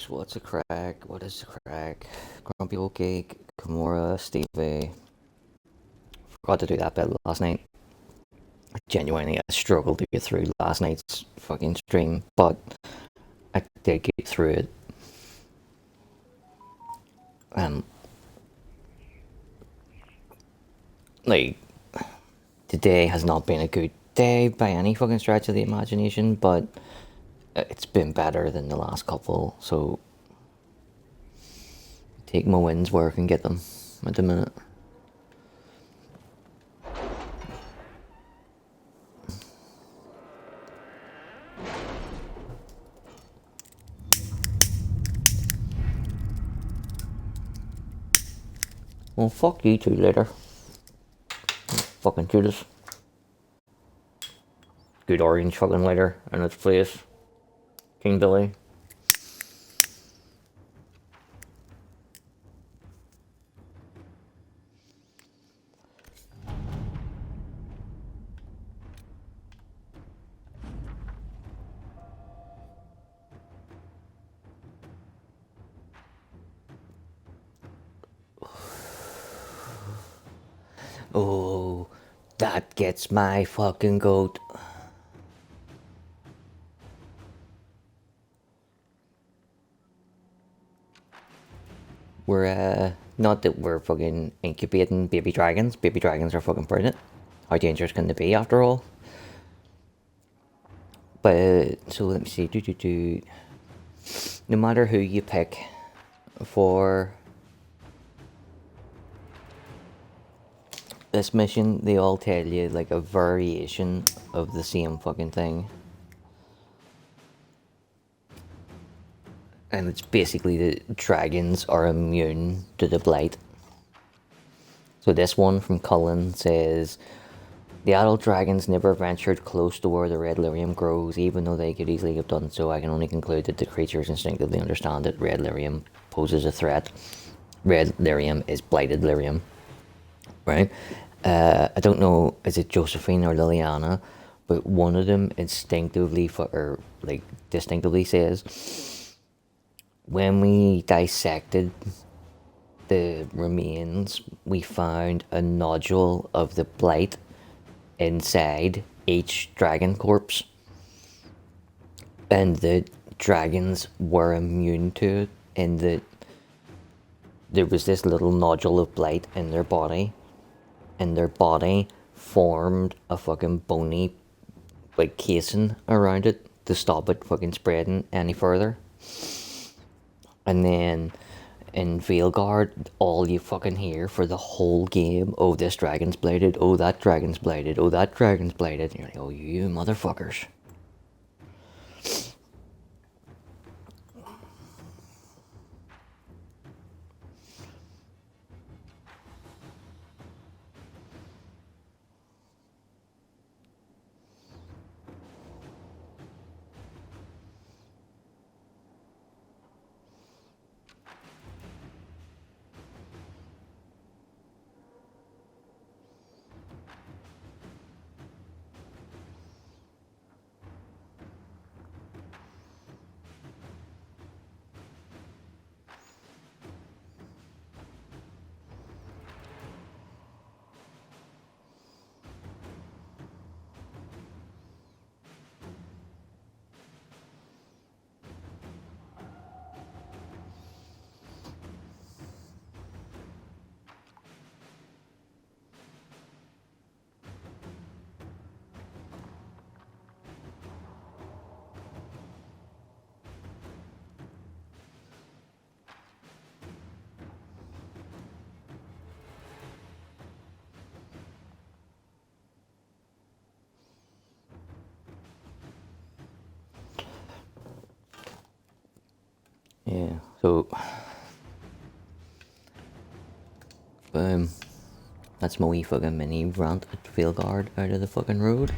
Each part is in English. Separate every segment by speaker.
Speaker 1: What's a crack? What is a crack? Grumpy Old Cake, Kimura, Stevie. Forgot to do that bit last night. Genuinely, I struggled to get through last night's fucking stream, but I did get through it. Like, today has not been a good day by any fucking stretch of the imagination, but it's been better than the last couple, so take my wins where I can get them at the minute. Well, fuck you two later. Fucking Judas. Good orange fucking later in its place. King Billy. Oh, that gets my fucking goat. We're, not that we're fucking incubating baby dragons. Baby dragons are fucking brilliant. How dangerous can they be after all? But, so let me see. No matter who you pick for this mission, they all tell you like a variation of the same fucking thing. And it's basically that dragons are immune to the blight. So this one from Cullen says, the adult dragons never ventured close to where the red lyrium grows, even though they could easily have done so. I can only conclude that the creatures instinctively understand that red lyrium poses a threat. Red lyrium is blighted lyrium, right? I don't know, is it Josephine or Liliana, but one of them instinctively, distinctively says, when we dissected the remains, we found a nodule of the blight inside each dragon corpse, and the dragons were immune to it, and that there was this little nodule of blight in their body, and their body formed a fucking bony like casing around it to stop it fucking spreading any further. And then in Veilguard, all you fucking hear for the whole game, oh, this dragon's blighted, oh, that dragon's blighted, oh, that dragon's blighted. And you're like, oh, you motherfuckers. Yeah, so that's my wee fucking mini rant at Veilguard out of the fucking road.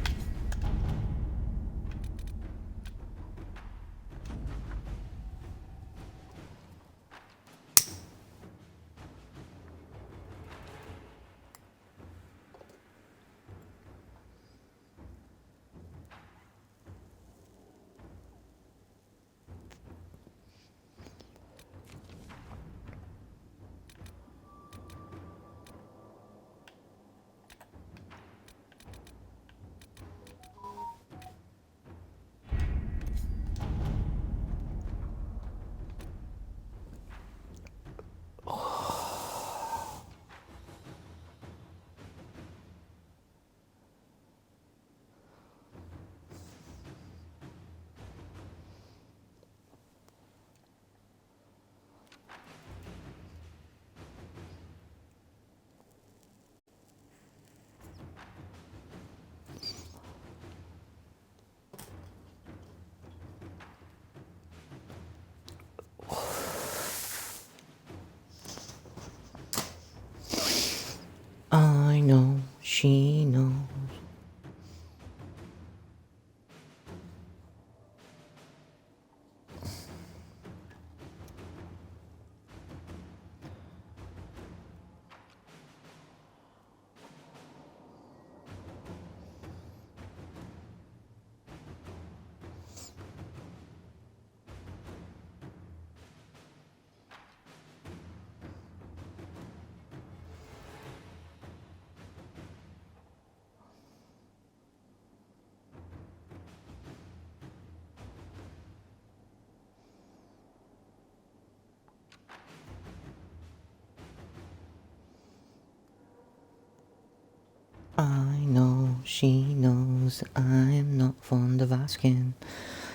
Speaker 1: she knows I'm not fond of asking.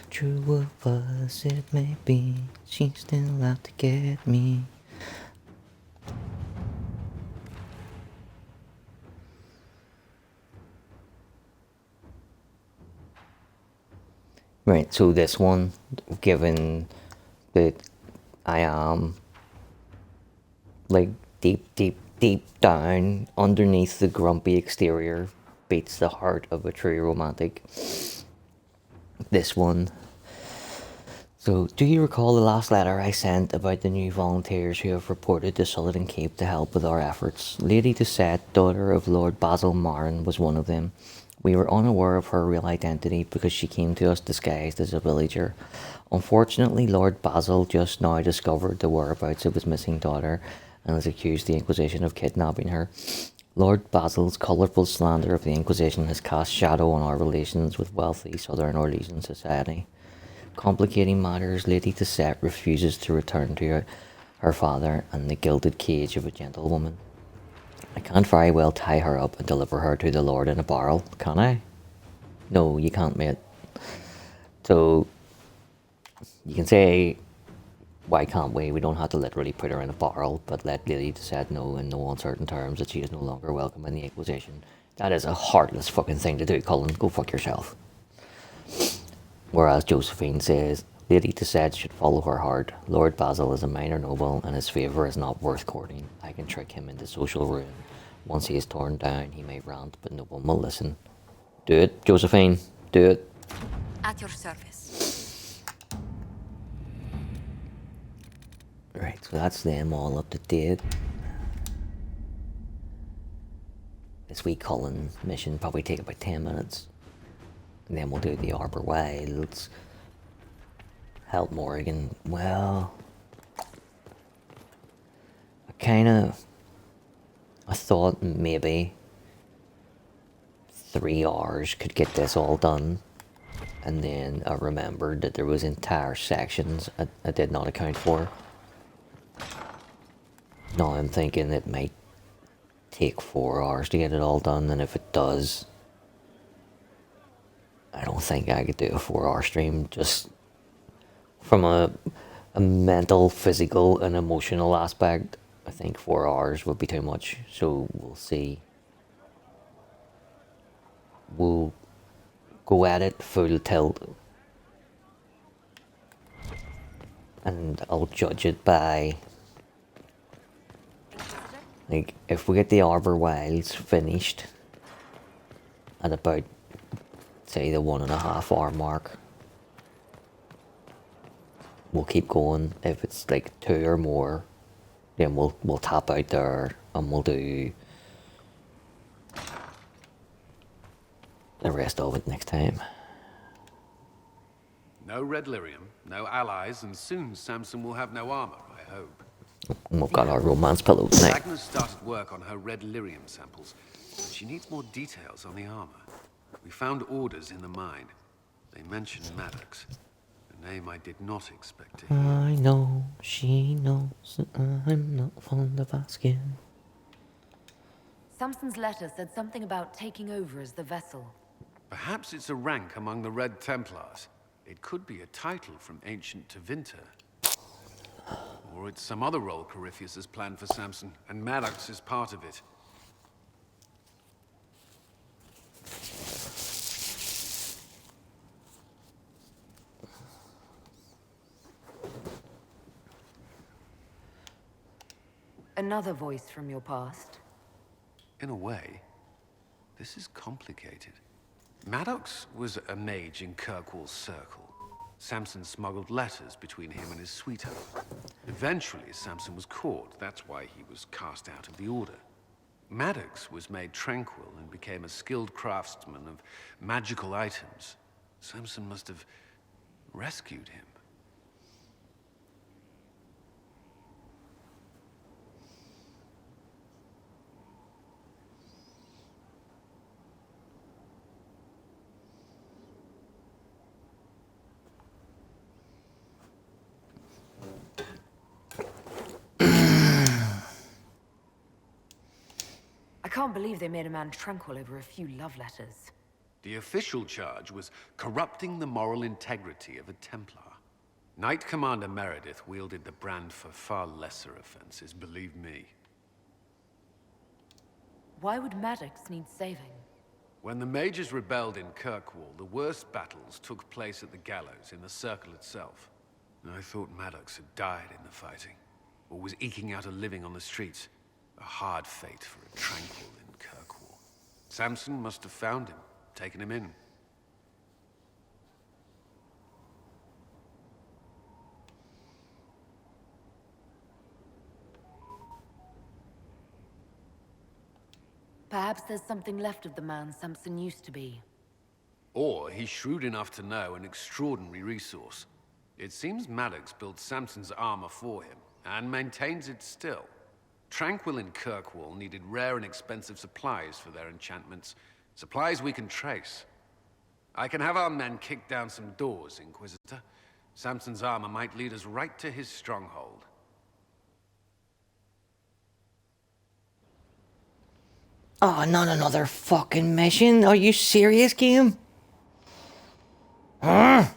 Speaker 1: True of us it may be, she's still out to get me. Right, so this one, given that I am like deep down underneath the grumpy exterior beats the heart of a true romantic. This one. So, do you recall the last letter I sent about the new volunteers who have reported to Sullivan Cape to help with our efforts? Lady Doucette, daughter of Lord Basil Marin, was one of them. We were unaware of her real identity because she came to us disguised as a villager. Unfortunately, Lord Basil just now discovered the whereabouts of his missing daughter and has accused the Inquisition of kidnapping her. Lord Basil's colourful slander of the Inquisition has cast shadow on our relations with wealthy Southern Orlesian society. Complicating matters, Lady Doucette refuses to return to her father and the gilded cage of a gentlewoman. I can't very well tie her up and deliver her to the Lord in a barrel, can I? No, you can't, mate. So, you can say, why can't we? We don't have to literally put her in a barrel, but let Lady Doucette know in no uncertain terms that she is no longer welcome in the Inquisition. That is a heartless fucking thing to do, Cullen. Go fuck yourself. Whereas Josephine says, Lady Doucette should follow her heart. Lord Basil is a minor noble, and his favour is not worth courting. I can trick him into social ruin. Once he is torn down, he may rant, but no one will listen. Do it, Josephine. Do it.
Speaker 2: At your service.
Speaker 1: Right, so that's them all up to date. This wee Cullen mission probably take about 10 minutes. And then we'll do the Arbor Wilds. Help Morrigan. Well, I thought maybe 3 hours could get this all done. And then I remembered that there was entire sections I did not account for. Now I'm thinking it might take 4 hours to get it all done, and if it does, I don't think I could do a 4-hour stream just from a mental, physical, and emotional aspect. I think 4 hours would be too much, so we'll see. We'll go at it full tilt, and I'll judge it by, like, if we get the Arbor Wilds finished at about, say, the 1.5 hour mark, we'll keep going. If it's like 2 or more, then we'll tap out there and we'll do the rest of it next time.
Speaker 3: No red lyrium, no allies, and soon Samson will have no armor, I hope.
Speaker 1: And we've got our romance pillow tonight.
Speaker 3: Agnes started work on her red lyrium samples, but she needs more details on the armor. We found orders in the mine. They mentioned Maddox, a name I did not expect to hear.
Speaker 1: I know she knows that I'm not fond of asking.
Speaker 2: Samson's letter said something about taking over as the vessel.
Speaker 3: Perhaps it's a rank among the Red Templars. It could be a title from ancient Tevinter. Or it's some other role Corypheus has planned for Samson, and Maddox is part of it.
Speaker 2: Another voice from your past.
Speaker 3: In a way, this is complicated. Maddox was a mage in Kirkwall's circle. Samson smuggled letters between him and his sweetheart. Eventually, Samson was caught. That's why he was cast out of the Order. Maddox was made tranquil and became a skilled craftsman of magical items. Samson must have rescued him.
Speaker 2: I can't believe they made a man tranquil over a few love letters.
Speaker 3: The official charge was corrupting the moral integrity of a Templar. Knight Commander Meredith wielded the brand for far lesser offenses, believe me.
Speaker 2: Why would Maddox need saving?
Speaker 3: When the mages rebelled in Kirkwall, the worst battles took place at the gallows in the circle itself. I thought Maddox had died in the fighting, or was eking out a living on the streets. A hard fate for a tranquil in Kirkwall. Samson must have found him, taken him in.
Speaker 2: Perhaps there's something left of the man Samson used to be.
Speaker 3: Or he's shrewd enough to know an extraordinary resource. It seems Maddox built Samson's armor for him, and maintains it still. Tranquil and Kirkwall needed rare and expensive supplies for their enchantments. Supplies we can trace. I can have our men kick down some doors, Inquisitor. Samson's armor might lead us right to his stronghold.
Speaker 1: Oh, not another fucking mission. Are you serious, game? I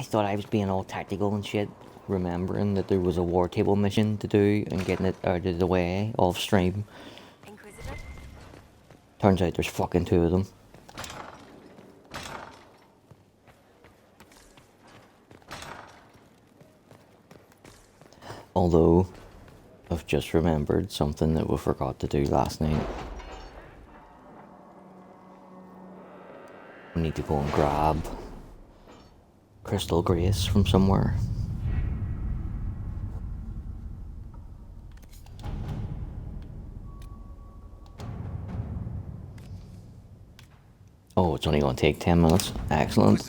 Speaker 1: thought I was being all tactical and shit, remembering that there was a war table mission to do and getting it out of the way off stream.
Speaker 2: Inquisitor?
Speaker 1: Turns out there's fucking two of them. Although, I've just remembered something that we forgot to do last night. We need to go and grab Crystal Grace from somewhere. Oh, it's only going to take 10 minutes. Excellent.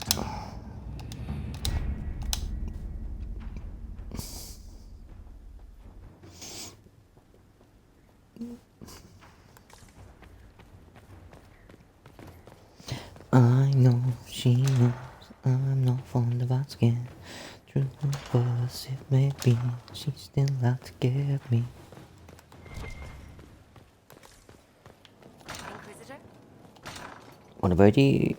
Speaker 1: I know she knows I'm not fond of asking. True was it may be, she still had to get me.
Speaker 2: Inquisitor?
Speaker 1: What about you?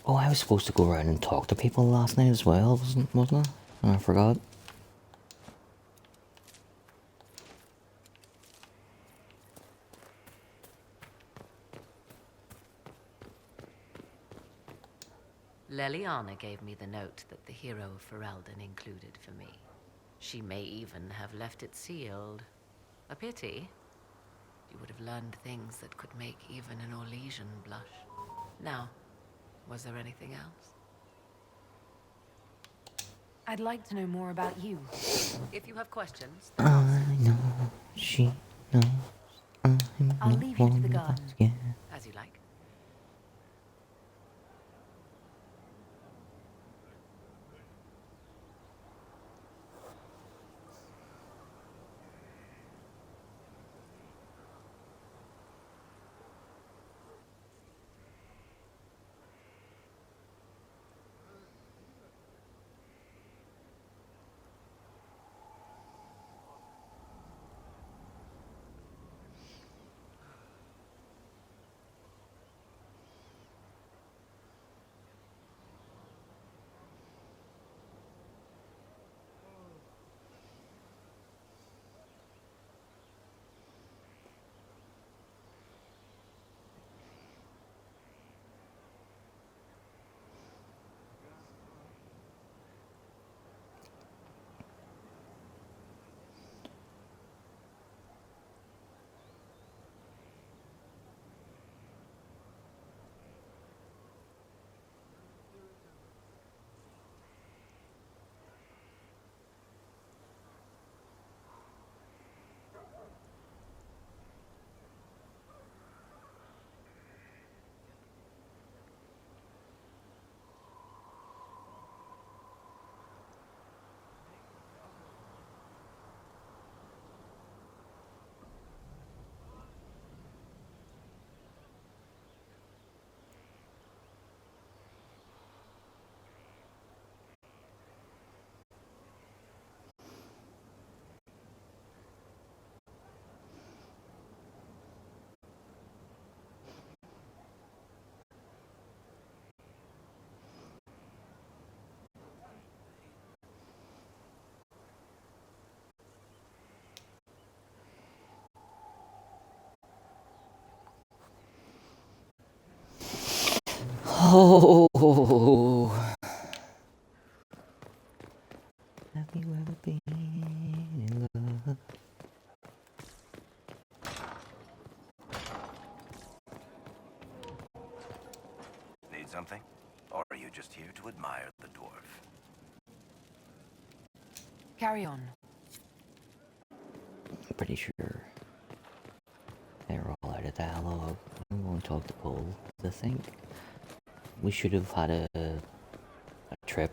Speaker 1: Oh, I was supposed to go around and talk to people last night as well, wasn't I? I forgot.
Speaker 4: Leliana gave me the note that the hero of Ferelden included for me. She may even have left it sealed. A pity. You would have learned things that could make even an Orlesian blush. Now, was there anything else?
Speaker 2: I'd like to know more about you.
Speaker 4: If you have questions,
Speaker 1: I know she knows I'm
Speaker 2: I'll
Speaker 1: not
Speaker 2: leave you to the
Speaker 1: fond of
Speaker 2: garden.
Speaker 1: asking.
Speaker 4: as you like.
Speaker 1: Oh, have you ever been in love?
Speaker 5: Need something? Or are you just here to admire the dwarf?
Speaker 2: Carry on.
Speaker 1: I'm pretty sure they're all out of dialogue. I'm going to talk to Cole. I think we should have had a trip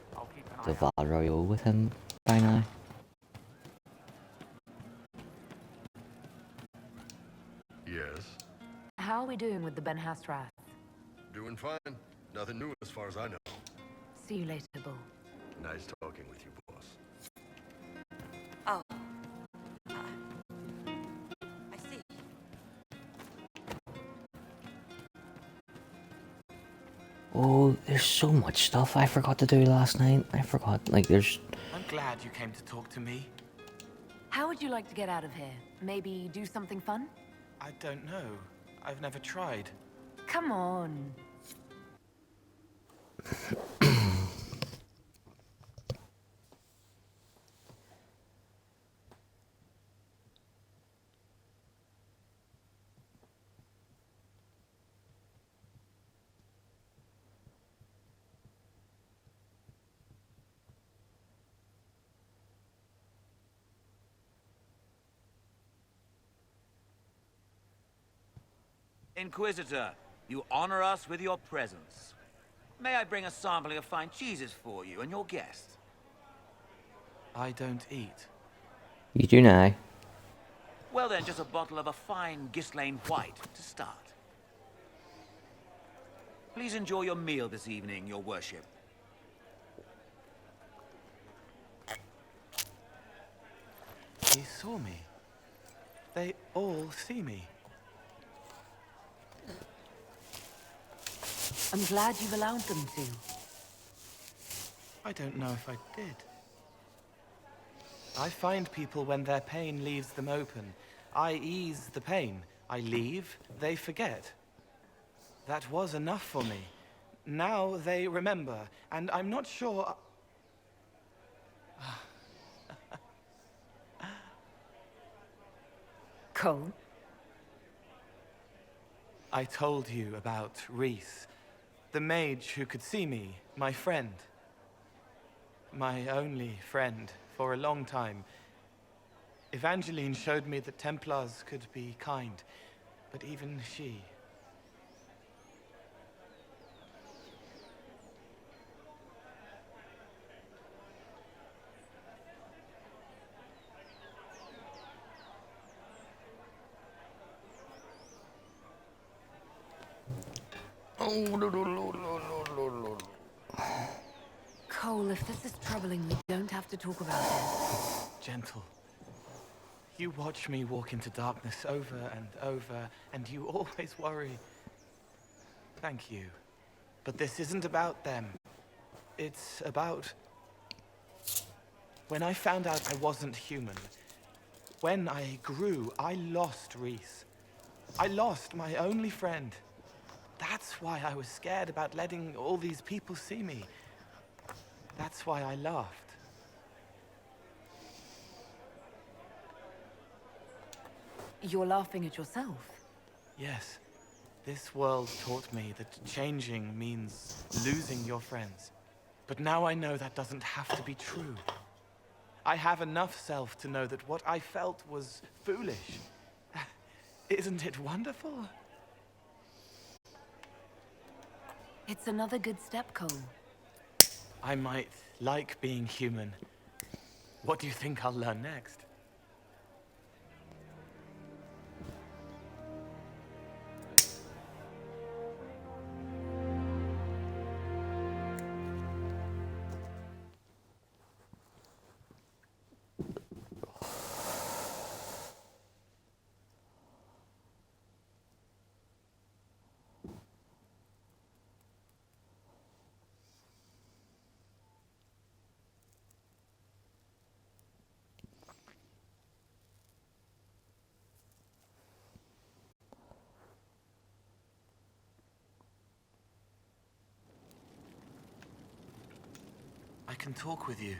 Speaker 1: to Val Royale with him by now.
Speaker 6: Yes.
Speaker 2: How are we doing with the Ben Hasrath?
Speaker 6: Doing fine. Nothing new as far as I know.
Speaker 2: See you later, Bull.
Speaker 6: Nice talking with you, boss.
Speaker 7: Oh. I see.
Speaker 1: Oh, there's so much stuff I forgot to do last night. I forgot, like, there's...
Speaker 8: I'm glad you came to talk to me.
Speaker 2: How would you like to get out of here? Maybe do something fun?
Speaker 8: I don't know. I've never tried.
Speaker 2: Come on.
Speaker 9: Inquisitor, you honor us with your presence. May I bring a sampling of fine cheeses for you and your guest?
Speaker 8: I don't eat.
Speaker 1: You do now.
Speaker 9: Well then, just a bottle of a fine Ghislaine White to start. Please enjoy your meal this evening, your worship.
Speaker 8: He saw me. They all see me.
Speaker 2: I'm glad you've allowed them to.
Speaker 8: I don't know if I did. I find people when their pain leaves them open. I ease the pain. I leave, they forget. That was enough for me. Now they remember, and I'm not sure...
Speaker 2: Cole?
Speaker 8: I told you about Reese, the mage who could see me, my friend. My only friend for a long time. Evangeline showed me that Templars could be kind, but even she...
Speaker 2: Cole, if this is troubling, we don't have to talk about it.
Speaker 8: Gentle. You watch me walk into darkness over and over, and you always worry. Thank you. But this isn't about them. It's about... When I found out I wasn't human, when I grew, I lost Reese. I lost my only friend. That's why I was scared about letting all these people see me. That's why I laughed.
Speaker 2: You're laughing at yourself.
Speaker 8: Yes. This world taught me that changing means losing your friends. But now I know that doesn't have to be true. I have enough self to know that what I felt was foolish. Isn't it wonderful?
Speaker 2: It's another good step, Cole.
Speaker 8: I might like being human. What do you think I'll learn next? I can talk with you.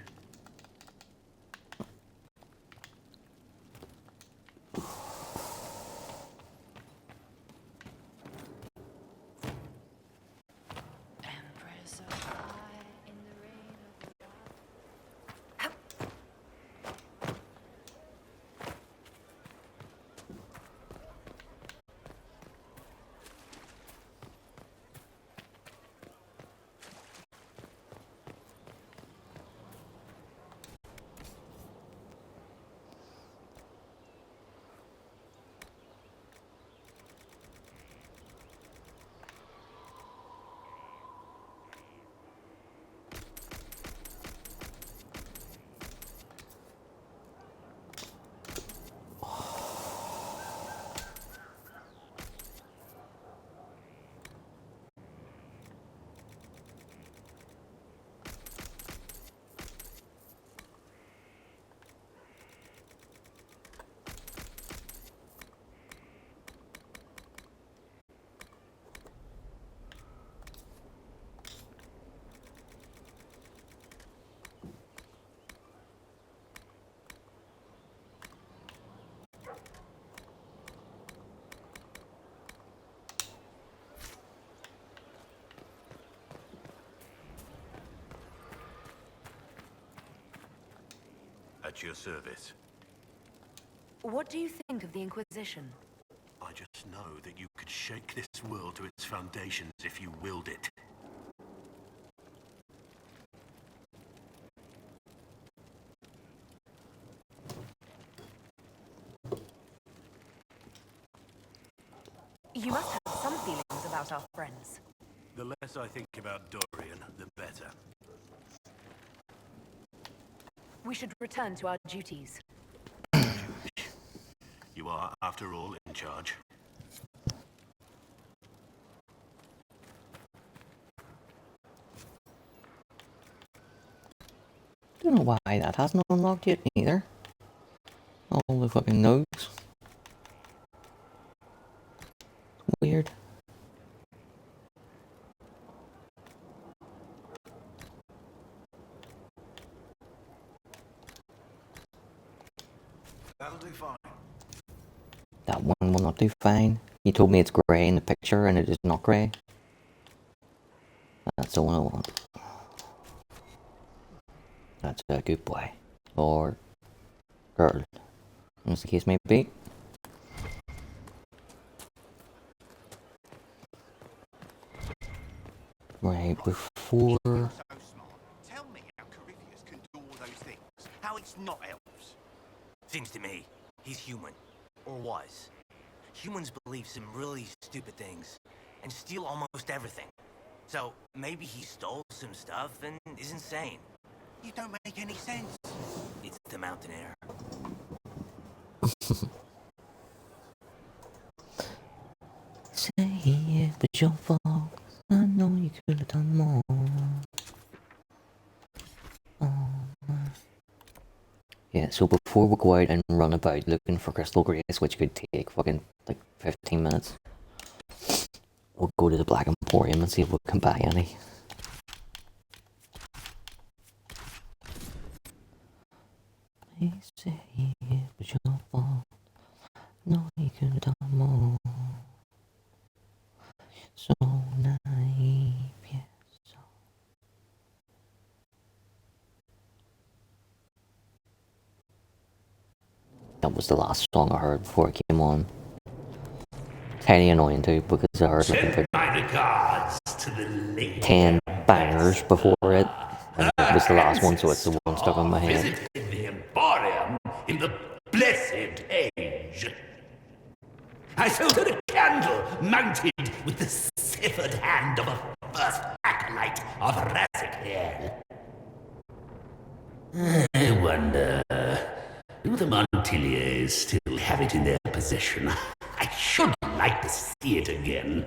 Speaker 5: At your service.
Speaker 2: What do you think of the Inquisition?
Speaker 6: I just know that you could shake this world to its foundations if you willed it.
Speaker 2: You must have some feelings about our friends.
Speaker 6: The less I think about Dorian, the better.
Speaker 2: We should return to our duties.
Speaker 6: You are, after all, in charge.
Speaker 1: Don't know why that hasn't unlocked yet either. All the fucking nodes. Weird.
Speaker 5: That'll do fine.
Speaker 1: That one will not do fine. He told me it's grey in the picture and it is not grey. That's the one I want. That's a good boy. Or girl. As the case may be. Right before...
Speaker 5: Tell me how Corypheus can do all those things. How it's not elves. Seems to me, he's human. Or was. Humans believe some really stupid things. And steal almost everything. So, maybe he stole some stuff and is insane. You don't make any sense. It's the mountain air.
Speaker 1: Say it was your fault. I know you could have done more. Oh my. Yeah, so before we go out and run about looking for crystal grace, which could take fucking like 15 minutes, we'll go to the Black Emporium and see if we can buy any. They say it was your fault. No, you could have done more. So naive, yes. So. That was the last song I heard before it came on. Tiny annoying too, because I heard like about
Speaker 10: My regards to the lady
Speaker 1: 10 bangers before it, and it was the last one, so it's the one stuck in my head.
Speaker 10: visited the Emporium in the Blessed Age. I sold her a candle mounted with the severed hand of a first acolyte of Raziel. I wonder, do the Montiliers still have it in their possession? I should like to see it again.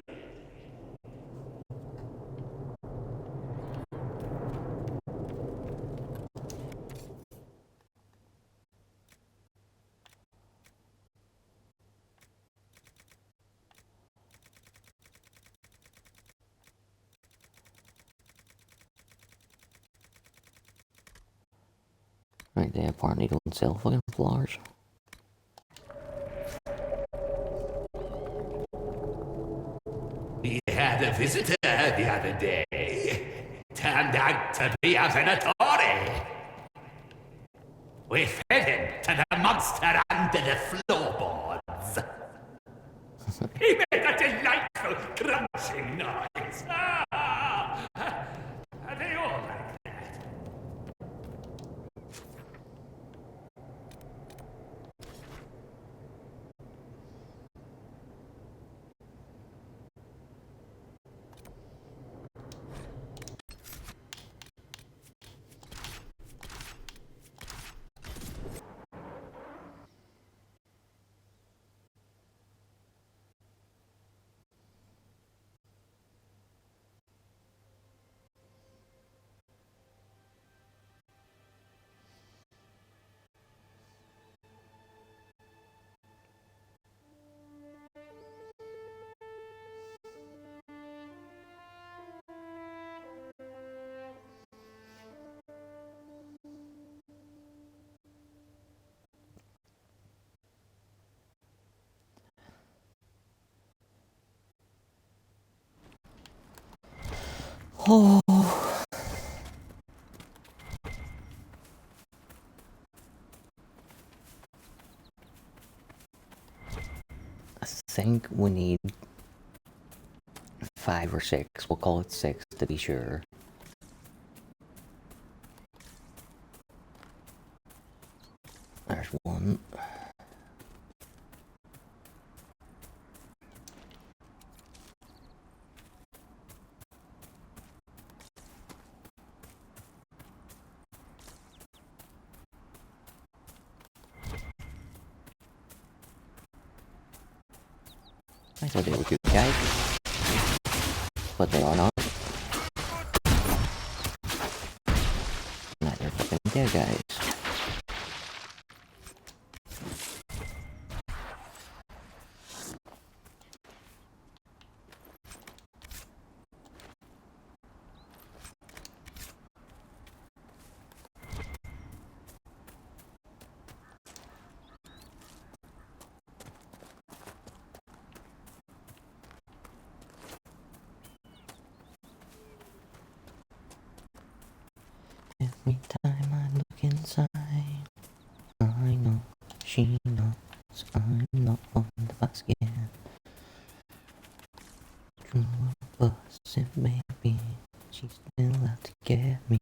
Speaker 1: Right, they apparently don't sell fucking flowers.
Speaker 10: We had a visitor the other day. Turned out to be a Venatori. We fed him to the monster under the floorboards. He made a delightful crunching noise. Are they all like that?
Speaker 1: Oh. I think we need 5 or 6. We'll call it 6 to be sure. There's one. I thought they were good guys, but they are not. Nah, they're fucking dead guys. Every time I look inside, I know she knows I'm not on the basket. Through a bus, it may be, she's still out to get me.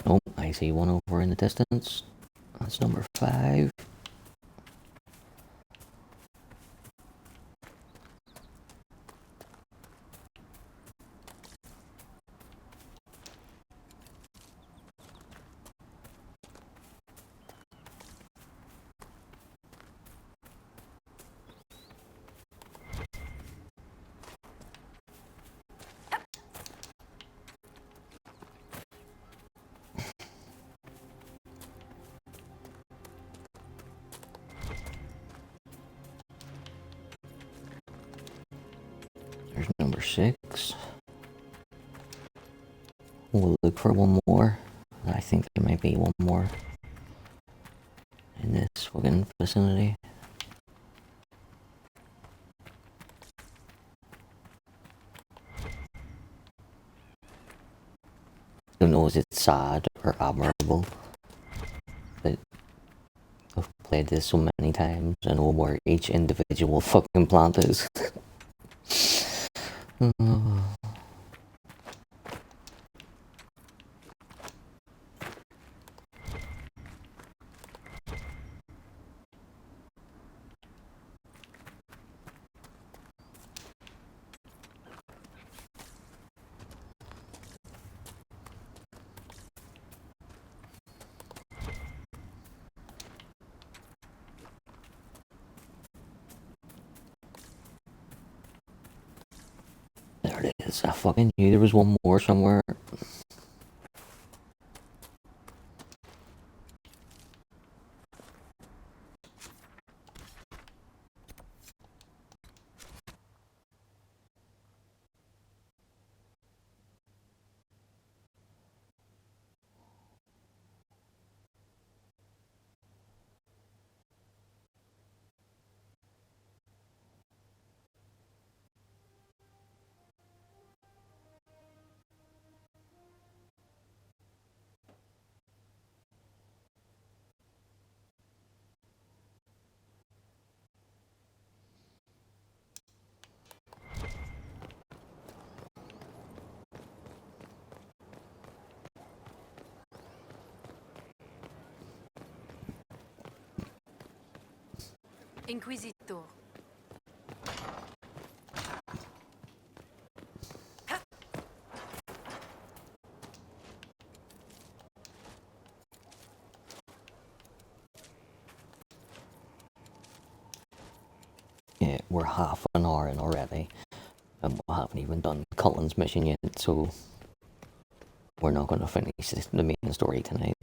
Speaker 1: Oh, I see one over in the distance. That's number 5. There's number 6. We'll look for one more. I think there might be one more in this fucking vicinity. Who knows it's sad or admirable that I've played this so many times and know where each individual fucking plant is. There it Jesus, I fucking knew there was one more somewhere.
Speaker 2: Inquisitor.
Speaker 1: Yeah, we're half an hour in already, and we haven't even done Cullen's mission yet, so we're not going to finish the main story tonight.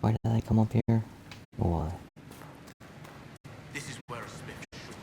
Speaker 1: Why did I come up here? Why?
Speaker 6: This is where a smith should be.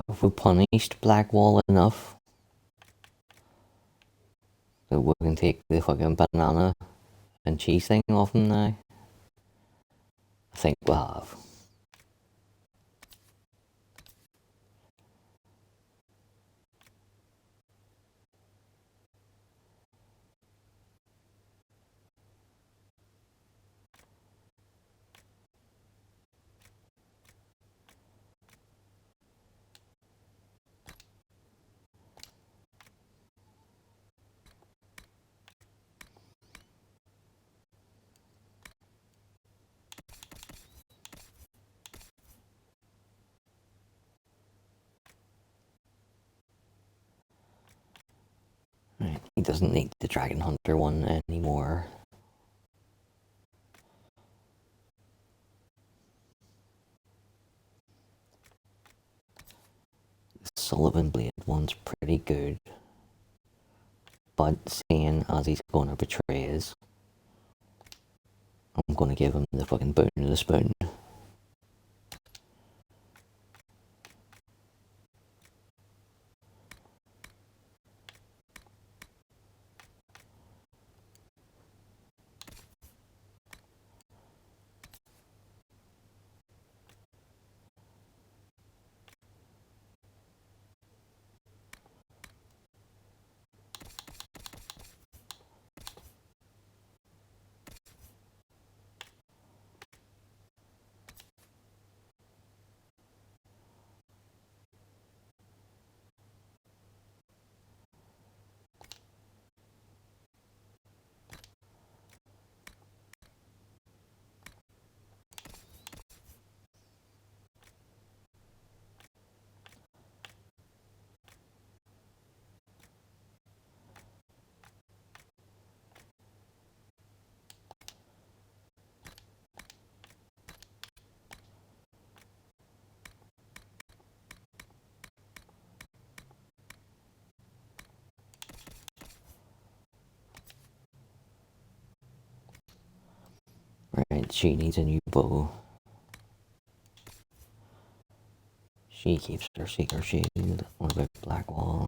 Speaker 1: Have we punished Blackwall enough that we can take the fucking banana and cheese thing off him now? I think we have. Right, he doesn't need the Dragon Hunter one anymore. The Sullivan Blade one's pretty good, but seeing as he's going to betray us, I'm going to give him the fucking boon of the spoon. Right, she needs a new bow. She keeps her Seeker Shield. What about Blackwall?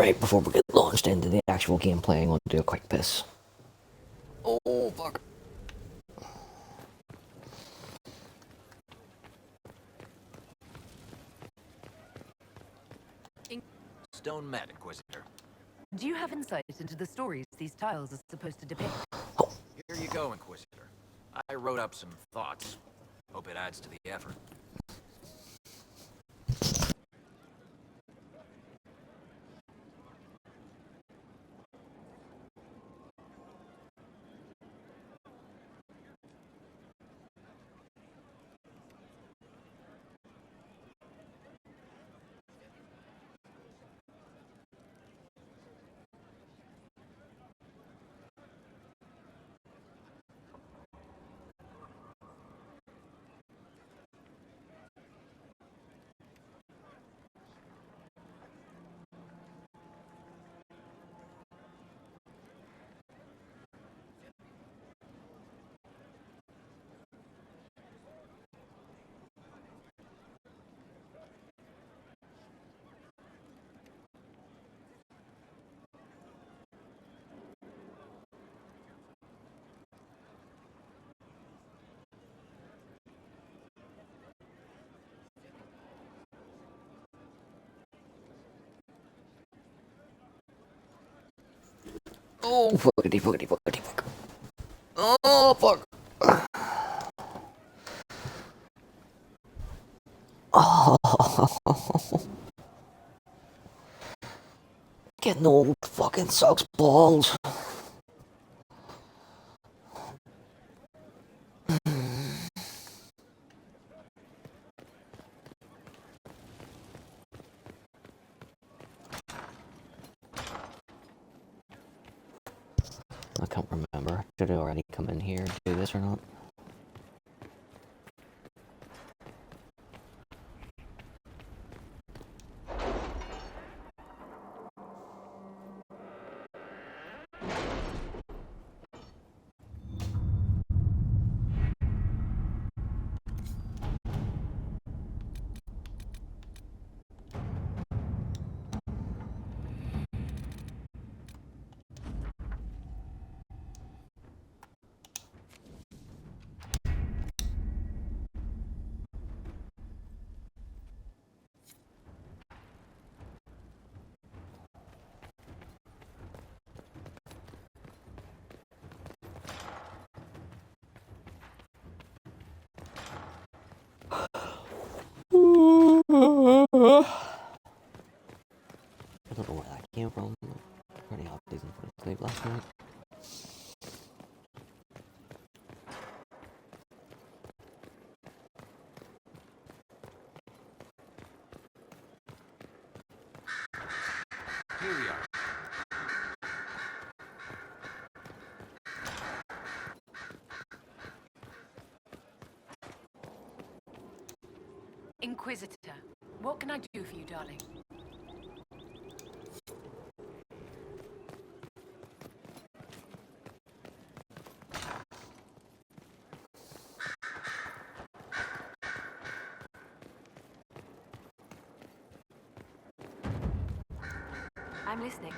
Speaker 1: Right, before we get launched into the actual gameplay, I'm going to do a quick piss. Oh, fuck.
Speaker 5: Stone Met, Inquisitor.
Speaker 2: Do you have insight into the stories these tiles are supposed to depict?
Speaker 5: Here you go, Inquisitor. I wrote up some thoughts. Hope it adds to the effort.
Speaker 1: Oh, fuckity, fuckity, fuckity, fuck. Oh, fuck. Oh. Getting old fucking sucks balls. I can't remember. Did I already come in here and do this or not? I don't know where that came from. Pretty hot season for sleep last night.
Speaker 3: Here we are.
Speaker 2: Inquisitor, what can I do for you, darling? I'm listening.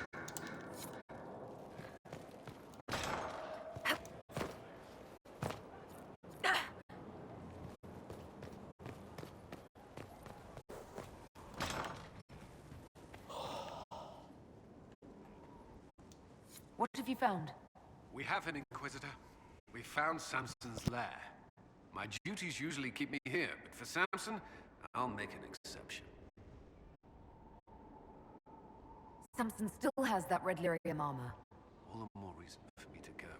Speaker 2: What have you found?
Speaker 3: We have an Inquisitor. We found Samson's lair. My duties usually keep me here, but for Samson, I'll make an exception.
Speaker 2: Samson still has that red lyrium armor.
Speaker 3: All the more reason for me to go.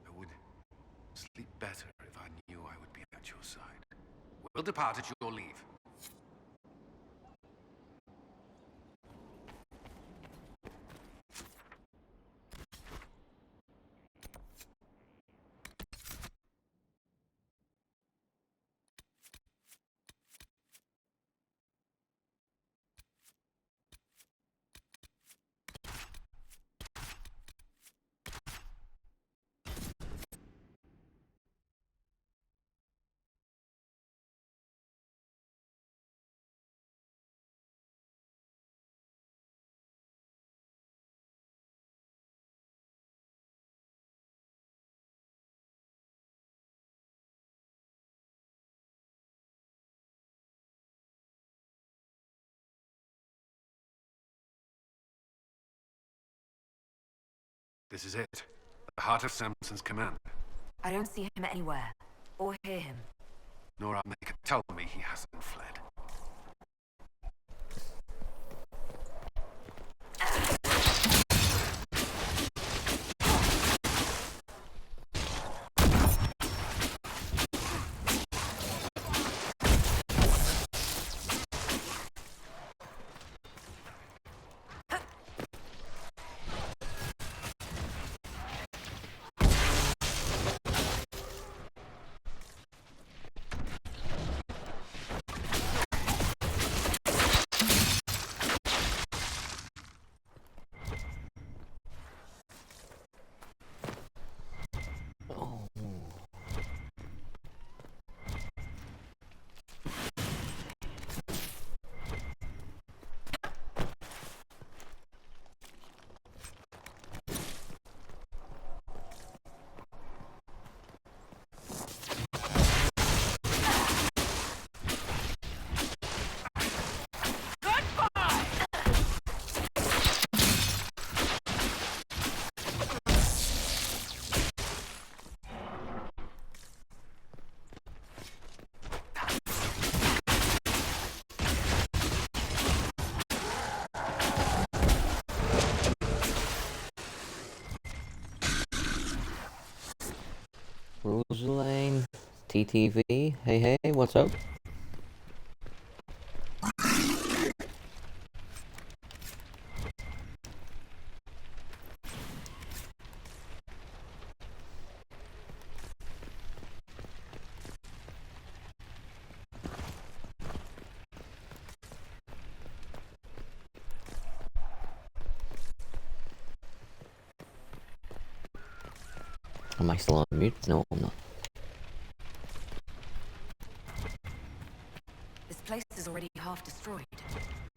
Speaker 3: I would sleep better if I knew I would be at your side. We'll depart at your leave. This is it. The heart of Samson's command.
Speaker 2: I don't see him anywhere, or hear him.
Speaker 3: Nora Maker, tell me he hasn't fled.
Speaker 1: Rosaline, TTV, hey, what's up? Am I still on mute? No, I'm not.
Speaker 2: This place is already half destroyed.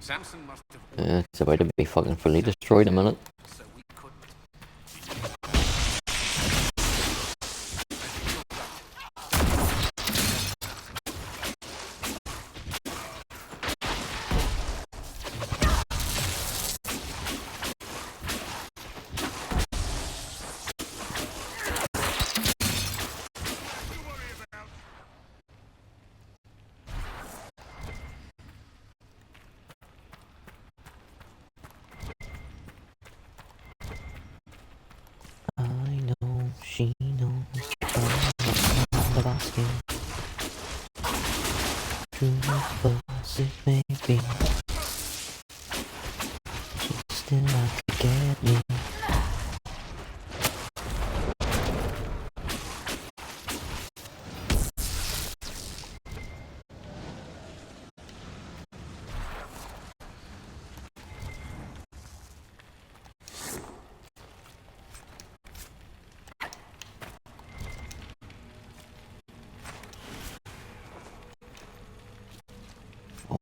Speaker 3: Samson must have...
Speaker 1: It's about to be fucking fully destroyed in a minute.
Speaker 3: So we couldn't...
Speaker 1: I know, she knows, the basket. True as it may be, she's still out to get me.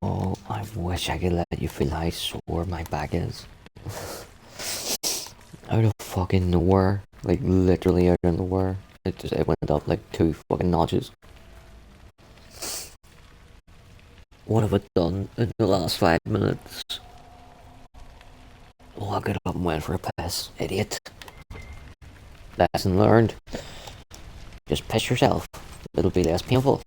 Speaker 1: Oh, I wish I could let you feel how sore my back is. Out of fucking nowhere. Like, literally out of nowhere. It went up like 2 fucking notches. What have I done in the last 5 minutes? Oh, I got up and went for a piss. Idiot. Lesson learned. Just piss yourself. It'll be less painful.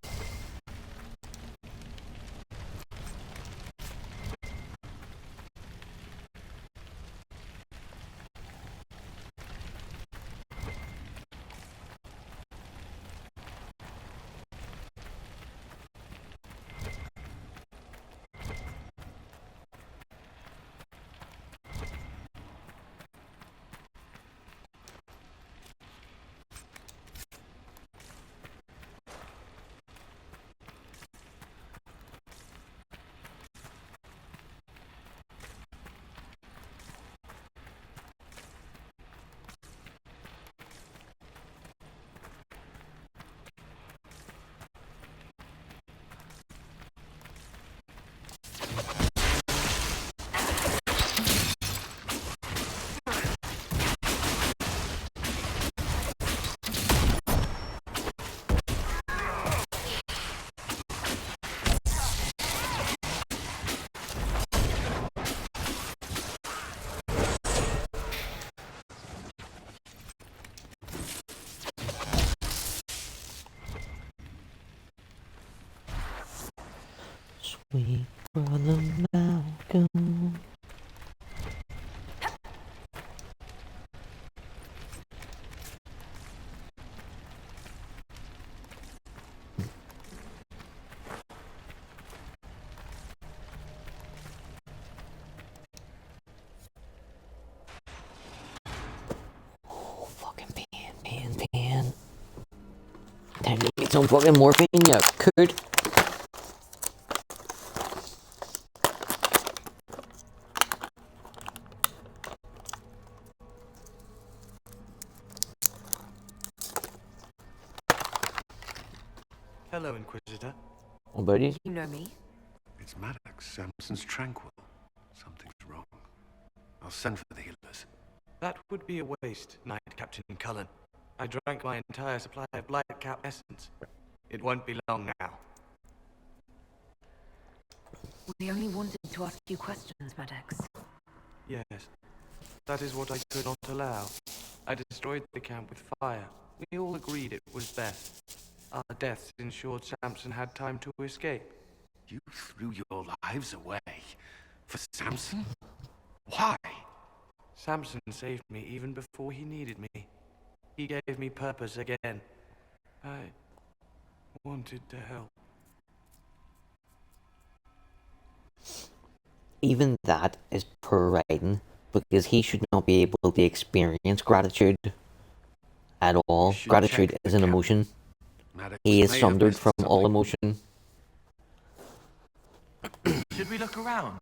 Speaker 1: Sweet brother Malcolm. Oh, fucking pan. Time to get some fucking morphine, you could.
Speaker 8: Hello, Inquisitor.
Speaker 1: Oh, buddies.
Speaker 2: You know me?
Speaker 3: It's Maddox, Samson's tranquil. Something's wrong. I'll send for the healers.
Speaker 8: That would be a waste, Knight Captain Cullen. I drank my entire supply of Blightcap essence. It won't be long now.
Speaker 2: We only wanted to ask you questions, Maddox.
Speaker 8: Yes, that is what I could not allow. I destroyed the camp with fire. We all agreed it was best. Our deaths ensured Samson had time to escape.
Speaker 3: You threw your lives away for Samson? Why?
Speaker 8: Samson saved me even before he needed me. He gave me purpose again. I wanted to help.
Speaker 1: Even that is parading, because he should not be able to experience gratitude at all. Gratitude is an emotion.
Speaker 3: Maddox
Speaker 1: He is
Speaker 3: may have
Speaker 1: sundered
Speaker 3: missed
Speaker 1: from all
Speaker 3: something.
Speaker 1: emotion.
Speaker 9: Should we look around?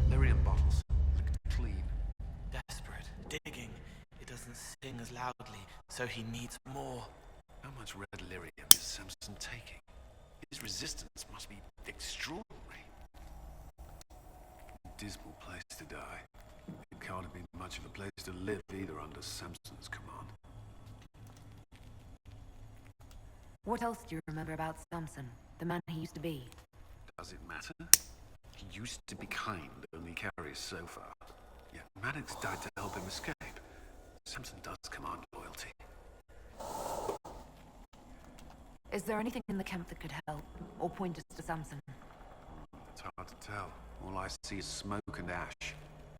Speaker 3: Lyrium bottles. Look clean.
Speaker 8: Desperate, digging. It doesn't sing as loudly, so he needs more.
Speaker 3: How much red lyrium is Samson taking? His resistance must be extraordinary. Dismal place to die. It can't have been much of a place to live either under Samson's command.
Speaker 2: What else do you remember about Samson, the man he used to be?
Speaker 3: Does it matter? He used to be kind, only carries so far. Yet Maddox died to help him escape. Samson does command loyalty.
Speaker 2: Is there anything in the camp that could help, or point us to Samson?
Speaker 3: It's hard to tell. All I see is smoke and ash.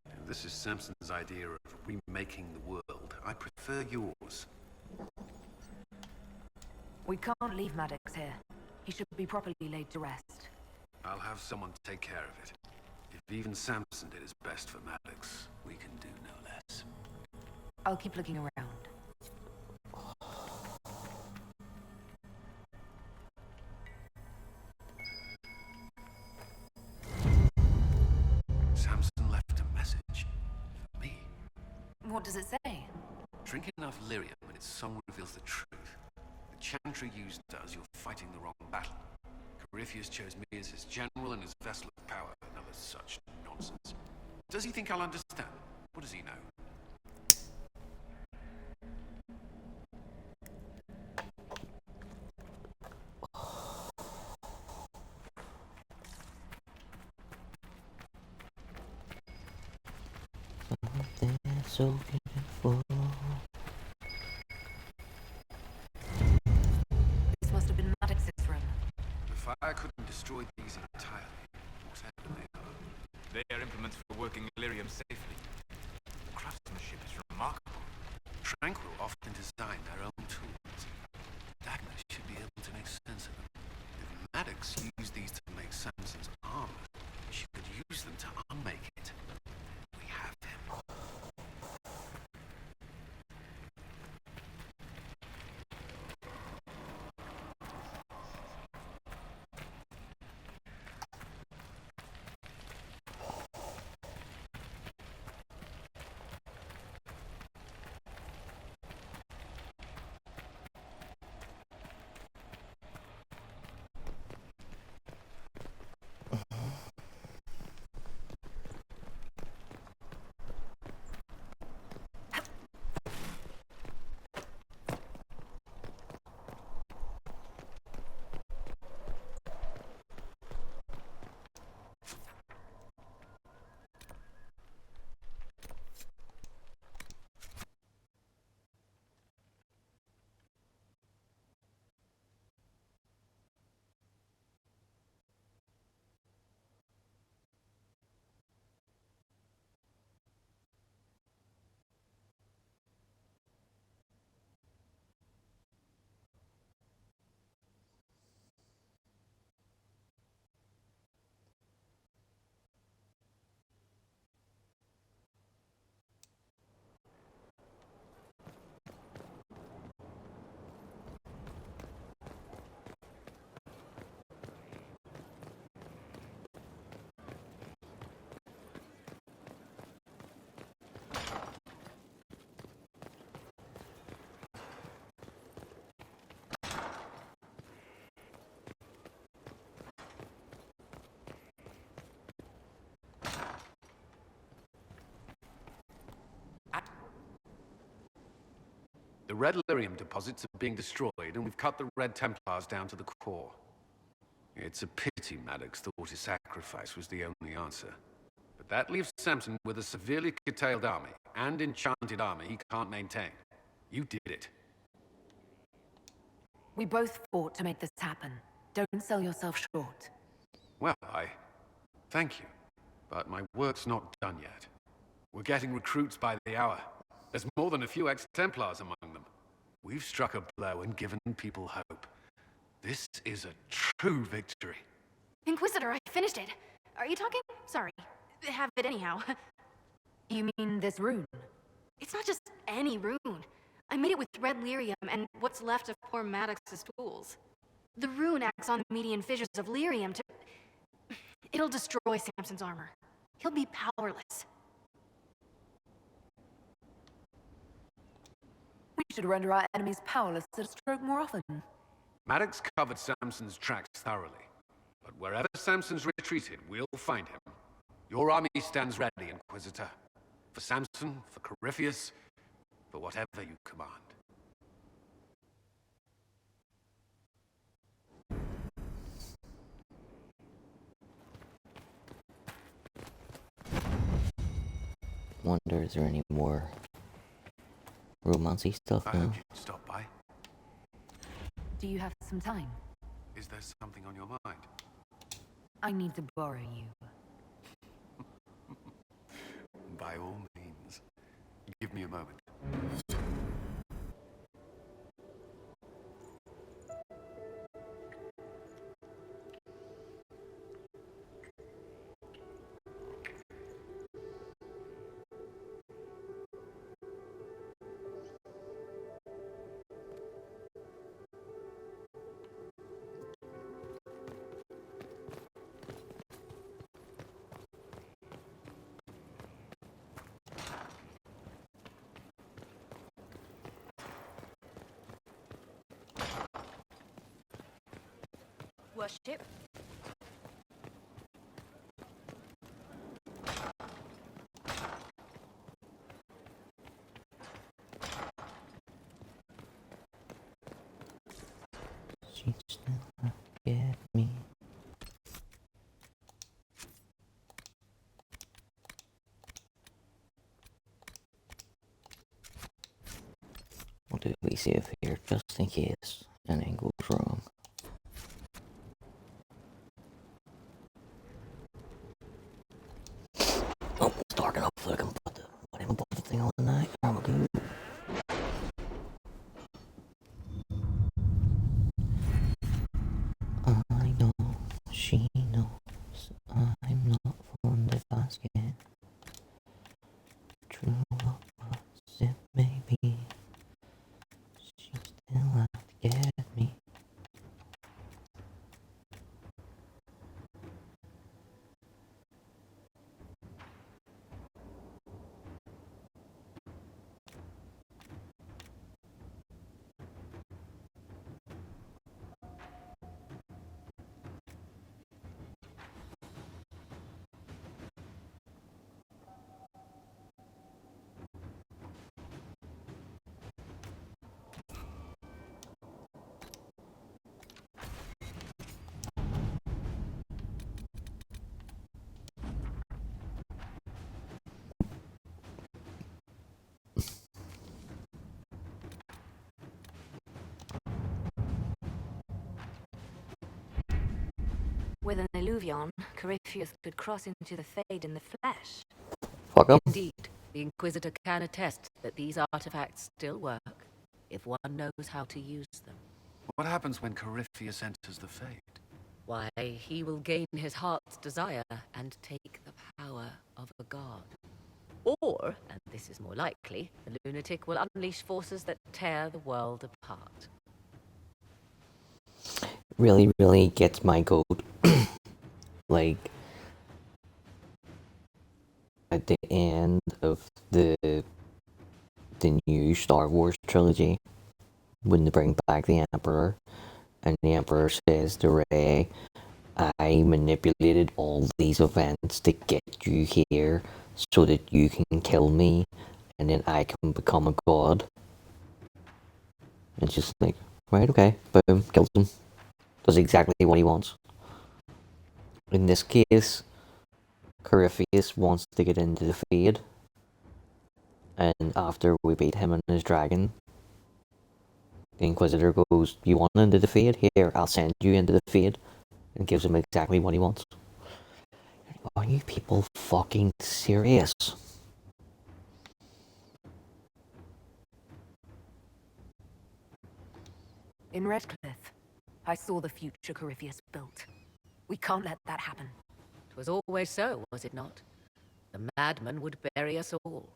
Speaker 3: If this is Samson's idea of remaking the world, I prefer yours.
Speaker 2: We can't leave Maddox here. He should be properly laid to rest.
Speaker 3: I'll have someone take care of it. If even Samson did his best for Maddox, we can do no less.
Speaker 2: I'll keep looking around.
Speaker 3: Samson left a message for me.
Speaker 2: What does it say?
Speaker 3: Drink enough lyrium and its song reveals the truth. The chantry used does, you're fighting the wrong battle. Corypheus chose me as his general and his vessel of power, and other such nonsense. Does he think I'll understand? What does he know?
Speaker 1: So beautiful.
Speaker 2: This must have been Maddox's room.
Speaker 3: The fire couldn't destroy these entirely. Whatever they are.
Speaker 5: They are implements for working Illyrium safely. The craftsmanship is remarkable.
Speaker 3: Tranquil often design their own tools. Dagna should be able to make sense of them. If Maddox used these to make Samson's armor, she could use them to unmake it. We have him. The Red Lyrium deposits are being destroyed, and we've cut the Red Templars down to the core. It's a pity Maddox thought his sacrifice was the only answer. But that leaves Samson with a severely curtailed army, and enchanted armor he can't maintain. You did it.
Speaker 2: We both fought to make this happen. Don't sell yourself short.
Speaker 3: Well, thank you. But my work's not done yet. We're getting recruits by the hour. There's more than a few ex-Templars among them. We've struck a blow and given people hope. This is a true victory.
Speaker 11: Inquisitor, I finished it. Are you talking? Sorry. Have it anyhow.
Speaker 2: You mean this rune?
Speaker 11: It's not just any rune. I made it with red lyrium and what's left of poor Maddox's tools. The rune acts on the median fissures of lyrium to... It'll destroy Samson's armor. He'll be powerless.
Speaker 2: We should render our enemies powerless at a stroke more often.
Speaker 3: Maddox covered Samson's tracks thoroughly. But wherever Samson's retreated, we'll find him. Your army stands ready, Inquisitor. For Samson, for Corypheus, for whatever you command.
Speaker 1: Wonder, is there any more romancy stuff
Speaker 3: I
Speaker 1: now?
Speaker 3: heard you'd stop by.
Speaker 2: Do you have some time?
Speaker 3: Is there something on your mind?
Speaker 2: I need to borrow you.
Speaker 3: By all means. Give me a moment.
Speaker 11: Worship.
Speaker 1: She still not get me. We'll do we save here just in case anything goes wrong. Oh, it's dark enough so I can put the whatever put the thing on the night. I'm good. I know, she knows, I'm not fond of asking. True love was it may be. She still had to get me.
Speaker 11: With an illuvion, Corypheus could cross into the Fade in the flesh.
Speaker 1: Fuck 'em.
Speaker 4: Indeed, the Inquisitor can attest that these artifacts still work, if one knows how to use them.
Speaker 3: What happens when Corypheus enters the Fade?
Speaker 4: Why, he will gain his heart's desire and take the power of a god. Or, and this is more likely, the lunatic will unleash forces that tear the world apart.
Speaker 1: Really, really gets my goat. Like, at the end of the new Star Wars trilogy, when they bring back the Emperor, and the Emperor says to Rey, I manipulated all these events to get you here so that you can kill me, and then I can become a god. It's just like, right, okay, boom, kills him. Does exactly what he wants. In this case, Corypheus wants to get into the Fade, and after we beat him and his dragon, the Inquisitor goes, "You want into the Fade? Here, I'll send you into the Fade," and gives him exactly what he wants. Are you people fucking serious?
Speaker 2: In Redcliffe, I saw the future Corypheus built. We can't let that happen.
Speaker 4: 'Twas always so, was it not? The madman would bury us all.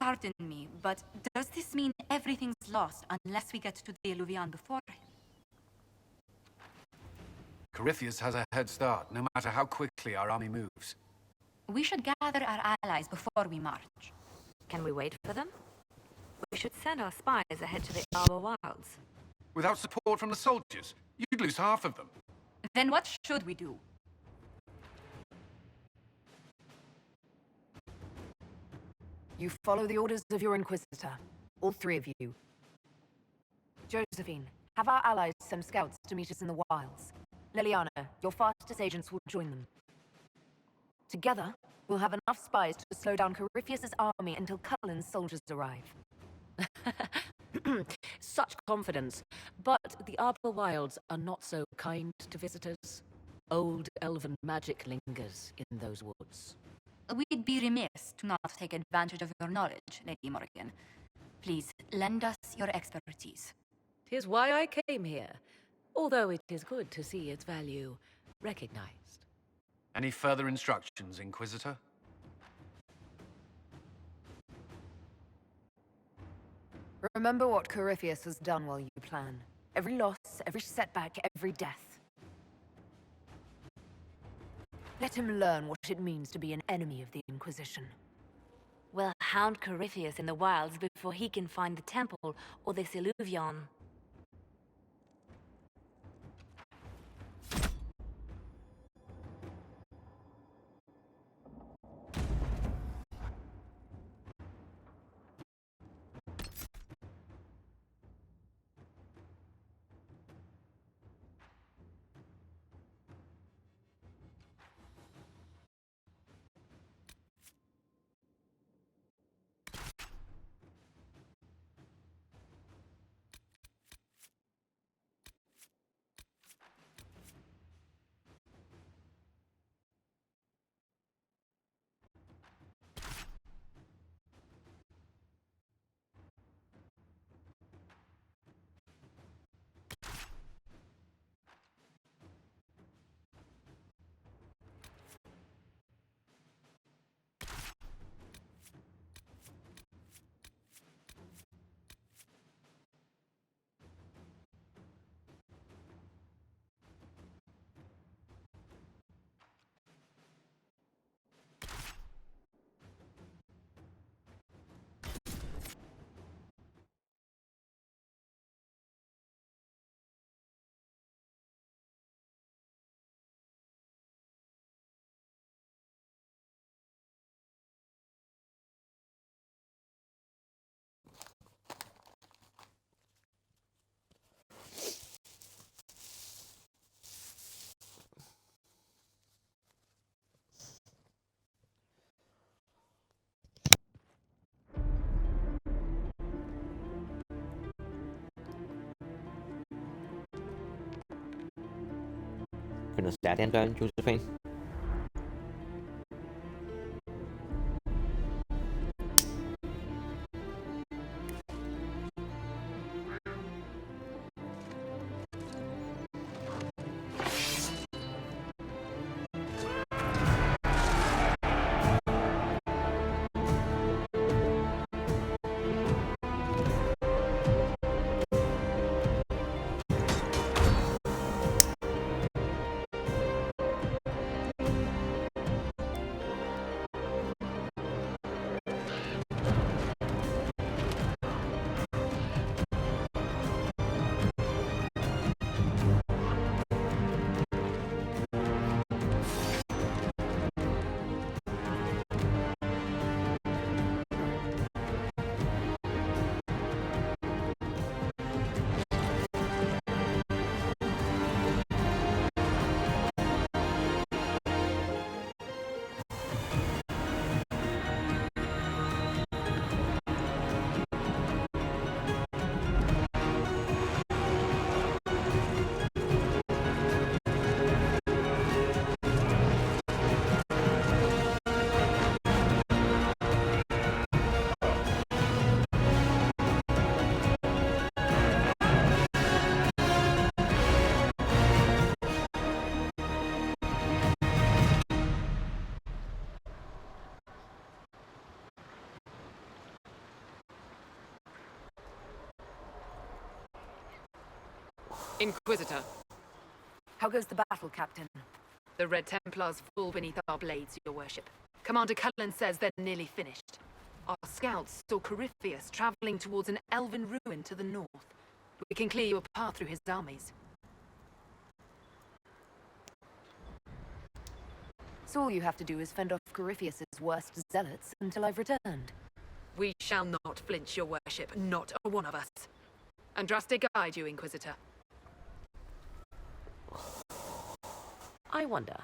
Speaker 7: Pardon me, but does this mean everything's lost unless we get to the Illuvian before him?
Speaker 3: Corypheus has a head start, no matter how quickly our army moves.
Speaker 7: We should gather our allies before we march.
Speaker 12: Can we wait for them? We should send our spies ahead to the Arbor Wilds.
Speaker 3: Without support from the soldiers, you'd lose half of them.
Speaker 7: Then what should we do?
Speaker 2: You follow the orders of your Inquisitor. All three of you. Josephine, have our allies send scouts to meet us in the wilds. Leliana, your fastest agents will join them. Together, we'll have enough spies to slow down Corypheus' army until Cullen's soldiers arrive.
Speaker 4: Such confidence. But the Arbor Wilds are not so kind to visitors. Old elven magic lingers in those woods.
Speaker 7: We'd be remiss to not take advantage of your knowledge, Lady Morrigan. Please, lend us your expertise.
Speaker 4: 'Tis why I came here, although it is good to see its value recognized.
Speaker 3: Any further instructions, Inquisitor?
Speaker 2: Remember what Corypheus has done while you plan. Every loss, every setback, every death. Let him learn what it means to be an enemy of the Inquisition.
Speaker 12: We'll hound Corypheus in the wilds before he can find the temple or this Illuvion.
Speaker 1: Gonna stat him down, Josephine.
Speaker 13: Inquisitor,
Speaker 2: How goes the battle, Captain?
Speaker 13: the Red Templars fall beneath our blades, your worship. Commander Cullen says they're nearly finished. Our scouts saw Corypheus traveling towards an elven ruin to the north. We can clear you a path through his armies.
Speaker 2: So all you have to do is fend off Corypheus's worst zealots until I've returned.
Speaker 13: We shall not flinch, your worship, not a one of us. Andraste guide you, Inquisitor.
Speaker 4: I wonder,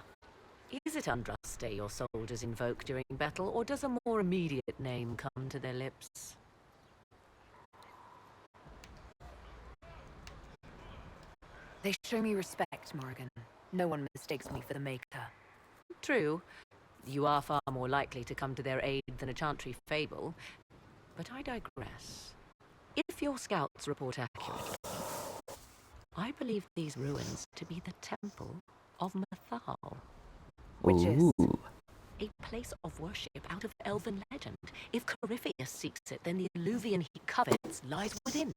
Speaker 4: is it Andraste your soldiers invoke during battle, or does a more immediate name come to their lips?
Speaker 2: They show me respect, Morrigan. No one mistakes me for the Maker.
Speaker 4: True, you are far more likely to come to their aid than a chantry fable, but I digress. If your scouts report accurately, I believe these ruins to be the Temple of Mathal.
Speaker 2: Which is?
Speaker 4: A place of worship out of elven legend. If Corypheus seeks it, then the alluvian he covets lies within.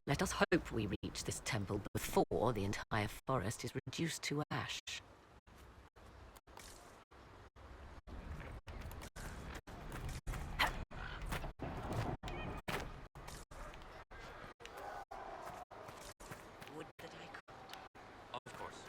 Speaker 4: Let us hope we reach this temple before the entire forest is reduced to ash. Would that I could.
Speaker 5: Of course.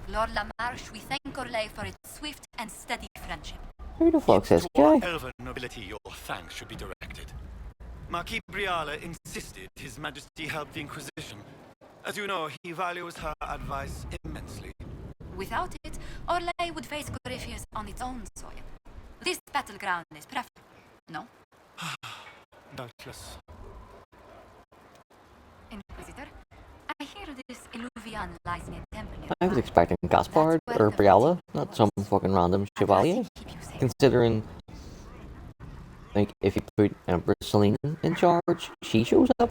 Speaker 7: Lord Lamarche, we thank Orlais for its swift and steady friendship.
Speaker 1: Who the fuck's this
Speaker 6: To our
Speaker 1: guy?
Speaker 6: elven nobility, your thanks should be directed. Marquis Briala insisted His Majesty help the Inquisition. As you know, he values her advice immensely.
Speaker 7: Without it, Orlais would face Corypheus on its own soil. This battleground is preferable, no?
Speaker 6: Doubtless.
Speaker 7: Inquisitor, I hear this Illuvian lies in a temple nearby.
Speaker 1: I was expecting Gaspard or Briala, not some fucking random chevalier. Considering, like, if you put Empress Celine in charge, she shows up.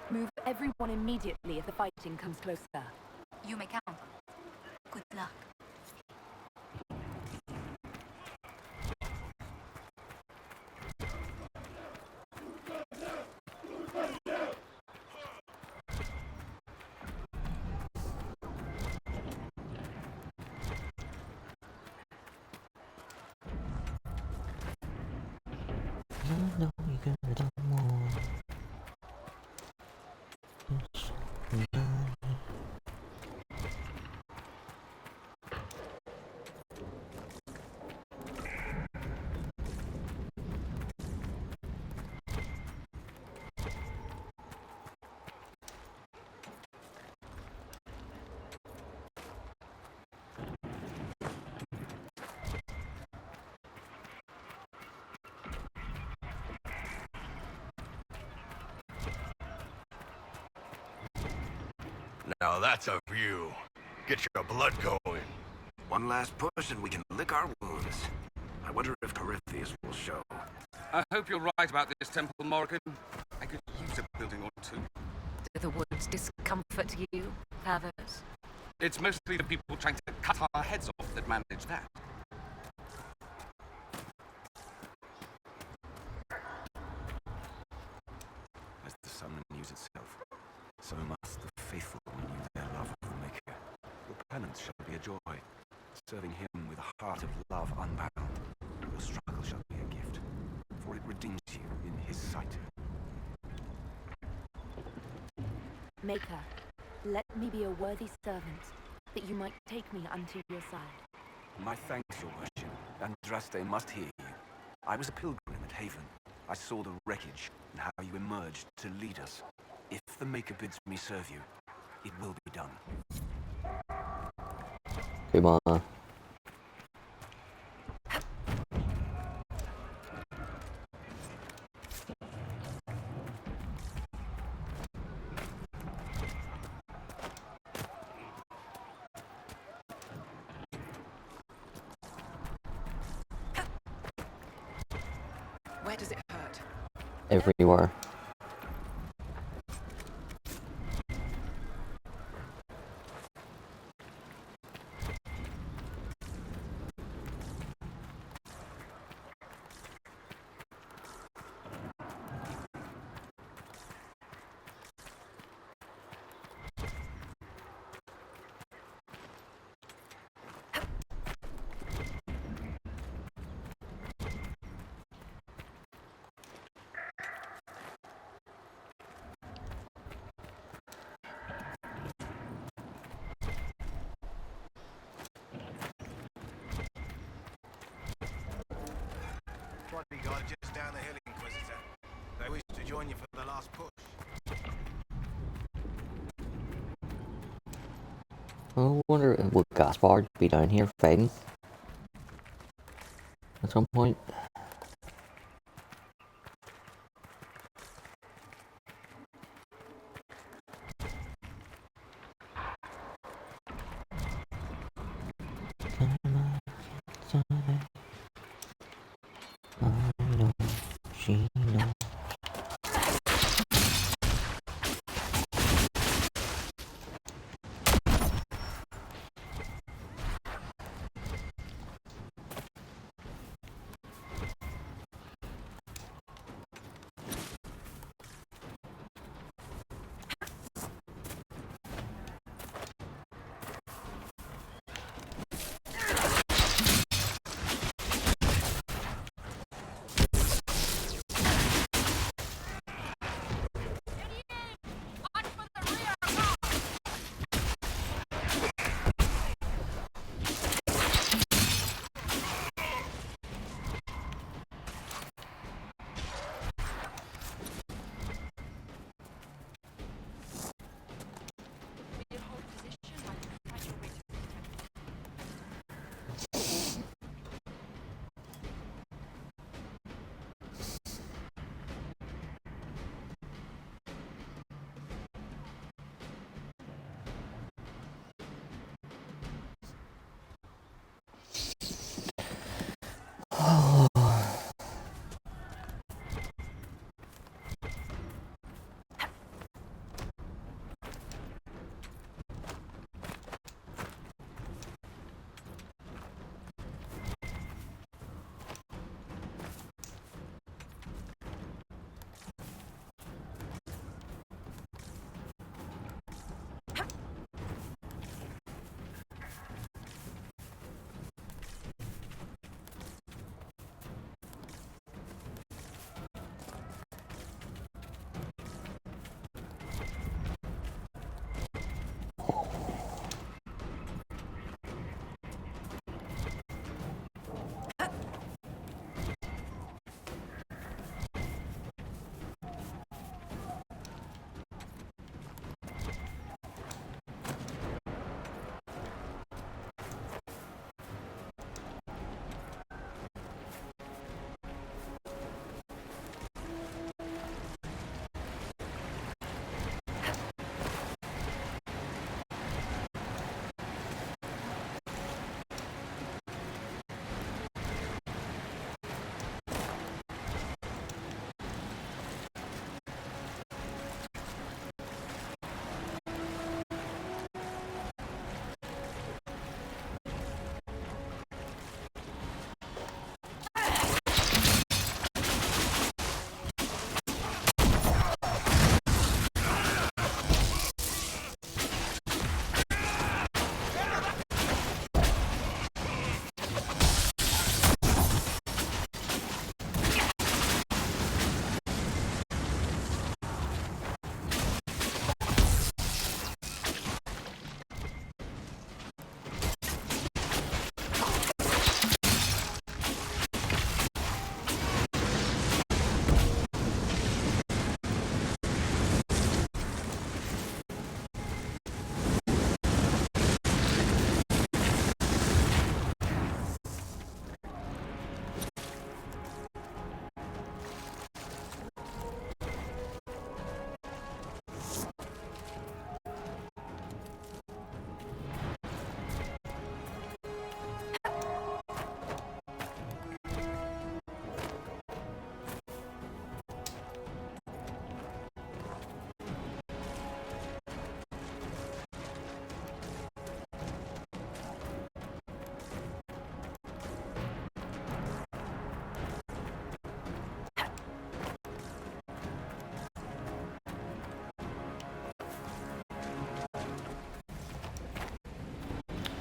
Speaker 2: Move everyone immediately if the fighting comes closer.
Speaker 7: You may count on it. Good luck.
Speaker 1: No, you can do more.
Speaker 6: Now that's a view. Get your blood going.
Speaker 14: One last push and we can lick our wounds. I wonder if Corypheus will show.
Speaker 15: I hope you're right about this temple, Morrigan. I could use a building or two.
Speaker 4: Do the woods discomfort you, Pavos?
Speaker 15: It's mostly the people trying to cut our heads off that manage that.
Speaker 14: As the sun renews itself, so must the faithful renew their love of the Maker. Your penance shall be a joy, serving him with a heart of love unbound. Your struggle shall be a gift, for it redeems you in his sight.
Speaker 12: Maker, let me be a worthy servant, that you might take me unto your side.
Speaker 14: My thanks, your worship. Andraste must hear you. I was a pilgrim at Haven. I saw the wreckage and how you emerged to lead us. If the Maker bids me serve you, it will be done.
Speaker 1: Come on.
Speaker 13: Where does it hurt?
Speaker 1: Everywhere.
Speaker 5: Bodyguard just down the hill, Inquisitor. They wish to join you for the last push.
Speaker 1: I wonder would Gaspard be down here fighting at some point.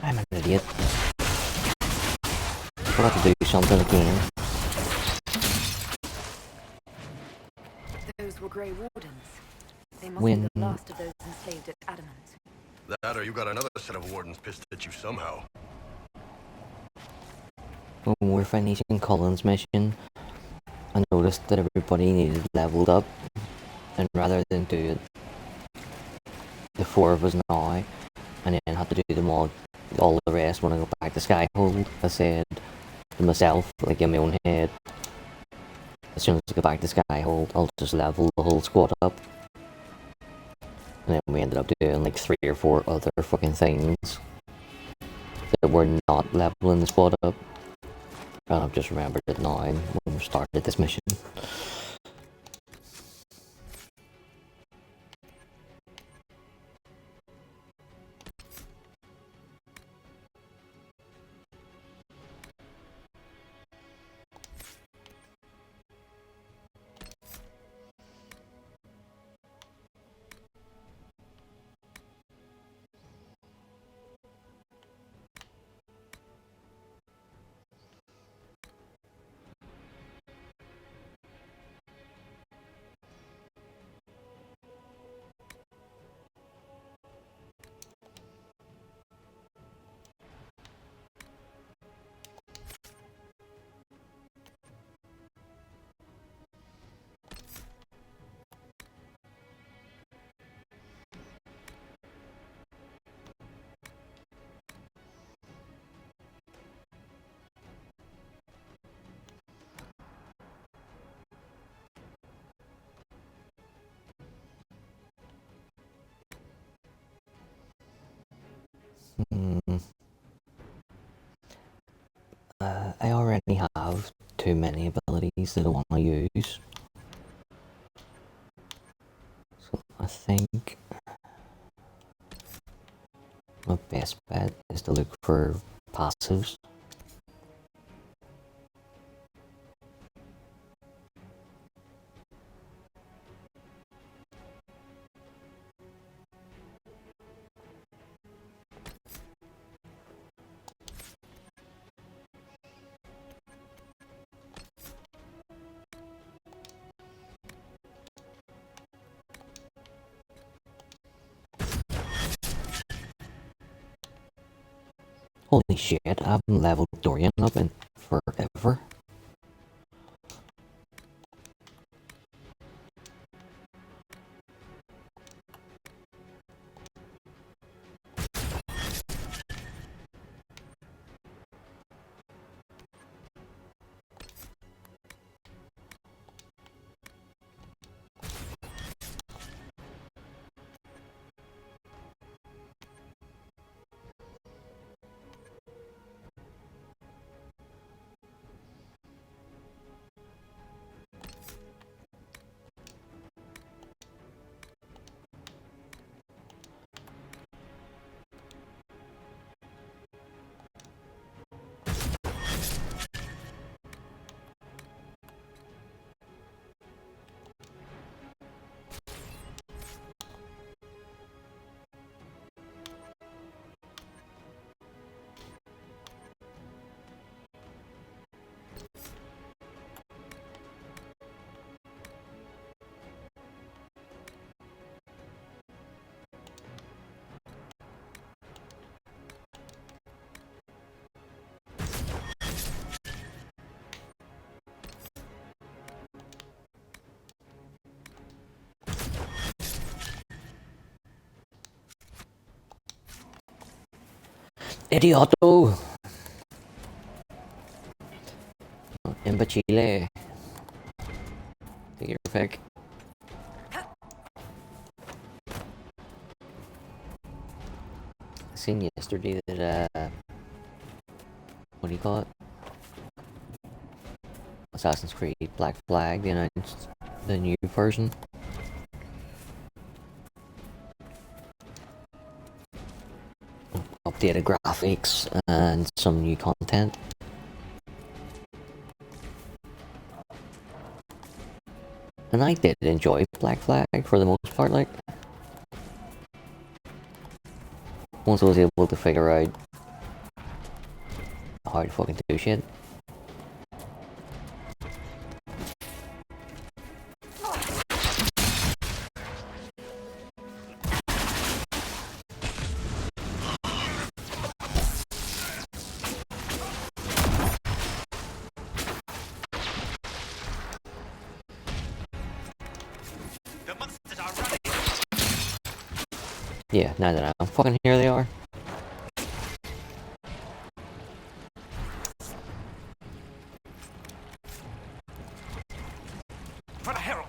Speaker 1: I'm an idiot. Forgot to do something again.
Speaker 2: Those were Grey Wardens. They must
Speaker 1: When-
Speaker 2: be the last of those enslaved at Adamant.
Speaker 16: That or you got another set of wardens pissed at you somehow.
Speaker 1: When we're finishing Cullen's mission, I noticed that everybody needed leveled up, and rather than do it, the 4 of us now, and then have to do them all the rest when I go back to Skyhold, I said to myself, like in my own head, as soon as I go back to Skyhold, I'll just level the whole squad up. And then we ended up doing like 3 or 4 other fucking things that were not leveling the squad up. And I've just remembered it now when we started this mission. I already have too many abilities that I want to use. So I think my best bet is to look for passives. Holy shit, I haven't leveled Dorian up in forever. Idioto! Imbecile. Take your pick. I seen yesterday that, what do you call it? Assassin's Creed Black Flag, they announced the new version. Updated graphics and some new content. And I did enjoy Black Flag for the most part, like. Once I was able to figure out hard to fucking do shit. Yeah, now that I'm fucking here, they are.
Speaker 5: For the Herald!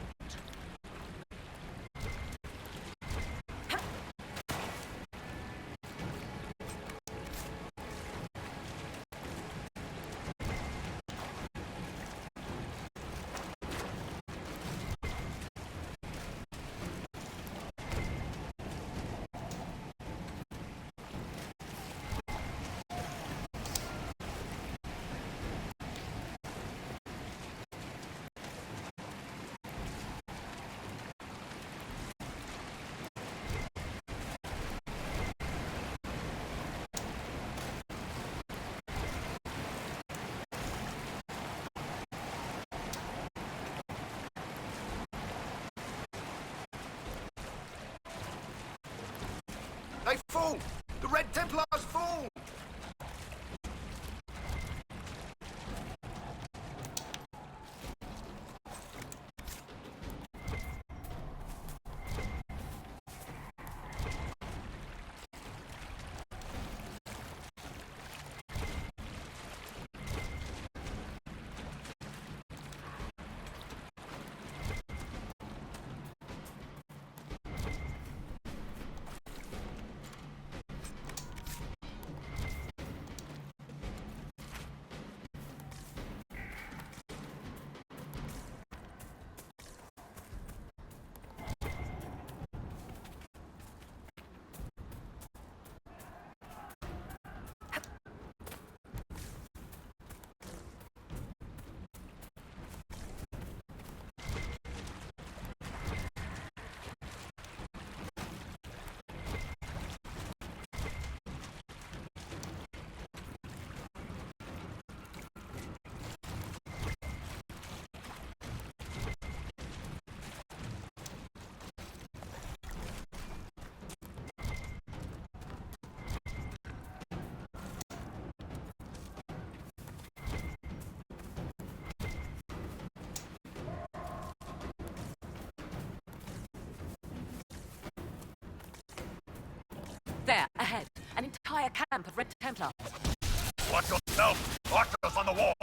Speaker 16: They fall! The Red Templars fall!
Speaker 4: There, ahead. An entire camp of Red Templars.
Speaker 16: Watch yourself! Archers on the wall!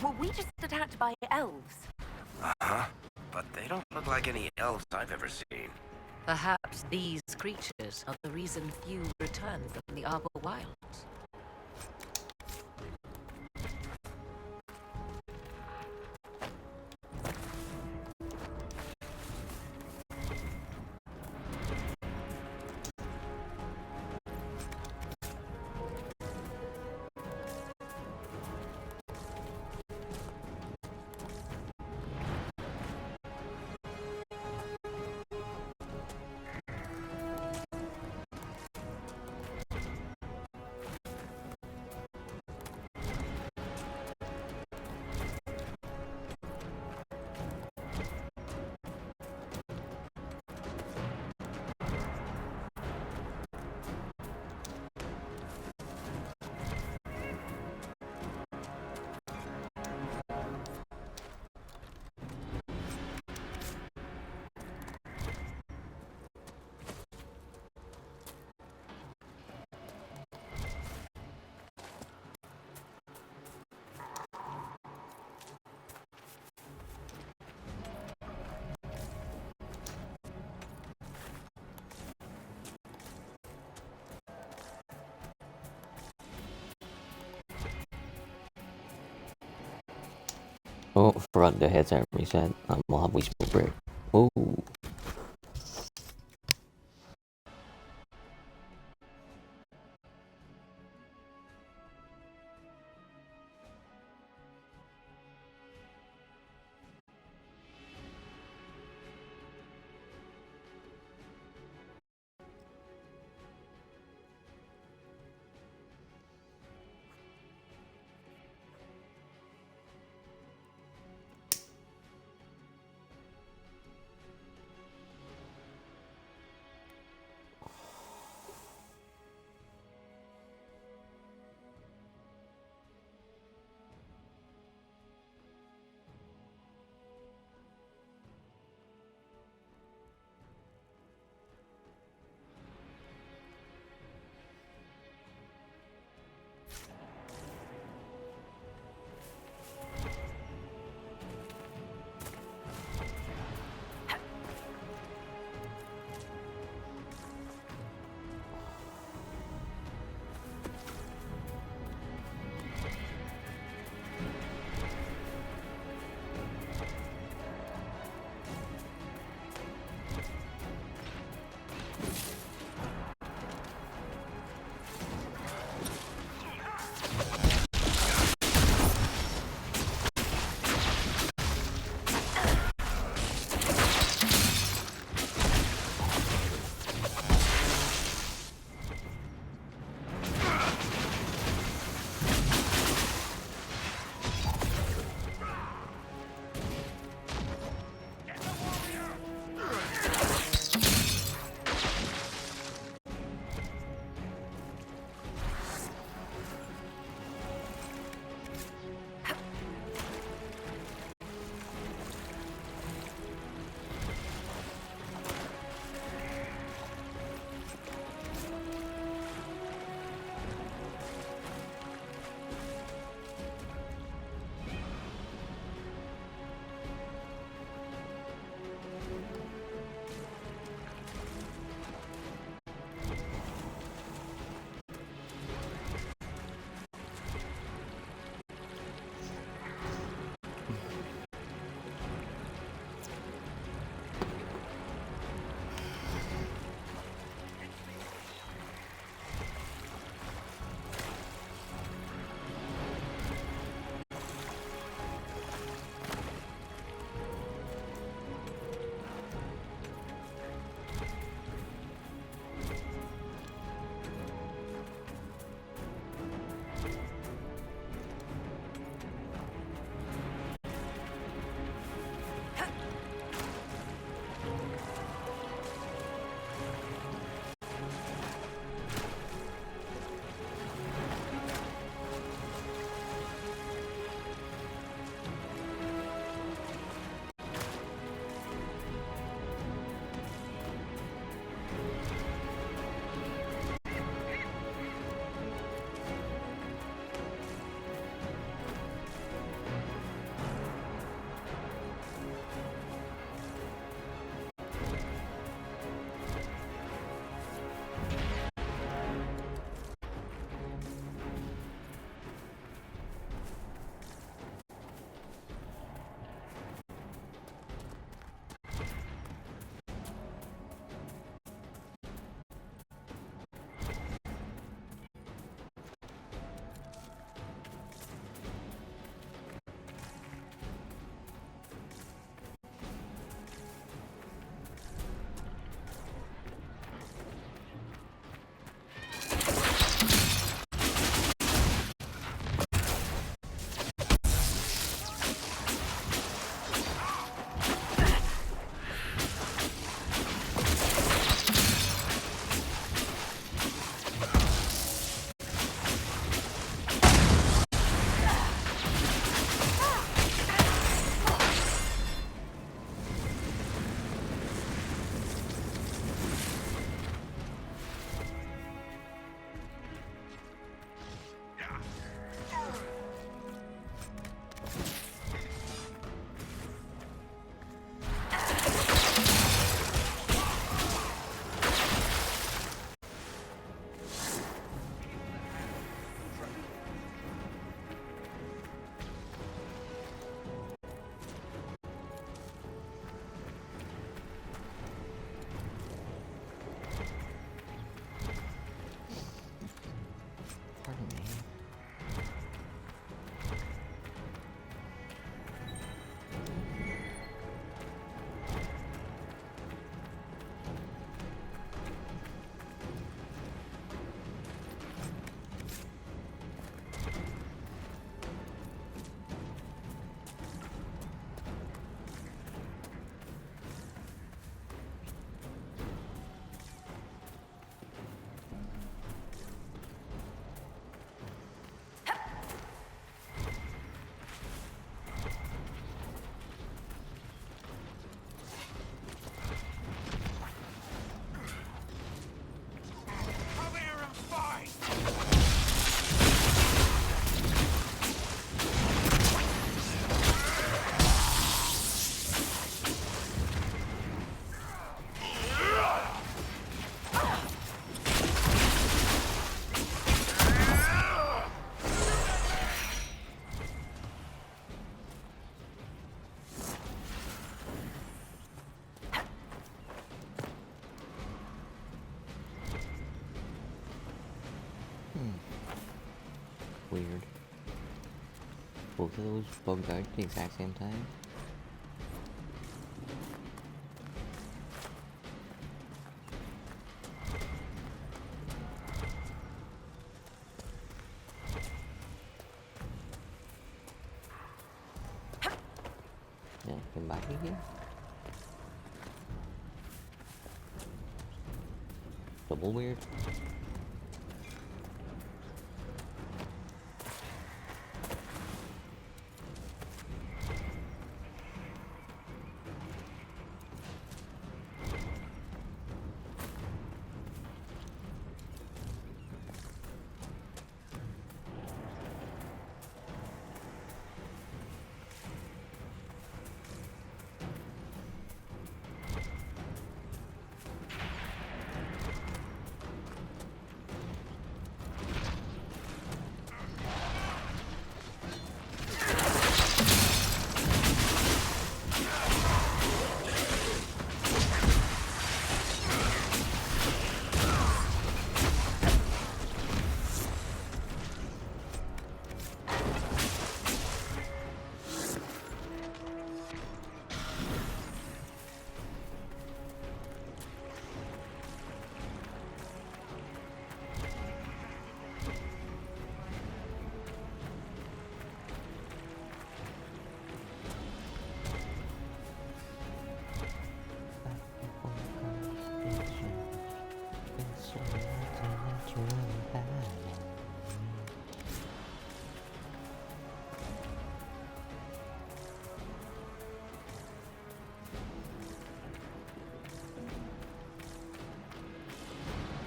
Speaker 12: Were we just attacked by elves?
Speaker 17: Uh-huh. But they don't look like any elves I've ever seen.
Speaker 4: Perhaps these creatures are the reason few return from the Arbor Wilds.
Speaker 1: Oh, forgot the headset reset. We'll have a wee smoke break. Oh. weird. Both of those bugged out at the exact same time. Yeah, come back again. Double weird.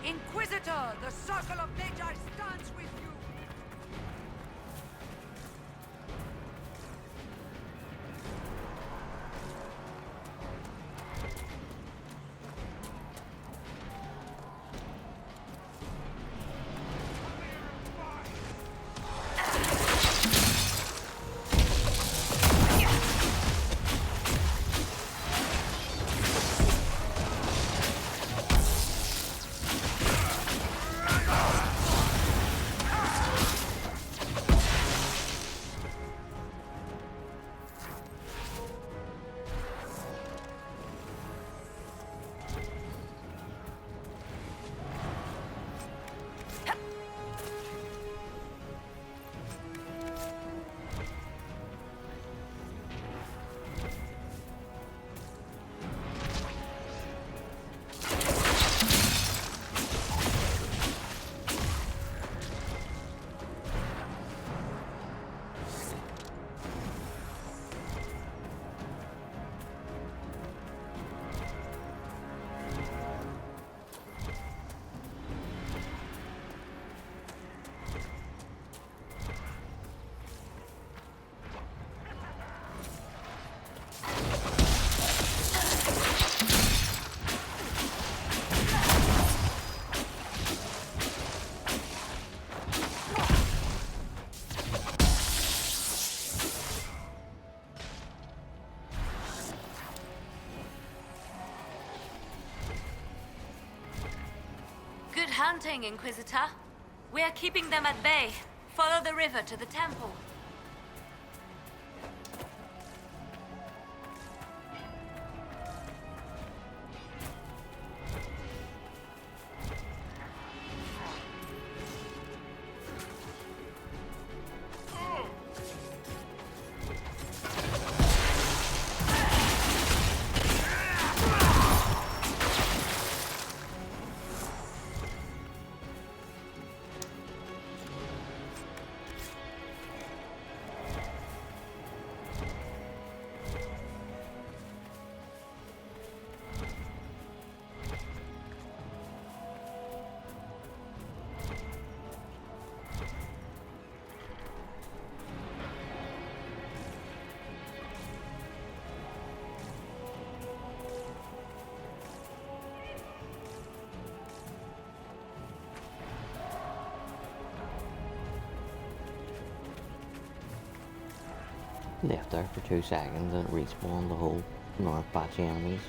Speaker 18: Inquisitor, the circle of nature stands with you!
Speaker 19: Good hunting, Inquisitor. We're keeping them at bay. Follow the river to the temple.
Speaker 1: Left there for 2 seconds and it respawned the whole North batch of enemies.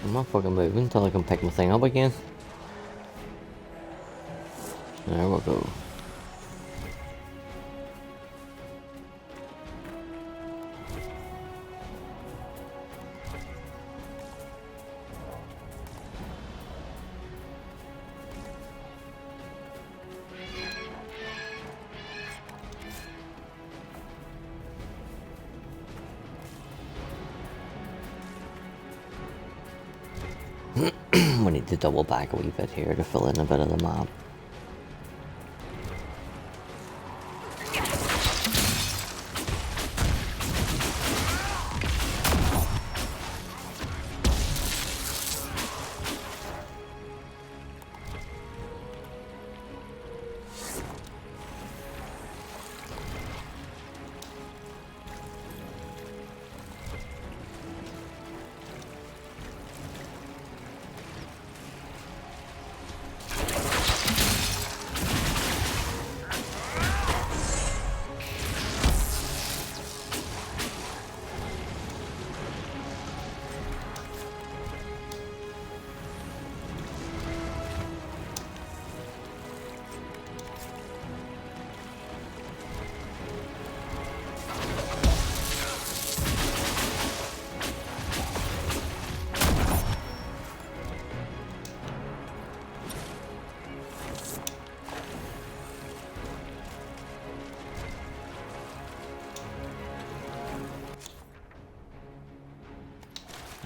Speaker 1: I'm not fucking moving until I can pick my thing up again. There we go. We need to double back a wee bit here to fill in a bit of the map.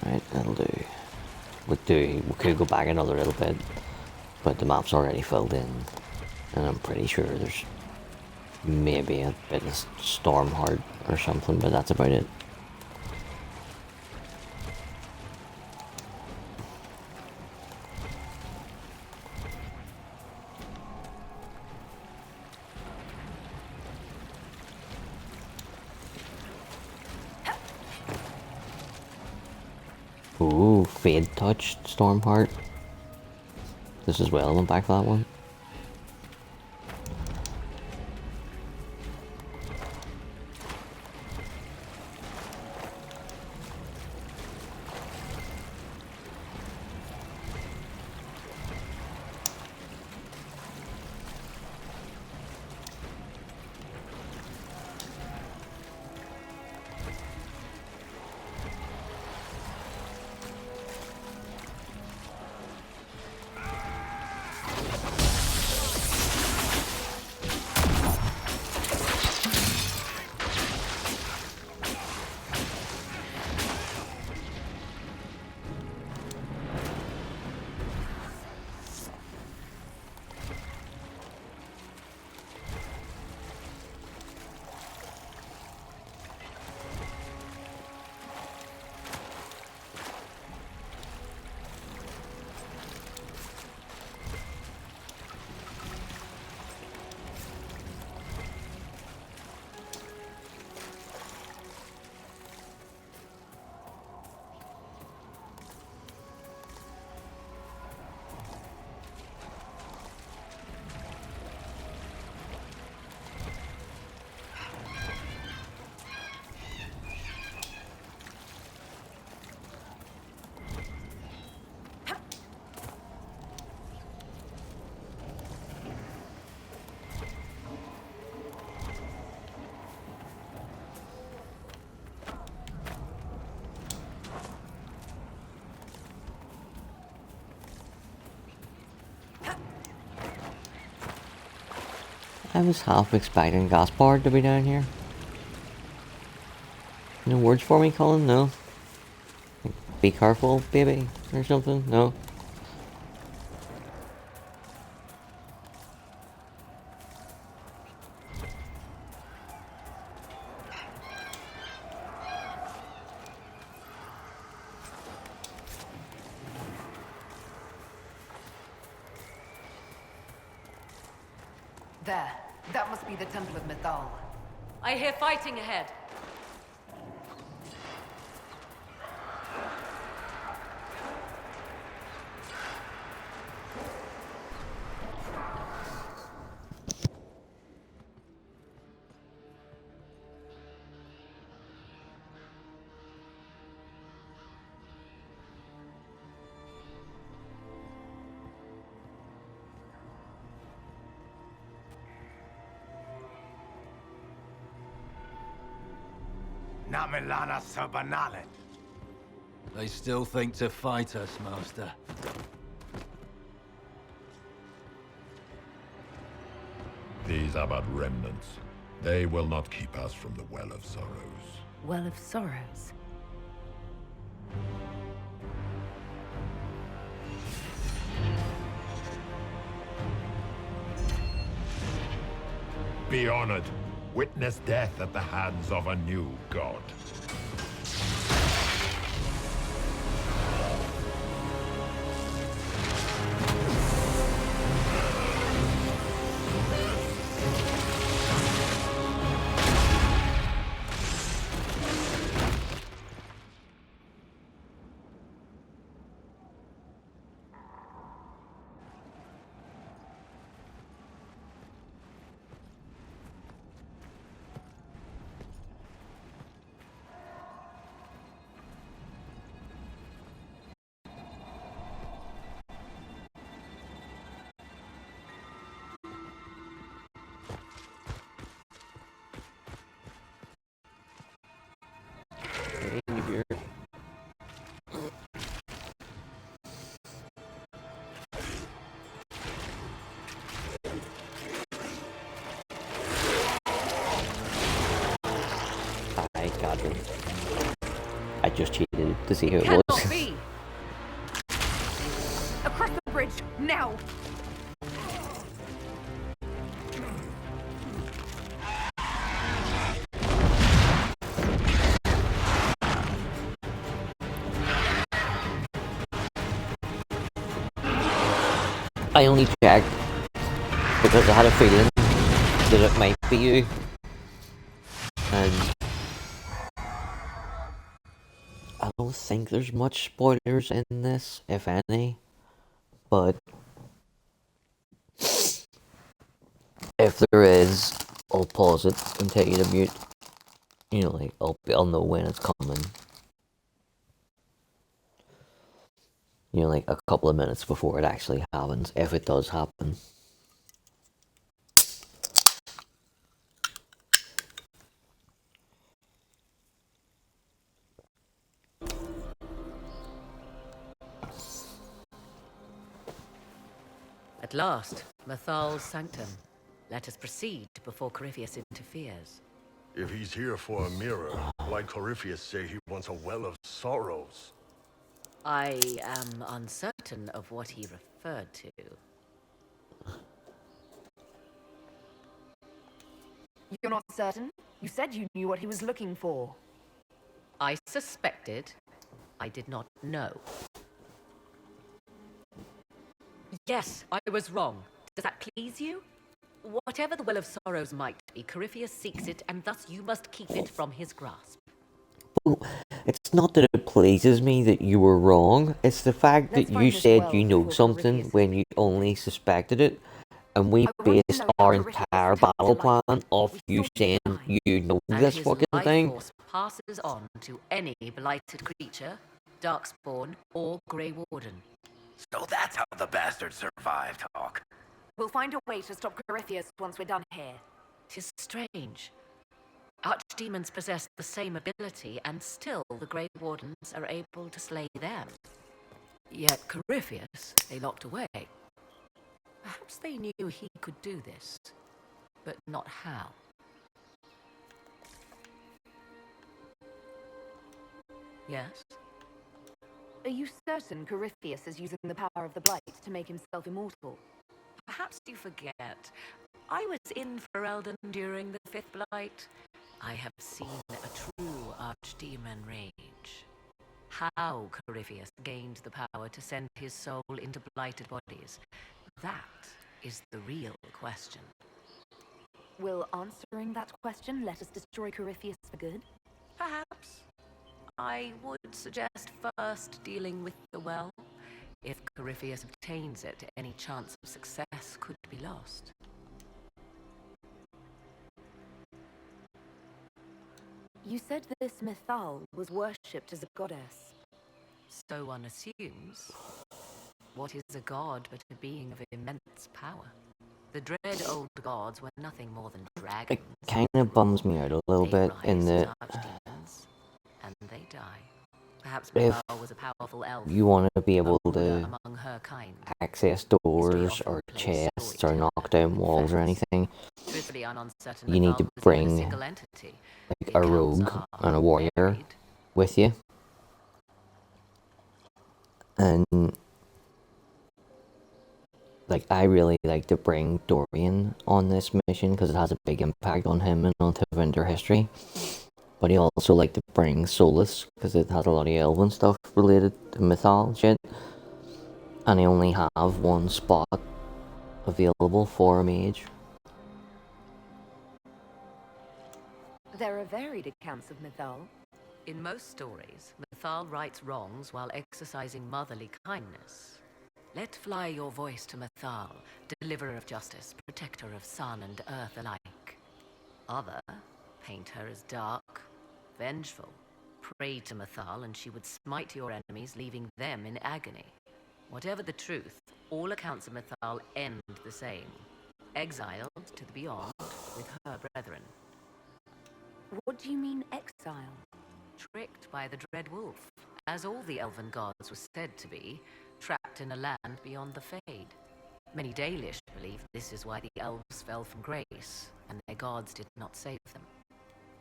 Speaker 1: Right, that'll do. We could go back another little bit, but the map's already filled in, and I'm pretty sure there's maybe a bit of storm heart or something, but that's about it. Ooh, Fade touched Stormheart. This is well, I went back for that one. I was half expecting Gaspard to be down here. No words for me, Cullen? No? Be careful, baby, or something? No?
Speaker 2: There. That must be the Temple of Mythal.
Speaker 19: I hear fighting ahead.
Speaker 5: Namelana Sabanale.
Speaker 20: They still think to fight us, Master.
Speaker 21: These are but remnants. They will not keep us from the Well of Sorrows.
Speaker 12: Well of Sorrows.
Speaker 21: Be honored. Witness death at the hands of a new god.
Speaker 1: Savior. I got it. I just cheated to see who it
Speaker 13: Cannot
Speaker 1: was.
Speaker 13: be! Across the bridge, now!
Speaker 1: I only checked because I had a feeling that it might be you. And I don't think there's much spoilers in this, if any. But if there is, I'll pause it and tell you to mute. You know, like I'll know when it's coming. You know, like a couple of minutes before it actually happens, if it does happen.
Speaker 4: At last, Mathal's sanctum. Let us proceed before Corypheus interferes.
Speaker 16: If he's here for a mirror, why'd Corypheus say he wants a Well of Sorrows?
Speaker 4: I am uncertain of what he referred to.
Speaker 2: You're not certain? You said you knew what he was looking for.
Speaker 4: I suspected. I did not know. Yes, I was wrong. Does that please you? Whatever the Well of Sorrows might be, Corypheus seeks it, and thus you must keep it from his grasp.
Speaker 1: Well, it's not that it pleases me that you were wrong. It's the fact that you said you know something when you only suspected it. And we based our entire battle plan off you saying you know this fucking
Speaker 4: Life
Speaker 1: thing.
Speaker 4: force passes on to any blighted creature, darkspawn, or Grey Warden.
Speaker 17: So that's how the bastard survived, Hawk.
Speaker 2: We'll find a way to stop Corypheus once we're done here.
Speaker 4: 'Tis strange. Archdemons possess the same ability, and still the Grey Wardens are able to slay them. Yet Corypheus they locked away. Perhaps they knew he could do this, but not how. Yes?
Speaker 2: Are you certain Corypheus is using the power of the Blight to make himself immortal?
Speaker 4: Perhaps you forget. I was in Ferelden during the Fifth Blight. I have seen a true Archdemon rage. How Corypheus gained the power to send his soul into blighted bodies, that is the real question.
Speaker 2: Will answering that question let us destroy Corypheus for good?
Speaker 4: Perhaps. I would suggest first dealing with the well. If Corypheus obtains it, any chance of success could be lost.
Speaker 2: You said this Mythal was worshipped as a goddess.
Speaker 4: So one assumes. What is a god but a being of immense power? The dread old gods were nothing more than dragons.
Speaker 1: It kind of bums me out a little bit in that
Speaker 4: DAI. Perhaps
Speaker 1: If
Speaker 4: Mithal was a powerful elf.
Speaker 1: you want to be
Speaker 4: a
Speaker 1: able
Speaker 4: ruler
Speaker 1: to
Speaker 4: among her kind.
Speaker 1: access doors or chests or knock down walls or anything,
Speaker 4: Truthfully, I'm uncertain
Speaker 1: you need to
Speaker 4: Mithal was even a
Speaker 1: bring
Speaker 4: single entity.
Speaker 1: like
Speaker 4: The
Speaker 1: a
Speaker 4: accounts
Speaker 1: rogue
Speaker 4: are
Speaker 1: and a warrior
Speaker 4: varied.
Speaker 1: with you. And like I really like to bring Dorian on this mission because it has a big impact on him and on Winter history. But I also like to bring Solus because it has a lot of elven stuff related to Mythal shit. And I only have one spot available for a mage.
Speaker 2: There are varied accounts of Mythal.
Speaker 4: In most stories, Mithal rights wrongs while exercising motherly kindness. Let fly your voice to Mithal, deliverer of justice, protector of sun and earth alike. Other paint her as dark, vengeful. Pray to Mithal and she would smite your enemies, leaving them in agony. Whatever the truth, all accounts of Mithal end the same. Exiled to the beyond with her brethren.
Speaker 2: What do you mean, exile?
Speaker 4: Tricked by the Dread Wolf, as all the elven gods were said to be, trapped in a land beyond the Fade. Many Dalish believe this is why the elves fell from grace, and their gods did not save them.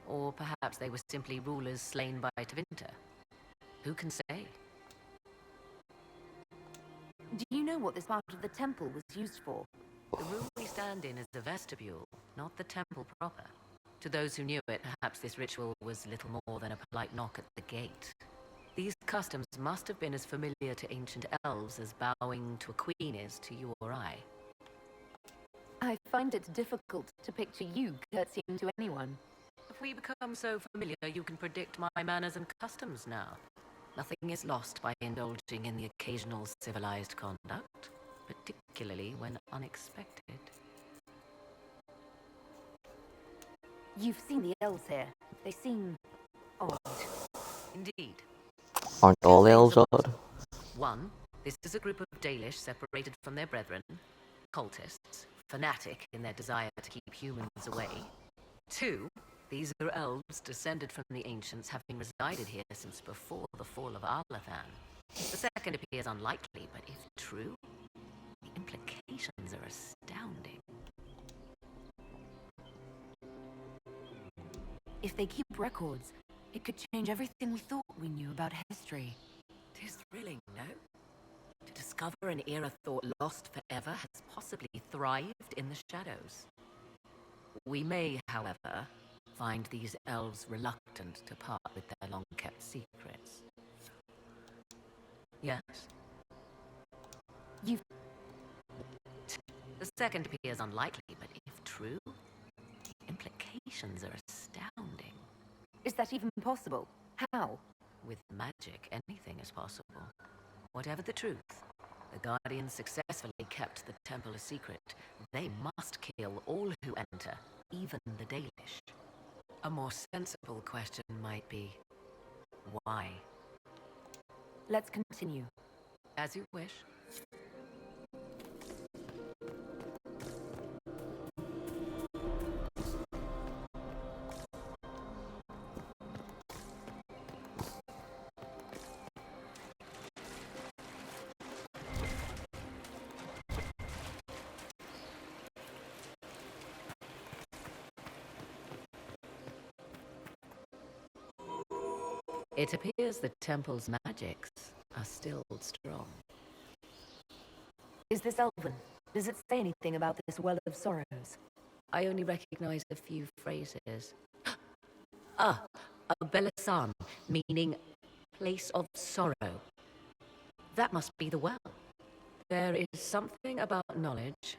Speaker 4: Or perhaps they were simply rulers slain by Tevinter. Who can say?
Speaker 2: Do you know what this part of the temple was used for?
Speaker 4: The room we stand in is the vestibule, not the temple proper. To those who knew it, perhaps this ritual was little more than a polite knock at the gate. These customs must have been as familiar to ancient elves as bowing to a queen is to you or I.
Speaker 2: I find it difficult to picture you curtsying to anyone.
Speaker 4: If we become so familiar, you can predict my manners and customs now. Nothing is lost by indulging in the occasional civilized conduct, particularly when unexpected.
Speaker 2: You've seen the elves here. They seem odd.
Speaker 4: Indeed.
Speaker 1: Aren't all elves odd?
Speaker 4: 1. This is a group of Dalish separated from their brethren, cultists, fanatic in their desire to keep humans away. 2. These are elves descended from the ancients, having resided here since before the fall of Arlathan. The second appears unlikely, but if true, the implications are astounding.
Speaker 2: If they keep records, it could change everything we thought we knew about history.
Speaker 4: 'Tis thrilling, no? To discover an era thought lost forever has possibly thrived in the shadows. We may, however, find these elves reluctant to part with their long-kept secrets. Yes?
Speaker 2: You've...
Speaker 4: The second appears unlikely, but if true, the implications are astounding.
Speaker 2: Is that even possible? How?
Speaker 4: With magic, anything is possible. Whatever the truth, the Guardians successfully kept the temple a secret. They must kill all who enter, even the Dalish. A more sensible question might be, why?
Speaker 2: Let's continue.
Speaker 4: As you wish. It appears the temple's magics are still strong.
Speaker 2: Is this elven? Does it say anything about this well of sorrows?
Speaker 4: I only recognize a few phrases. A Belasan, meaning place of sorrow. That must be the well. There is something about knowledge,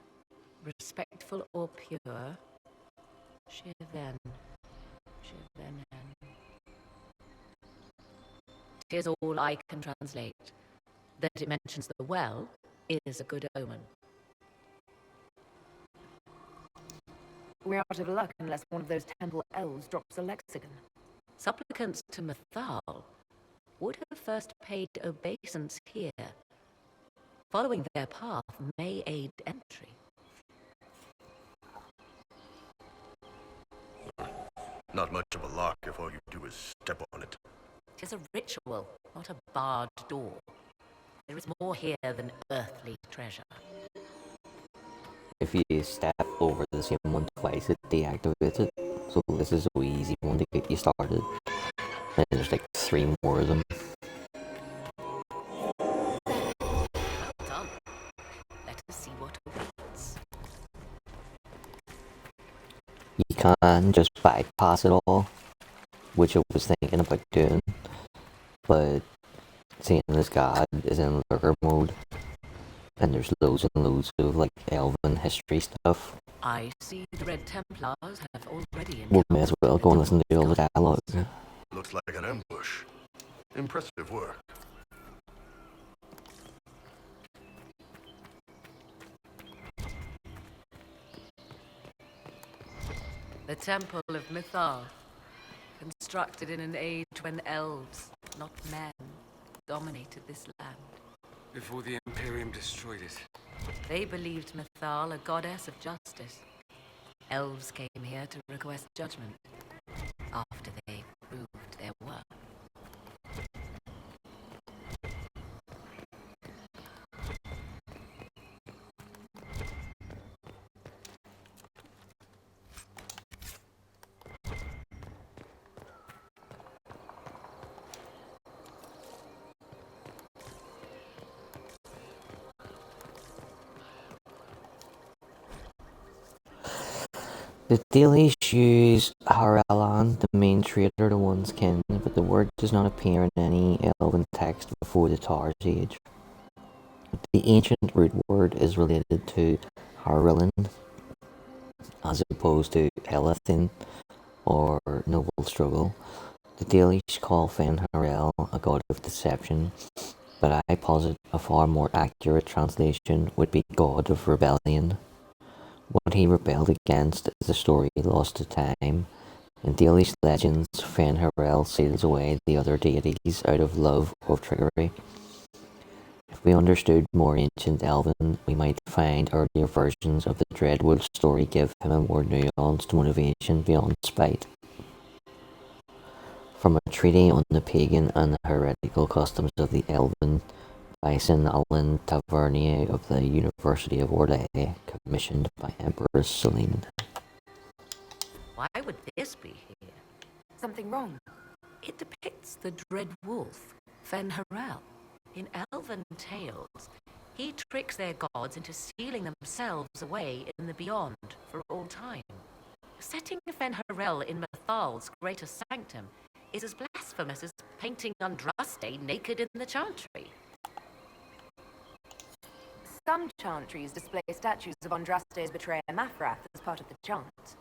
Speaker 4: respectful or pure. Shiven. Here's all I can translate. That it mentions the well is a good omen.
Speaker 2: We're out of luck unless one of those temple elves drops a lexicon.
Speaker 4: Supplicants to Mythal would have first paid obeisance here. Following their path may aid entry.
Speaker 16: Not much of a lock if all you do is step on it.
Speaker 4: It is a ritual, not a barred door. There is more here than earthly treasure.
Speaker 1: If you step over the same one twice, it deactivates it. So this is a easy one to get you started. And there's like 3 more of them.
Speaker 4: Well done. Let us see what awaits.
Speaker 1: You can just bypass it all, which I was thinking about doing. But seeing this god is in lurker mode, and there's loads and loads of like elven history stuff.
Speaker 4: I see the Red Templars have already
Speaker 1: We may as well go and listen to all the dialogue.
Speaker 16: Looks like an ambush. Impressive work.
Speaker 4: The Temple of Mythal, constructed in an age when elves, not men, dominated this land.
Speaker 15: Before the Imperium destroyed it.
Speaker 4: They believed Mythal a goddess of justice. Elves came here to request judgment after they proved their worth.
Speaker 1: The dailies use Haralan, the main trader to one's kin, but the word does not appear in any elven text before the Tars Age. The ancient root word is related to Haralin, as opposed to Elethin or noble struggle. The dailies call Fen Harel a god of deception, but I posit a far more accurate translation would be god of rebellion. What he rebelled against is a story lost to time. In Daly's legends, Fen Harel seals away the other deities out of love or trickery. If we understood more ancient Elven, we might find earlier versions of the Dreadwood story give him a more nuanced motivation beyond spite. From a treatise on the pagan and heretical customs of the Elven, by St. Alan Tavernier of the University of Orlais, commissioned by Empress Celine.
Speaker 4: Why would this be here?
Speaker 2: Something wrong?
Speaker 4: It depicts the Dread Wolf, Fen Harel. In elven tales, he tricks their gods into sealing themselves away in the beyond for all time. Setting Fen Harel in Mythal's greater sanctum is as blasphemous as painting Andraste naked in the chantry.
Speaker 2: Some chantries display statues of Andraste's betrayer Mathrath as part of the chant.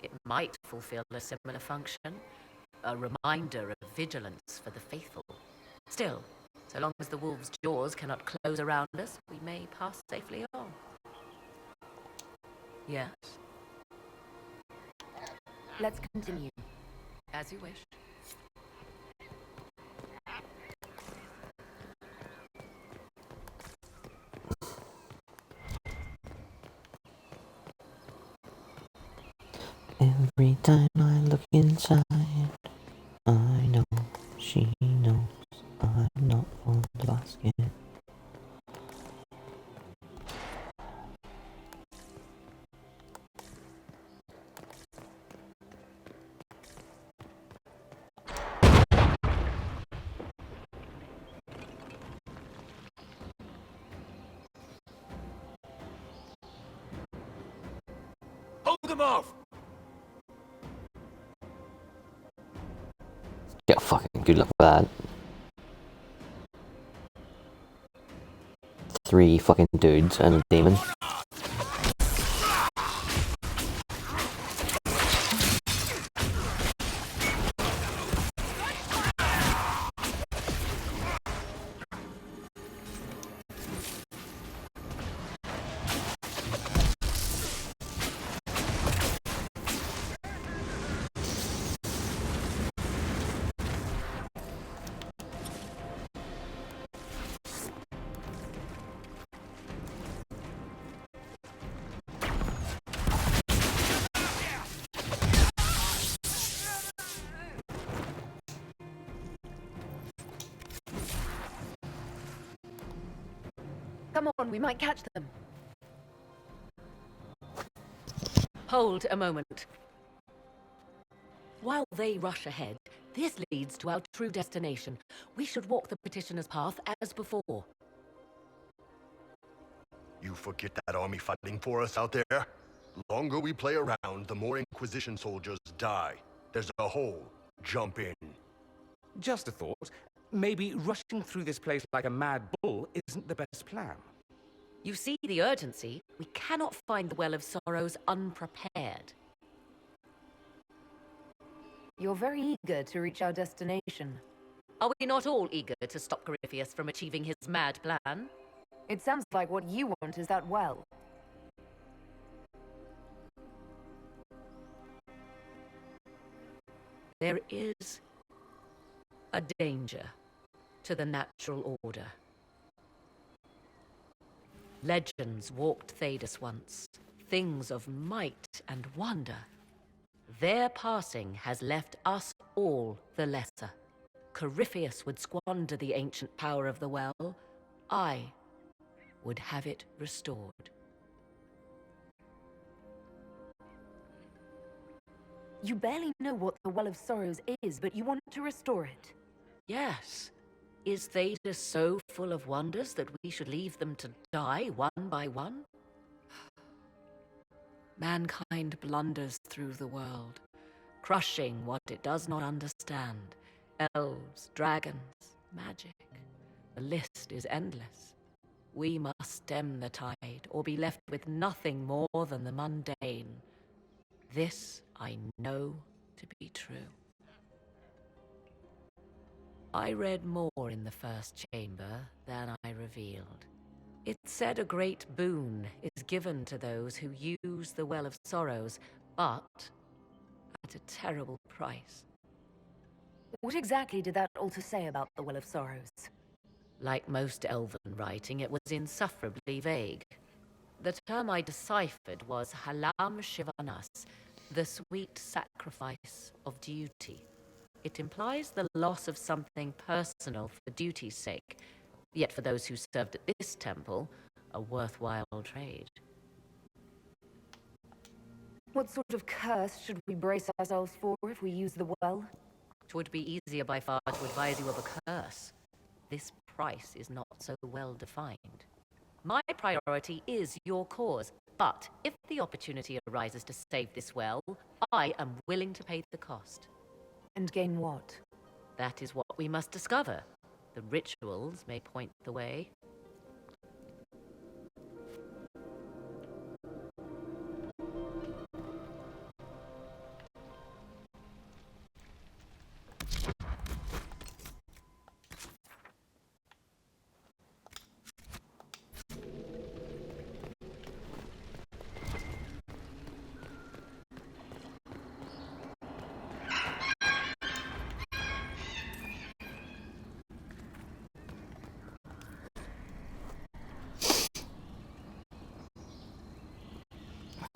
Speaker 4: It might fulfill a similar function, a reminder of vigilance for the faithful. Still, so long as the wolf's jaws cannot close around us, we may pass safely on. Yes?
Speaker 2: Let's continue.
Speaker 4: As you wish.
Speaker 1: Every time I look inside, I know she knows I'm not fond of asking.
Speaker 5: Hold them off!
Speaker 1: Yeah, fucking good luck with that. 3 fucking dudes and a demon.
Speaker 2: Come on, we might catch them.
Speaker 4: Hold a moment. While they rush ahead, this leads to our true destination. We should walk the petitioner's path as before.
Speaker 16: You forget that army fighting for us out there? The longer we play around, the more Inquisition soldiers die. There's a hole. Jump in.
Speaker 15: Just a thought. Maybe rushing through this place like a mad bull isn't the best plan.
Speaker 4: You see the urgency? We cannot find the Well of Sorrows unprepared.
Speaker 2: You're very eager to reach our destination.
Speaker 4: Are we not all eager to stop Corypheus from achieving his mad plan?
Speaker 2: It sounds like what you want is that well.
Speaker 4: There is a danger to the natural order. Legends walked Thedas once, things of might and wonder. Their passing has left us all the lesser. Corypheus would squander the ancient power of the well. I would have it restored.
Speaker 2: You barely know what the Well of Sorrows is, but you want to restore it.
Speaker 4: Yes. Is Thedas so full of wonders that we should leave them to die one by one? Mankind blunders through the world, crushing what it does not understand. Elves, dragons, magic. The list is endless. We must stem the tide, or be left with nothing more than the mundane. This I know to be true. I read more in the first chamber than I revealed. It said a great boon is given to those who use the Well of Sorrows, but at a terrible price.
Speaker 2: What exactly did that altar say about the Well of Sorrows?
Speaker 4: Like most elven writing, it was insufferably vague. The term I deciphered was Halam Shivanas, the sweet sacrifice of duty. It implies the loss of something personal for duty's sake, yet for those who served at this temple, a worthwhile trade.
Speaker 2: What sort of curse should we brace ourselves for if we use the well?
Speaker 4: 'Twould be easier by far to advise you of a curse. This price is not so well defined. My priority is your cause, but if the opportunity arises to save this well, I am willing to pay the cost.
Speaker 2: And gain what?
Speaker 4: That is what we must discover. The rituals may point the way.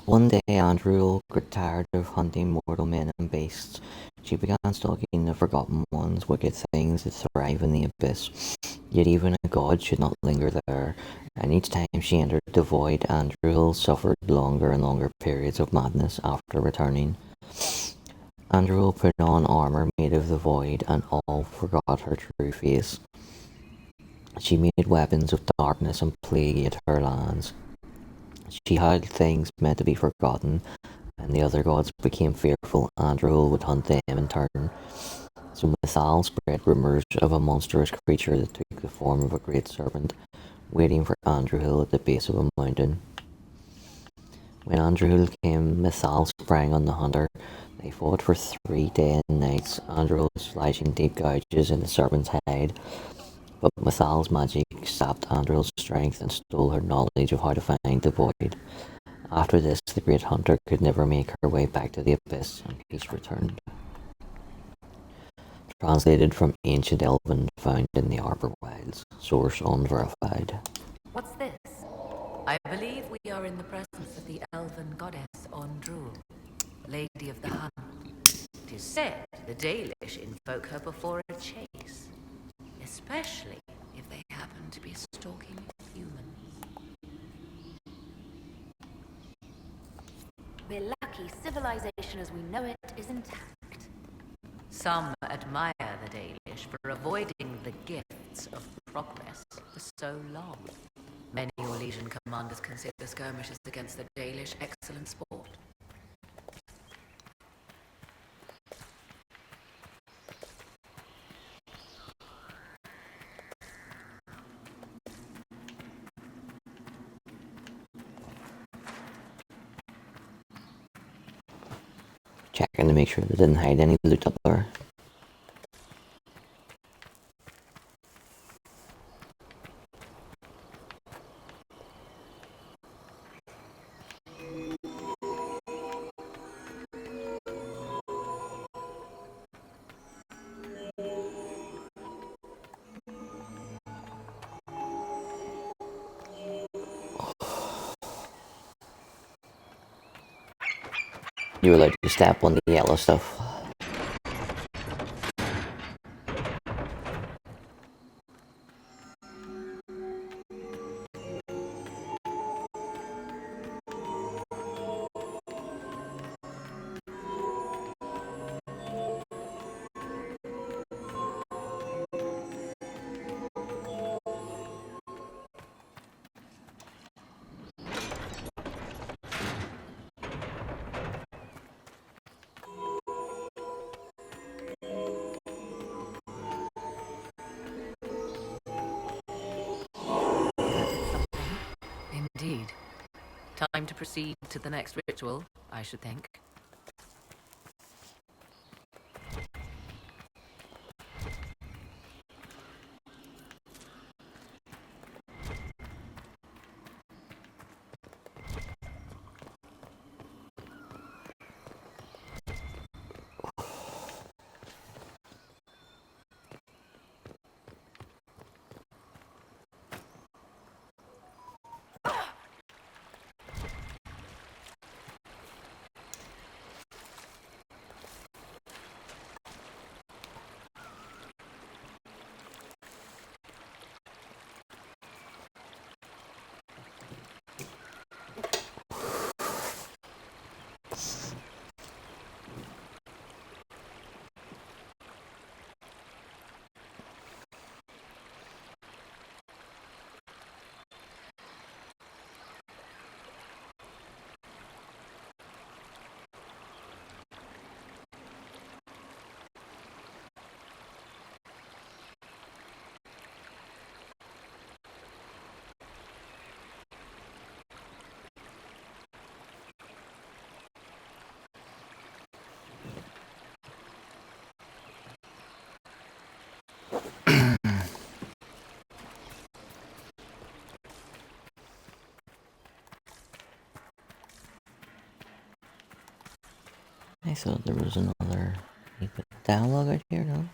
Speaker 1: One day, Andrew got tired of hunting mortal men and beasts. She began stalking the Forgotten Ones, wicked things that thrive in the abyss. Yet even a god should not linger there, and each time she entered the void, Andrew suffered longer and longer periods of madness after returning. Andrew put on armor made of the void, and all forgot her true face. She made weapons of darkness and plagued her lands. She hid things meant to be forgotten, and the other gods became fearful. Andrew would hunt them in turn. So Mithal spread rumors of a monstrous creature that took the form of a great serpent, waiting for Andrew at the base of a mountain. When Andrew came, Mithal sprang on the hunter. They fought for 3 days and nights, Andrew slashing deep gouges in the serpent's hide. But Mithal's magic sapped Andrew's strength and stole her knowledge of how to find the void. After this, the great hunter could never make her way back to the abyss, and peace returned. Translated from ancient Elven, found in the Arbor Wilds. Source unverified.
Speaker 2: What's this?
Speaker 4: I believe we are in the presence of the elven goddess Ondrul, Lady of the Hunt. It is said the Dalish invoke her before a chase, especially if they happen to be stalking humans.
Speaker 2: civilization as we know it is intact.
Speaker 4: Some admire the Dalish for avoiding the gifts of progress for so long. Many Orlesian commanders consider skirmishes against the Dalish excellent sport.
Speaker 1: Checking to make sure they didn't hide any loot up there. You're allowed to step on the yellow stuff.
Speaker 4: Indeed. Time to proceed to the next ritual, I should think. I thought there was another dialogue out here, no?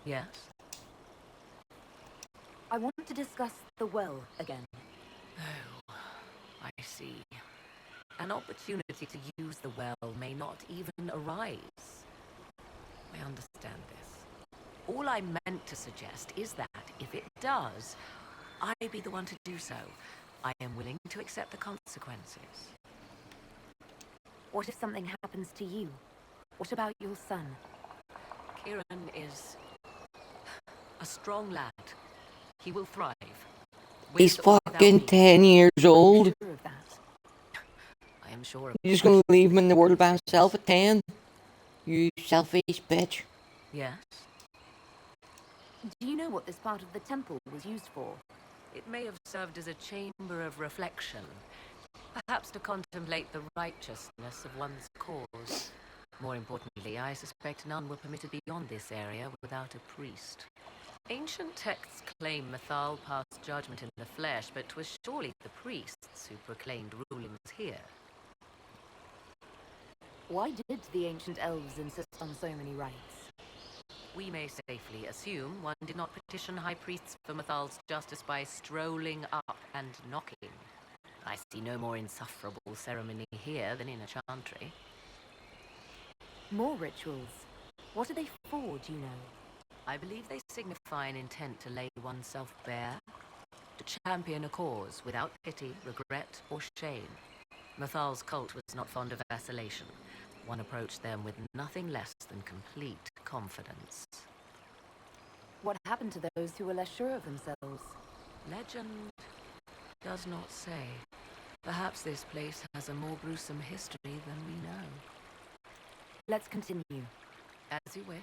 Speaker 4: Yes?
Speaker 2: I want to discuss the well again.
Speaker 4: Oh, I see. An opportunity to use the well may not even arise. I understand this. All I meant to suggest is that, if it does, I be the one to do so. I am willing to accept the consequences.
Speaker 2: What if something happens to you? What about your son?
Speaker 4: Kieran is a strong lad. He will thrive.
Speaker 1: He's fucking 10 years old.
Speaker 4: Sure of that. I am sure of
Speaker 1: You're just gonna leave him in the world by himself at 10? You selfish bitch.
Speaker 4: Yes?
Speaker 2: Do you know what this part of the temple was used for?
Speaker 4: It may have served as a chamber of reflection. Perhaps to contemplate the righteousness of one's cause. More importantly, I suspect none were permitted beyond this area without a priest. Ancient texts claim Mathal passed judgment in the flesh, but 'twas surely the priests who proclaimed rulings here.
Speaker 2: Why did the ancient elves insist on so many rites?
Speaker 4: We may safely assume one did not petition high priests for Mathal's justice by strolling up and knocking. I see no more insufferable ceremony here than in a chantry.
Speaker 2: More rituals. What are they for, do you know?
Speaker 4: I believe they signify an intent to lay oneself bare, to champion a cause without pity, regret, or shame. Mathal's cult was not fond of vacillation. One approached them with nothing less than complete confidence.
Speaker 2: What happened to those who were less sure of themselves?
Speaker 4: Legend does not say. Perhaps this place has a more gruesome history than we know.
Speaker 2: Let's continue.
Speaker 4: As you wish.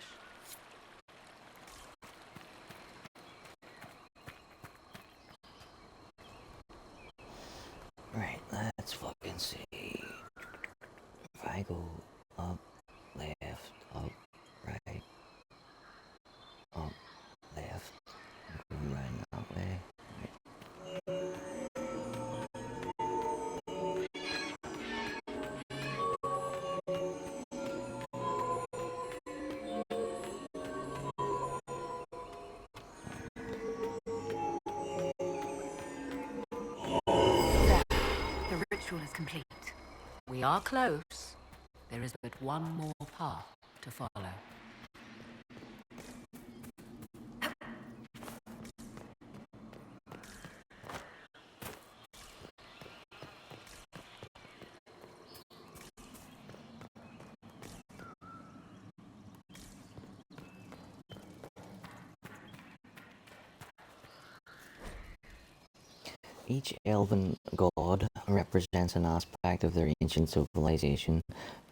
Speaker 1: Right, let's fucking see. If I go up, left, up, right, up, left, go around that way.
Speaker 2: There. The ritual is complete.
Speaker 4: We are close. There is but one more path to follow.
Speaker 1: Each elven god represents an aspect of their ancient civilization,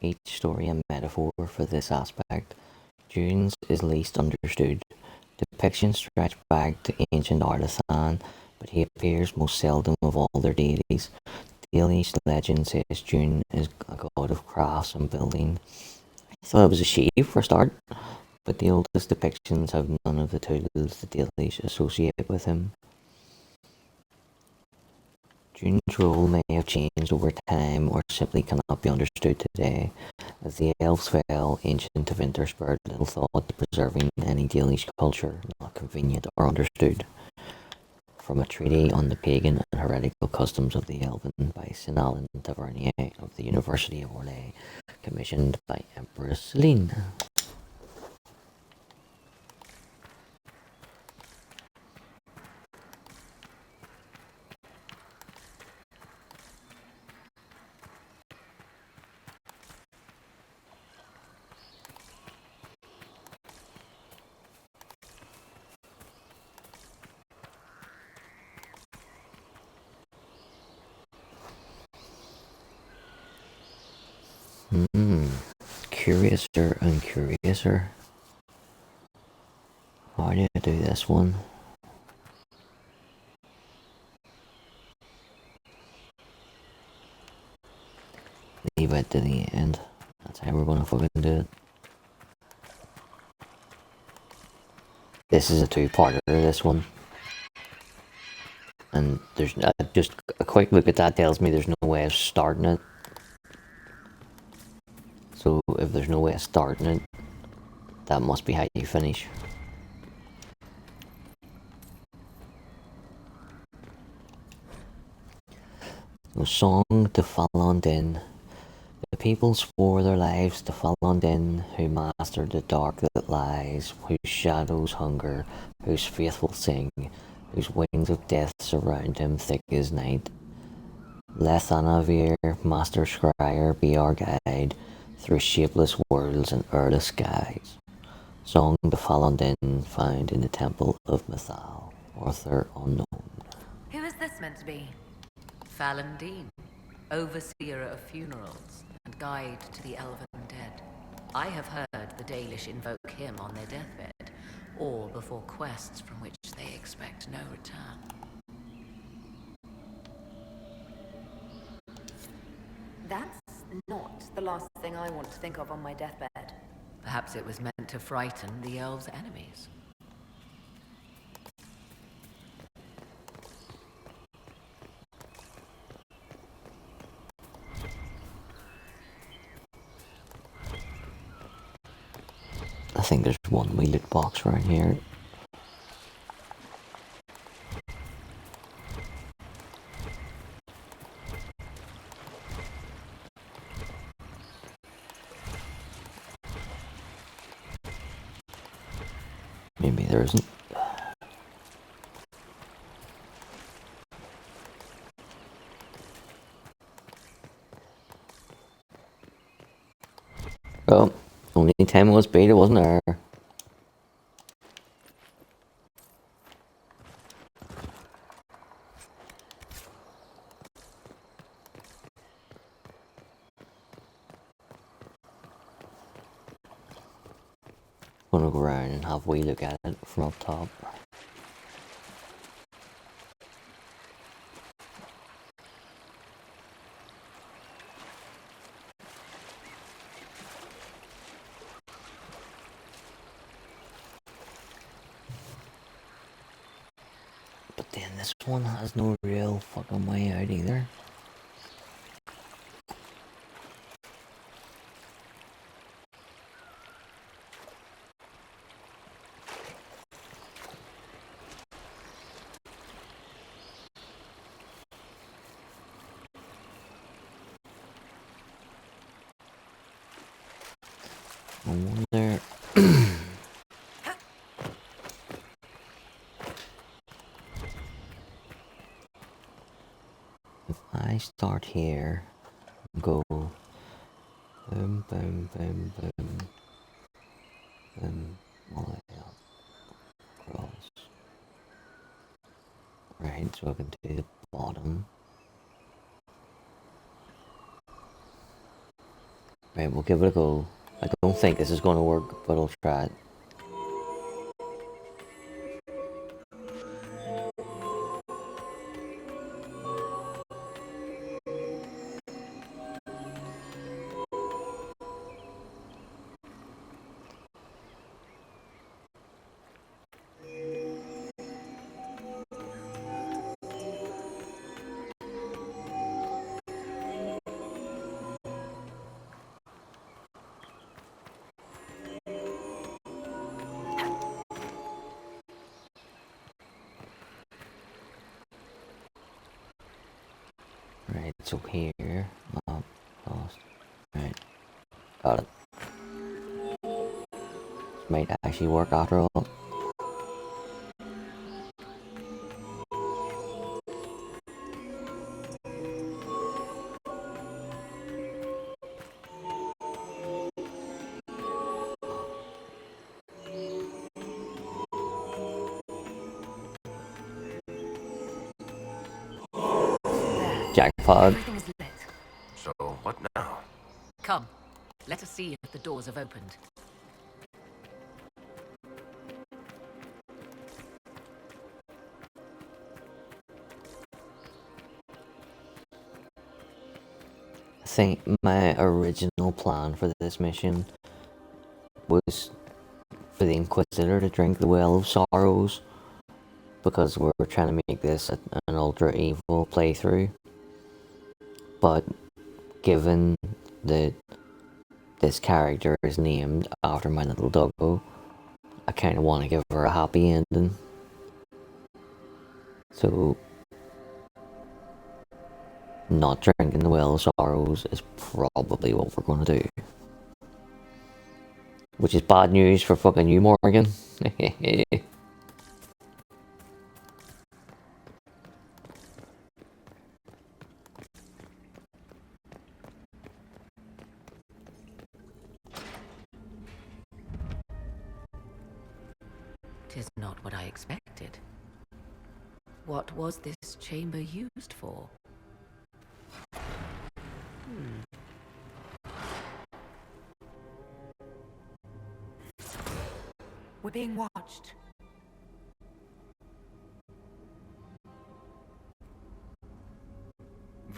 Speaker 1: each story a metaphor for this aspect. Dune's is least understood. Depictions stretch back to ancient Artisan, but he appears most seldom of all their deities. Dalish legend says Dune is a god of crafts and building. I thought it was a she for a start, but the oldest depictions have none of the tools the Dalish associate with him. Dune's role may have changed over time or simply cannot be understood today. As the elves fell, ancient Tevinter spared little thought to preserving any Dalish culture not convenient or understood. From a treaty on the pagan and heretical customs of the Elven by St. Alan Tavernier of the University of Orlais, commissioned by Empress Celine. Curiouser and curiouser. How do I do this one? Leave it to the end. That's how we're gonna fucking do it. This is a two-parter, this one. And there's just a quick look at that tells me there's no way of starting it. So if there's no way of starting it, that must be how you finish. The song to Falondin. The people swore their lives to Falondin, who mastered the dark that lies, whose shadows hunger, whose faithful sing, whose wings of death surround him thick as night. Let Anavir, master scryer, be our guide through shapeless worlds and airless skies. Song to Falondin, found in the temple of Mithal. Author unknown.
Speaker 2: Who is this meant to be?
Speaker 4: Falondin, overseer of funerals and guide to the elven dead. I have heard the Dalish invoke him on their deathbed, or before quests from which they expect no return.
Speaker 2: That's not the last thing I want to think of on my deathbed.
Speaker 4: Perhaps it was meant to frighten the elves' enemies.
Speaker 1: I think there's one wee loot box right here. Maybe there isn't. Oh, only 10 was beta, wasn't there? Gonna go around and have a wee look at it from up top. But then this one has no real fucking way out either. I wonder. If I start here, go boom, boom, boom, boom, boom, all the way up, across. Right, so I can do the bottom. Right, we'll give it a go. I don't think this is going to work, but I'll try it. Right, so here, up, across, right, got it. This might actually work after all. Jackpot.
Speaker 4: Everything is lit.
Speaker 17: So, what now?
Speaker 4: Come, let us see if the doors have opened.
Speaker 1: I think my original plan for this mission was for the Inquisitor to drink the Well of Sorrows, because we're trying to make this an ultra evil playthrough. But given that this character is named after my little doggo, I kind of want to give her a happy ending. So, not drinking the Well of Sorrows is probably what we're going to do. Which is bad news for fucking you, Morgan.
Speaker 4: Tis not what I expected. What was this chamber used for?
Speaker 2: We're being watched.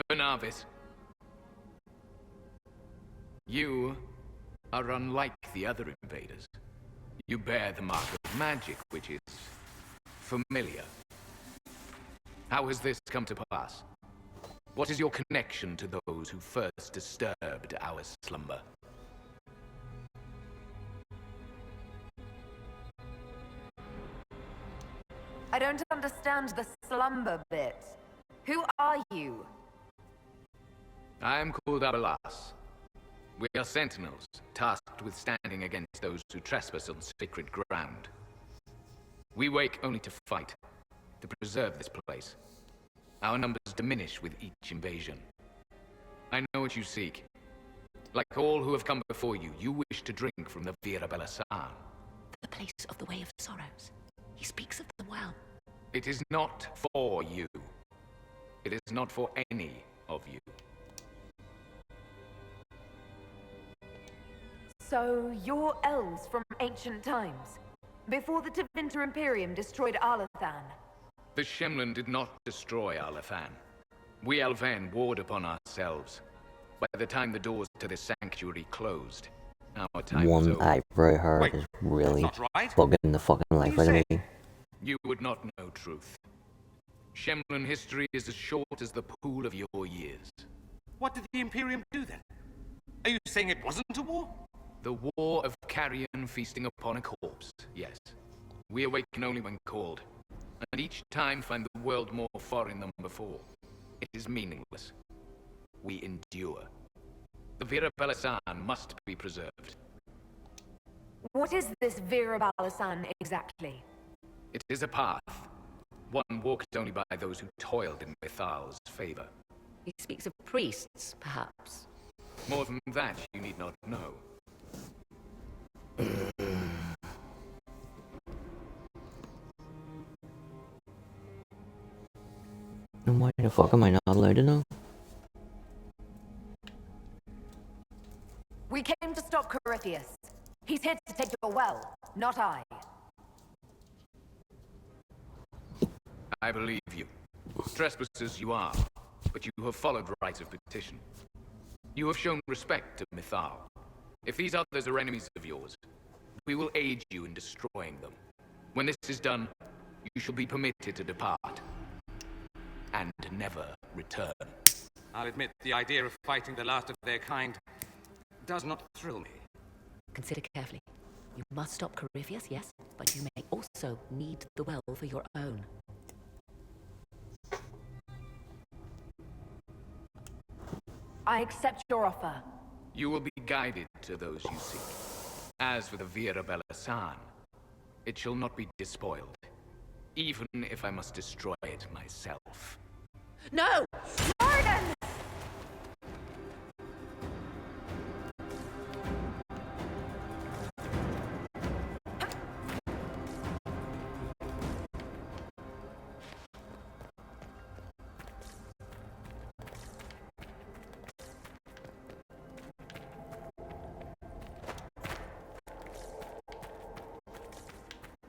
Speaker 10: Vernavis, you are unlike the other invaders. You bear the mark of magic, which is familiar. How has this come to pass? What is your connection to those who first disturbed our slumber?
Speaker 2: I don't understand the slumber bit. Who are you?
Speaker 10: I am called Abelas. We are sentinels, tasked with standing against those who trespass on sacred ground. We wake only to fight, to preserve this place. Our numbers diminish with each invasion. I know what you seek. Like all who have come before you, you wish to drink from the Vera Belasan.
Speaker 4: The place of the Way of Sorrows. He speaks of them well.
Speaker 10: It is not for you. It is not for any of you.
Speaker 2: So, you're elves from ancient times, before the Tevinter Imperium destroyed Alathan.
Speaker 10: The Shemlin did not destroy Alathan. We Elven warred upon ourselves. By the time the doors to the sanctuary closed, our time was
Speaker 1: One
Speaker 10: over.
Speaker 1: eyebrow hair is really bugging the fucking life out of me.
Speaker 10: You would not know truth. Shemlin history is as short as the pool of your years.
Speaker 15: What did the Imperium do then? Are you saying it wasn't a war?
Speaker 10: The war of carrion feasting upon a corpse, yes. We awaken only when called, and each time find the world more foreign than before. It is meaningless. We endure. The Vera Belasan must be preserved.
Speaker 2: What is this Vera Balasan exactly?
Speaker 10: It is a path. One walked only by those who toiled in Mithal's favor.
Speaker 4: He speaks of priests, perhaps.
Speaker 10: More than that, you need not know.
Speaker 1: And why the fuck am I not allowed to know?
Speaker 2: We came to stop Corypheus. He's here to take your well, not I.
Speaker 10: I believe you. Trespassers you are, but you have followed rites of petition. You have shown respect to Mithal. If these others are enemies of yours, we will aid you in destroying them. When this is done, you shall be permitted to depart. And never return.
Speaker 15: I'll admit the idea of fighting the last of their kind does not thrill me.
Speaker 4: Consider carefully. You must stop Corypheus, yes, but you may also need the well for your own.
Speaker 2: I accept your offer.
Speaker 10: You will be guided to those you seek. As for the Vera Belasan, it shall not be despoiled, even if I must destroy it myself.
Speaker 4: No!
Speaker 2: Morgan!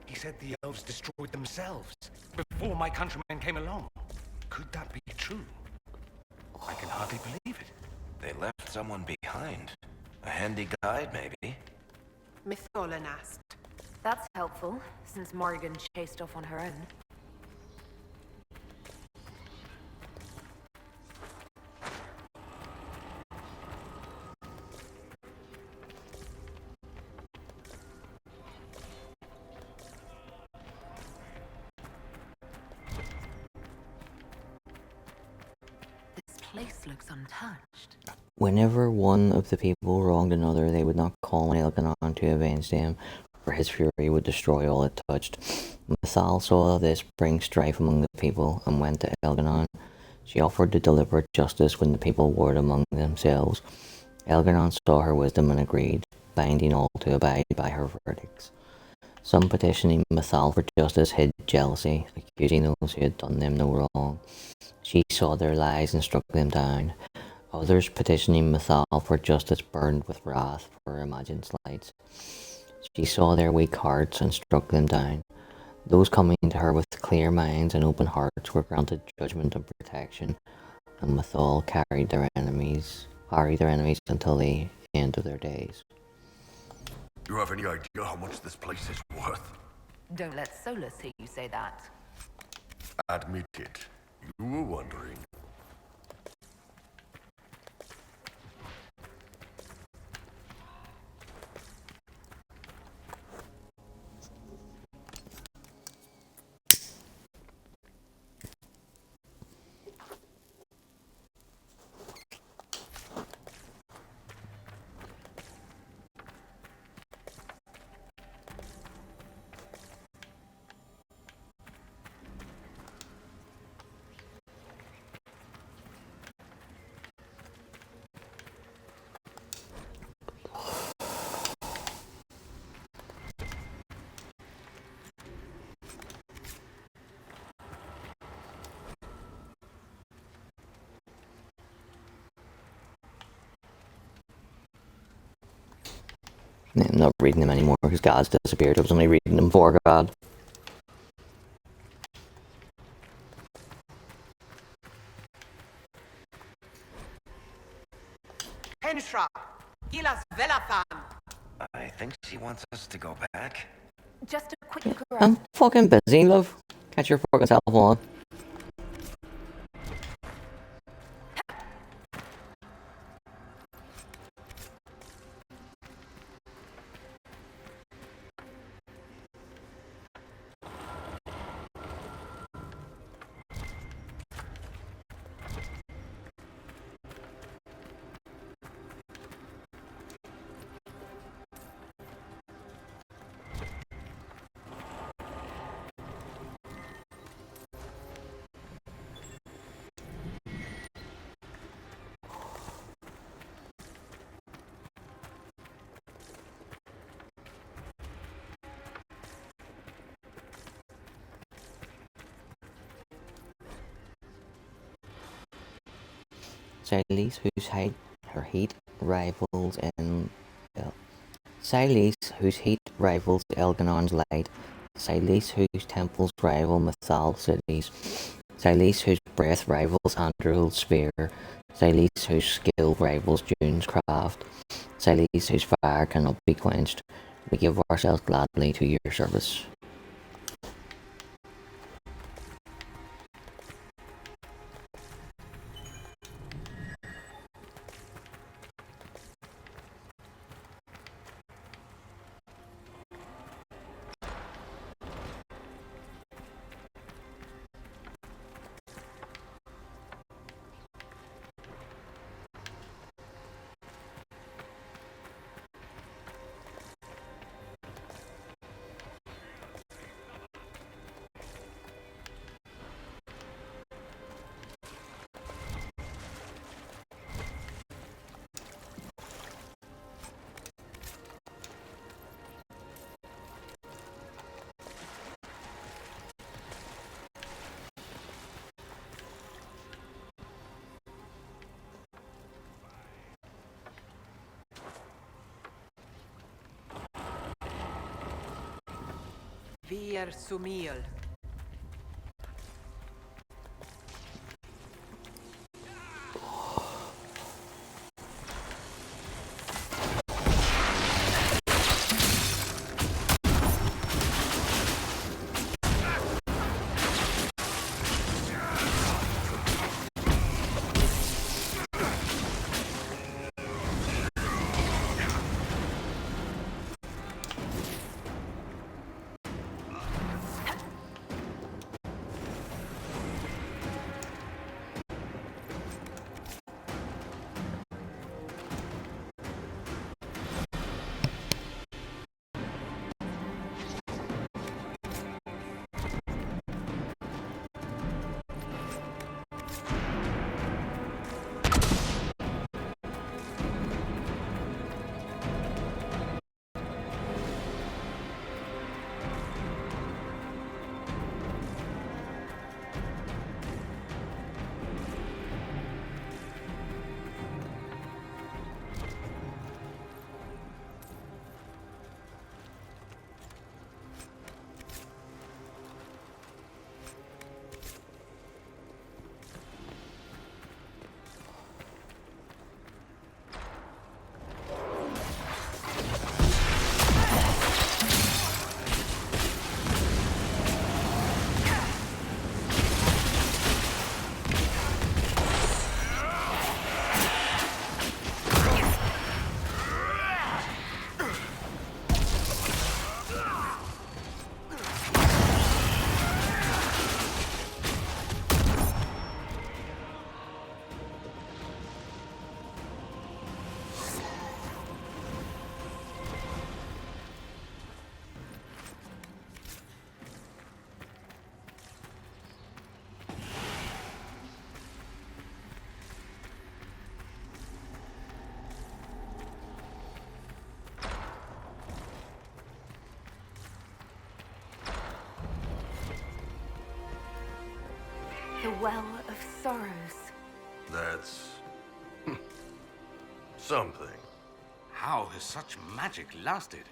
Speaker 15: He said the elves destroyed themselves before my countrymen came along. Could that be true? I can hardly believe it.
Speaker 17: They left someone behind. A handy guide, maybe?
Speaker 2: Mitholan asked. That's helpful, since Morrigan chased off on her own. Place looks untouched.
Speaker 1: Whenever one of the people wronged another, they would not call on Elganon to avenge them, for his fury would destroy all it touched. Mithal saw this bring strife among the people, and went to Elganon. She offered to deliver justice when the people warred among themselves. Elganon saw her wisdom and agreed, binding all to abide by her verdicts. Some petitioning Mithal for justice hid jealousy, accusing those who had done them no wrong. She saw their lies and struck them down. Others petitioning Mithal for justice burned with wrath for her imagined slights. She saw their weak hearts and struck them down. Those coming to her with clear minds and open hearts were granted judgment and protection, and Mithal carried their enemies until the end of their days.
Speaker 16: Do you have any idea how much this place is worth?
Speaker 2: Don't let Solus hear you say that.
Speaker 16: Admit it. You were wondering.
Speaker 1: I'm not reading them anymore because God's disappeared. I was only reading them for God.
Speaker 18: Henshra, Gilas Velathan.
Speaker 17: I think she wants us to go back.
Speaker 12: Just a quick
Speaker 1: I'm fucking busy, love. Catch your fucking self on. Silese, whose heat rivals in Silese, whose heat rivals Elganon's light. Silese, whose temples rival Mythal cities. Silese, whose breath rivals Andrul's spear. Silese, whose skill rivals June's craft. Silese, whose fire cannot be quenched. We give ourselves gladly to your service.
Speaker 18: Vir Sumiel.
Speaker 12: The Well of Sorrows.
Speaker 16: That's something.
Speaker 15: How has such magic lasted?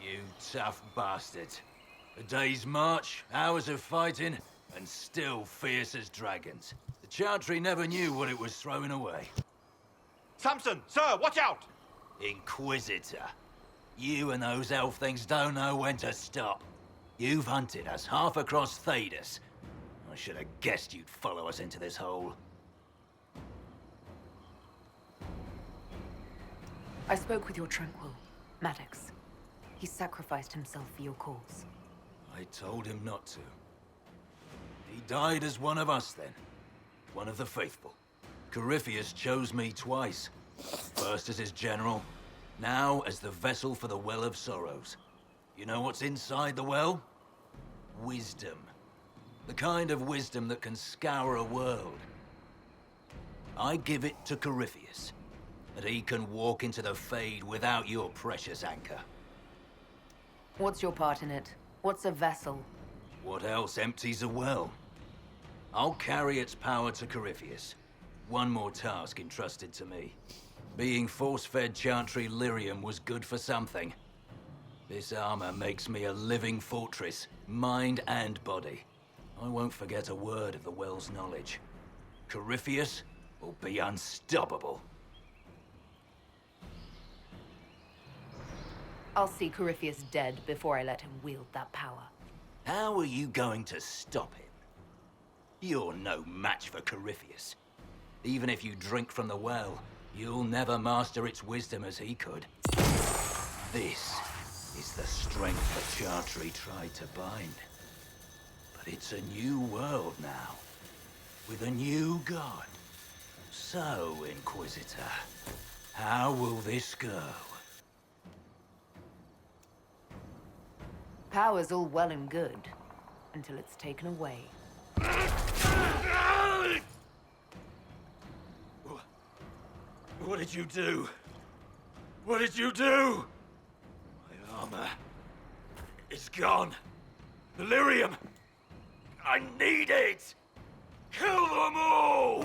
Speaker 20: You tough bastards. A day's march, hours of fighting, and still fierce as dragons. The Chantry never knew what it was throwing away.
Speaker 6: Samson, sir, watch out!
Speaker 20: Inquisitor. You and those elf things don't know when to stop. You've hunted us half across Thedas. I should have guessed you'd follow us into this hole.
Speaker 2: I spoke with your Tranquil, Maddox. He sacrificed himself for your cause.
Speaker 20: I told him not to. He died as one of us then. One of the faithful. Corypheus chose me twice. First as his general, now as the vessel for the Well of Sorrows. You know what's inside the well? Wisdom. The kind of wisdom that can scour a world. I give it to Corypheus, that he can walk into the Fade without your precious anchor.
Speaker 2: What's your part in it? What's a vessel?
Speaker 20: What else empties a well? I'll carry its power to Corypheus. One more task entrusted to me. Being force-fed Chantry lyrium was good for something. This armor makes me a living fortress, mind and body. I won't forget a word of the well's knowledge. Corypheus will be unstoppable.
Speaker 2: I'll see Corypheus dead before I let him wield that power.
Speaker 20: How are you going to stop him? You're no match for Corypheus. Even if you drink from the well, you'll never master its wisdom as he could. This is the strength the Chantry tried to bind. But it's a new world now, with a new god. So, Inquisitor, how will this go?
Speaker 2: Power's all well and good, until it's taken away.
Speaker 20: What did you do? What did you do? My armor is gone. The lyrium! I need it! Kill them all!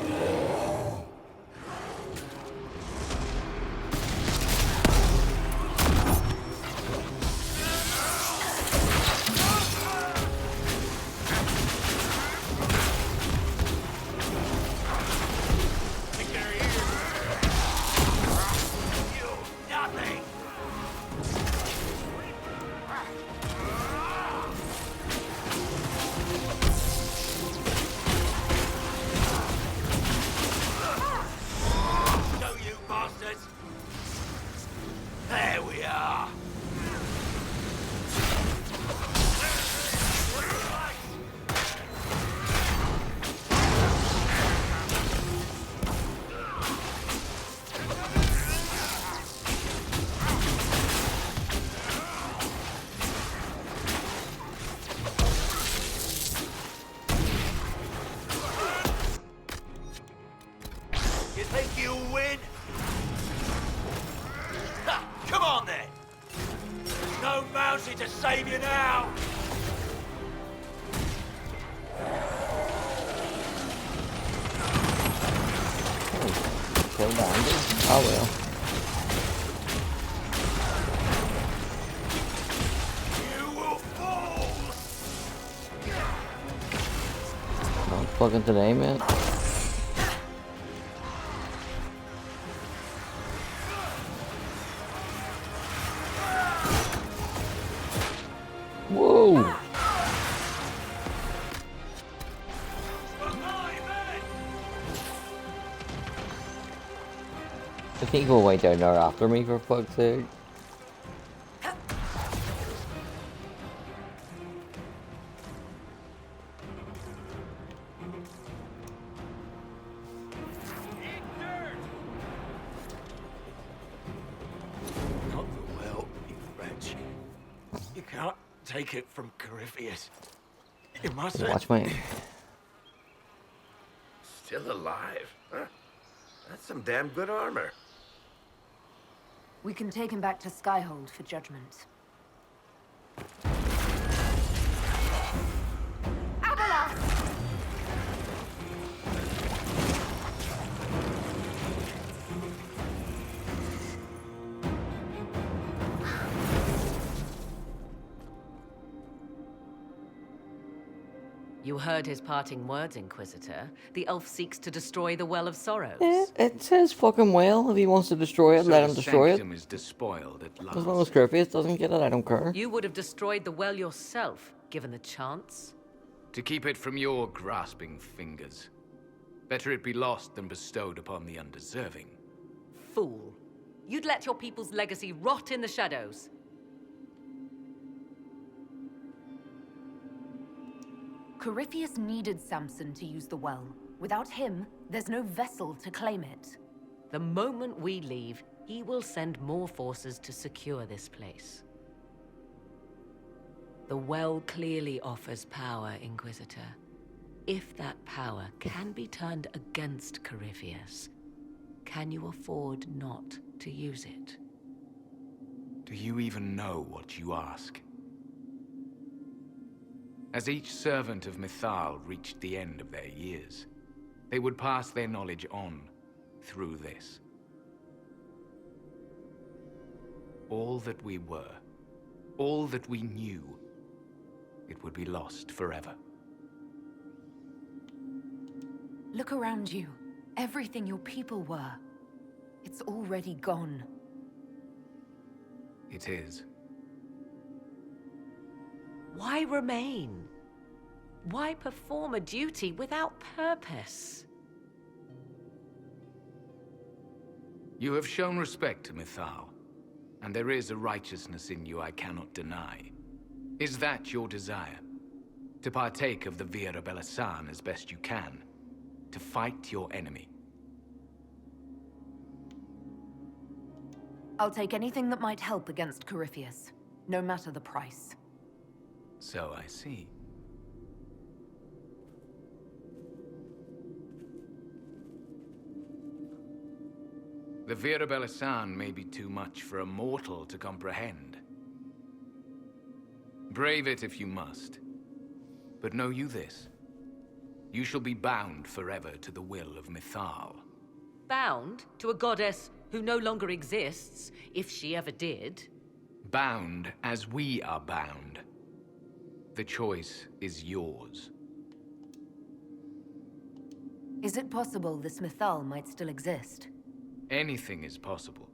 Speaker 20: There we are! You think you'll win? Ha! Come on then! No Mousy to save you now!
Speaker 1: Kill Andy? Oh well.
Speaker 20: You will fall!
Speaker 1: Not fucking today, man. Whoa! I think go way down there after me for fuck's sake.
Speaker 20: Not the well, you wretch. You can't take it from Corypheus. You mustn't.
Speaker 1: Watch me.
Speaker 17: Still alive? Huh? That's some damn good armor.
Speaker 2: We can take him back to Skyhold for judgment.
Speaker 4: You heard his parting words, Inquisitor. The elf seeks to destroy the Well of Sorrows.
Speaker 1: Yeah, it says fucking well. If he wants to destroy it,
Speaker 10: So
Speaker 1: let
Speaker 10: the
Speaker 1: him destroy it.
Speaker 10: sanctum is despoiled at last.
Speaker 1: As long as Curfeus doesn't get it, I don't care.
Speaker 4: You would have destroyed the well yourself, given the chance.
Speaker 10: To keep it from your grasping fingers. Better it be lost than bestowed upon the undeserving.
Speaker 4: Fool. You'd let your people's legacy rot in the shadows.
Speaker 2: Corypheus needed Samson to use the well. Without him, there's no vessel to claim it.
Speaker 4: The moment we leave, he will send more forces to secure this place. The well clearly offers power, Inquisitor. If that power can be turned against Corypheus, can you afford not to use it?
Speaker 10: Do you even know what you ask? As each servant of Mythal reached the end of their years, they would pass their knowledge on through this. All that we were, all that we knew, it would be lost forever.
Speaker 2: Look around you. Everything your people were. It's already gone.
Speaker 10: It is.
Speaker 4: Why remain? Why perform a duty without purpose?
Speaker 10: You have shown respect to Mythal, and there is a righteousness in you I cannot deny. Is that your desire? To partake of the Via Belasan as best you can? To fight your enemy?
Speaker 2: I'll take anything that might help against Corypheus, no matter the price.
Speaker 10: So I see. The Via Belasan may be too much for a mortal to comprehend. Brave it if you must. But know you this. You shall be bound forever to the will of Mythal.
Speaker 4: Bound to a goddess who no longer exists, if she ever did.
Speaker 10: Bound as we are bound. The choice is yours.
Speaker 2: Is it possible this Mythal might still exist?
Speaker 10: Anything is possible.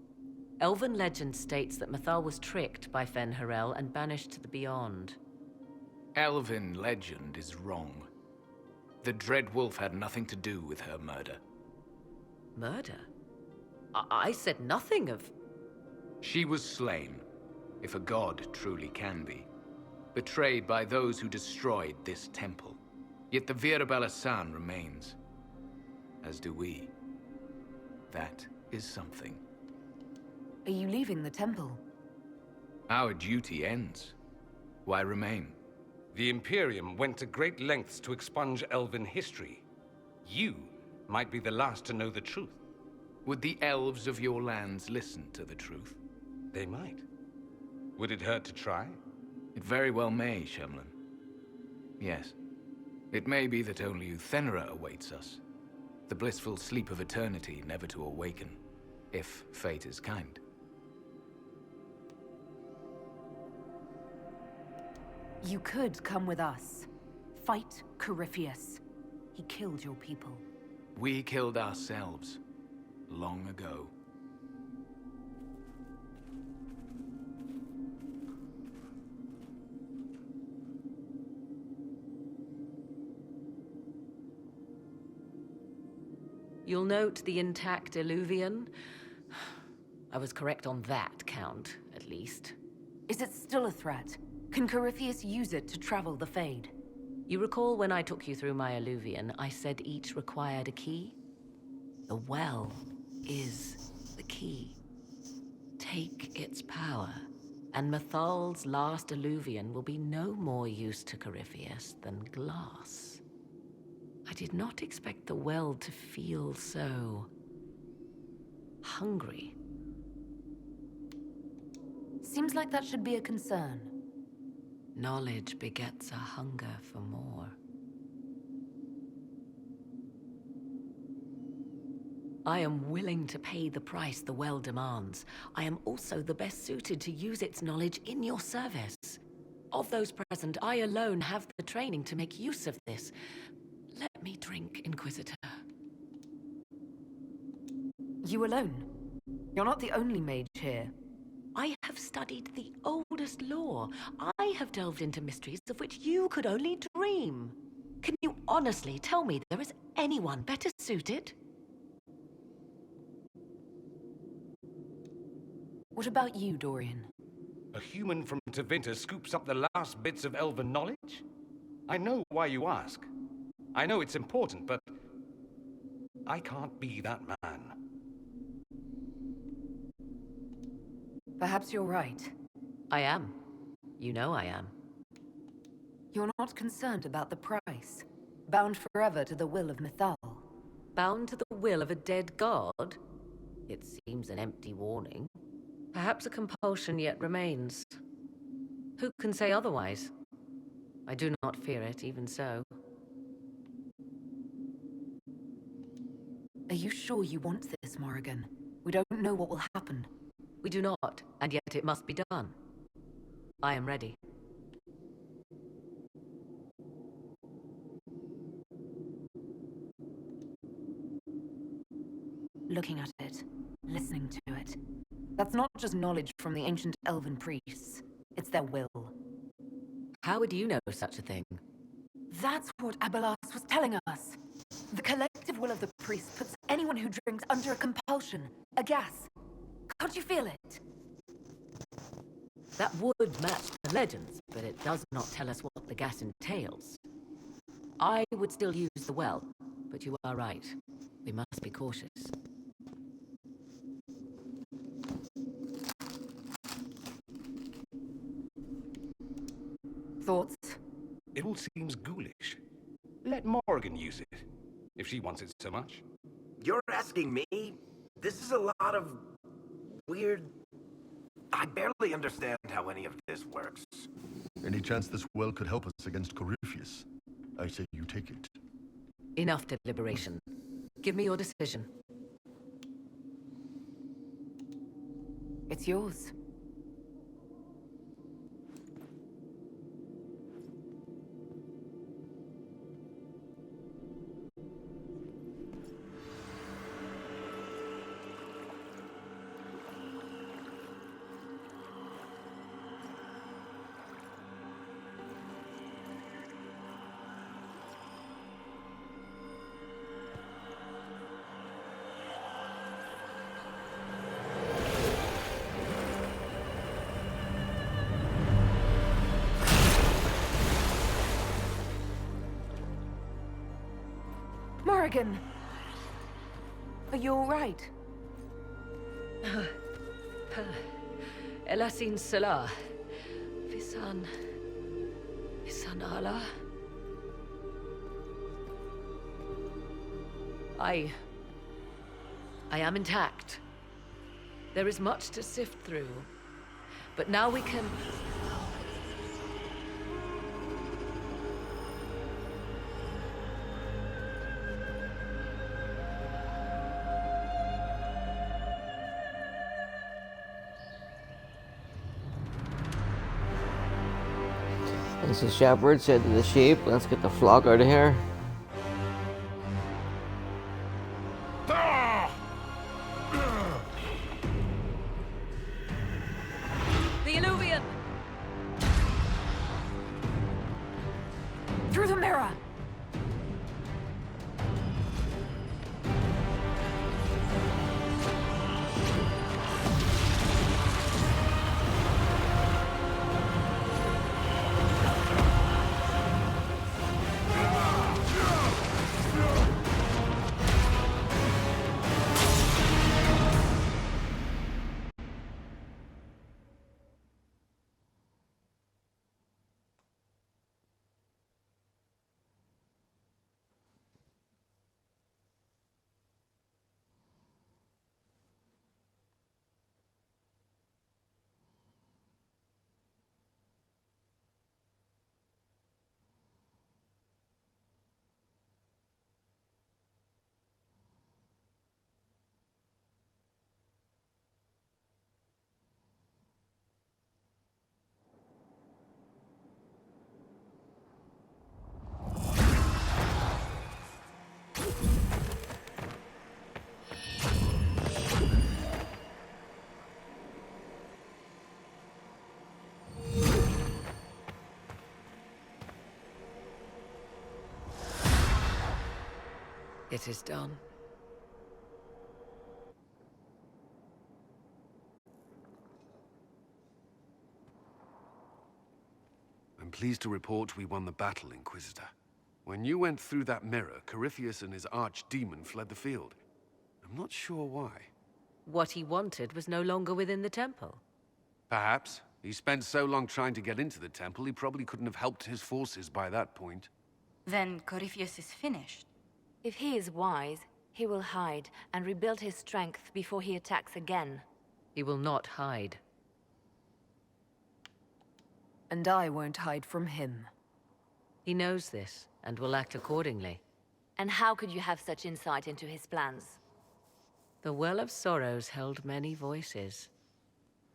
Speaker 4: Elven legend states that Mythal was tricked by Fen-Harel and banished to the Beyond.
Speaker 10: Elven legend is wrong. The Dread Wolf had nothing to do with her murder.
Speaker 4: Murder? I said nothing of...
Speaker 10: She was slain, if a god truly can be. Betrayed by those who destroyed this temple. Yet the Via Belasan remains. As do we. That is something.
Speaker 2: Are you leaving the temple?
Speaker 10: Our duty ends. Why remain?
Speaker 15: The Imperium went to great lengths to expunge Elven history. You might be the last to know the truth.
Speaker 10: Would the elves of your lands listen to the truth?
Speaker 15: They might. Would it hurt to try?
Speaker 10: It very well may, Shemlin. Yes. It may be that only Uthenera awaits us. The blissful sleep of eternity never to awaken, if fate is kind.
Speaker 2: You could come with us. Fight Corypheus. He killed your people.
Speaker 10: We killed ourselves. Long ago.
Speaker 4: You'll note the intact Illuvian. I was correct on that count, at least.
Speaker 2: Is it still a threat? Can Corypheus use it to travel the Fade?
Speaker 4: You recall when I took you through my Illuvian, I said each required a key? The well is the key. Take its power, and Mythal's last Illuvian will be no more use to Corypheus than glass. I did not expect the well to feel so hungry.
Speaker 2: Seems like that should be a concern.
Speaker 4: Knowledge begets a hunger for more. I am willing to pay the price the well demands. I am also the best suited to use its knowledge in your service. Of those present, I alone have the training to make use of this. Let me drink, Inquisitor.
Speaker 2: You alone? You're not the only mage here.
Speaker 4: I have studied the oldest lore. I have delved into mysteries of which you could only dream. Can you honestly tell me there is anyone better suited?
Speaker 2: What about you, Dorian?
Speaker 15: A human from Tevinter scoops up the last bits of elven knowledge? I know why you ask. I know it's important, but I can't be that man.
Speaker 2: Perhaps you're right.
Speaker 4: I am. You know I am.
Speaker 2: You're not concerned about the price. Bound forever to the will of Mythal.
Speaker 4: Bound to the will of a dead god? It seems an empty warning. Perhaps a compulsion yet remains. Who can say otherwise? I do not fear it, even so.
Speaker 2: Are you sure you want this, Morrigan? We don't know what will happen.
Speaker 4: We do not, and yet it must be done. I am ready.
Speaker 2: Looking at it, listening to it. That's not just knowledge from the ancient elven priests. It's their will.
Speaker 4: How would you know such a thing?
Speaker 2: That's what Abelas was telling us. The collective will of the priests puts anyone who drinks under a compulsion, a gas. Can't you feel it?
Speaker 4: That would match the legends, but it does not tell us what the gas entails. I would still use the well, but you are right. We must be cautious.
Speaker 2: Thoughts?
Speaker 15: It all seems ghoulish. Let Morrigan use it, if she wants it so much.
Speaker 17: You're asking me? This is a lot of weird... I barely understand how any of this works.
Speaker 16: Any chance this well could help us against Corypheus? I say you take it.
Speaker 4: Enough deliberation. Give me your decision.
Speaker 2: It's yours. Morrigan! Are you alright?
Speaker 4: Elasin Salah. Visan Allah. I am intact. There is much to sift through. But now we can...
Speaker 1: This is Shepherd said to the sheep, let's get the flock out of here.
Speaker 4: The Illuvian!
Speaker 2: Through the mirror!
Speaker 4: It is done.
Speaker 3: I'm pleased to report we won the battle, Inquisitor. When you went through that mirror, Corypheus and his archdemon fled the field. I'm not sure why.
Speaker 4: What he wanted was no longer within the temple.
Speaker 3: Perhaps. He spent so long trying to get into the temple, he probably couldn't have helped his forces by that point.
Speaker 7: Then Corypheus is finished.
Speaker 12: If he is wise, he will hide and rebuild his strength before he attacks again.
Speaker 4: He will not hide.
Speaker 2: And I won't hide from him.
Speaker 4: He knows this, and will act accordingly.
Speaker 12: And how could you have such insight into his plans?
Speaker 4: The Well of Sorrows held many voices,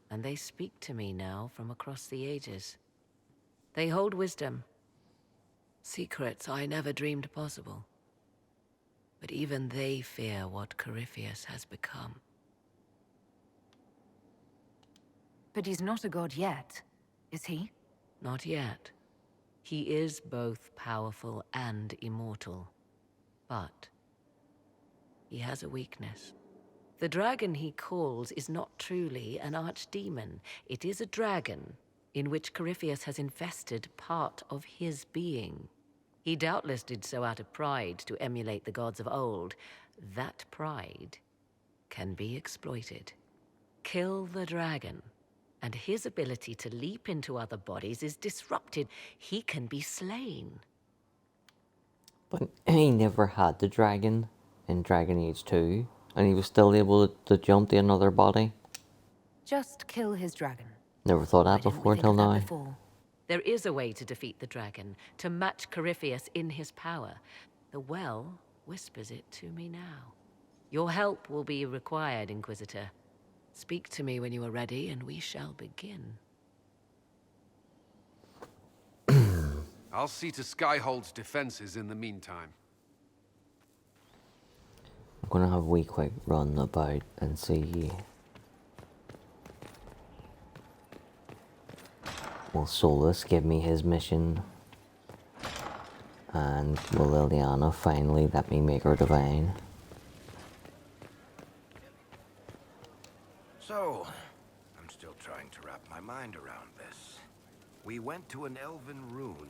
Speaker 4: and they speak to me now from across the ages. They hold wisdom, secrets I never dreamed possible. But even they fear what Corypheus has become.
Speaker 2: But he's not a god yet, is he?
Speaker 4: Not yet. He is both powerful and immortal. But he has a weakness. The dragon he calls is not truly an archdemon. It is a dragon in which Corypheus has infested part of his being. He doubtless did so out of pride to emulate the gods of old. That pride can be exploited. Kill the dragon, and his ability to leap into other bodies is disrupted. He can be slain.
Speaker 1: But he never had the dragon in Dragon Age 2, and he was still able to jump to another body.
Speaker 2: Just kill his dragon.
Speaker 1: Never thought that before till now.
Speaker 4: There is a way to defeat the dragon, to match Corypheus in his power. The well whispers it to me now. Your help will be required, Inquisitor. Speak to me when you are ready, and we shall begin.
Speaker 3: I'll see to Skyhold's defenses in the meantime.
Speaker 1: I'm gonna have a wee quick run about and see. Will Solus give me his mission? And will Liliana finally let me make her divine?
Speaker 17: So, I'm still trying to wrap my mind around this. We went to an elven rune,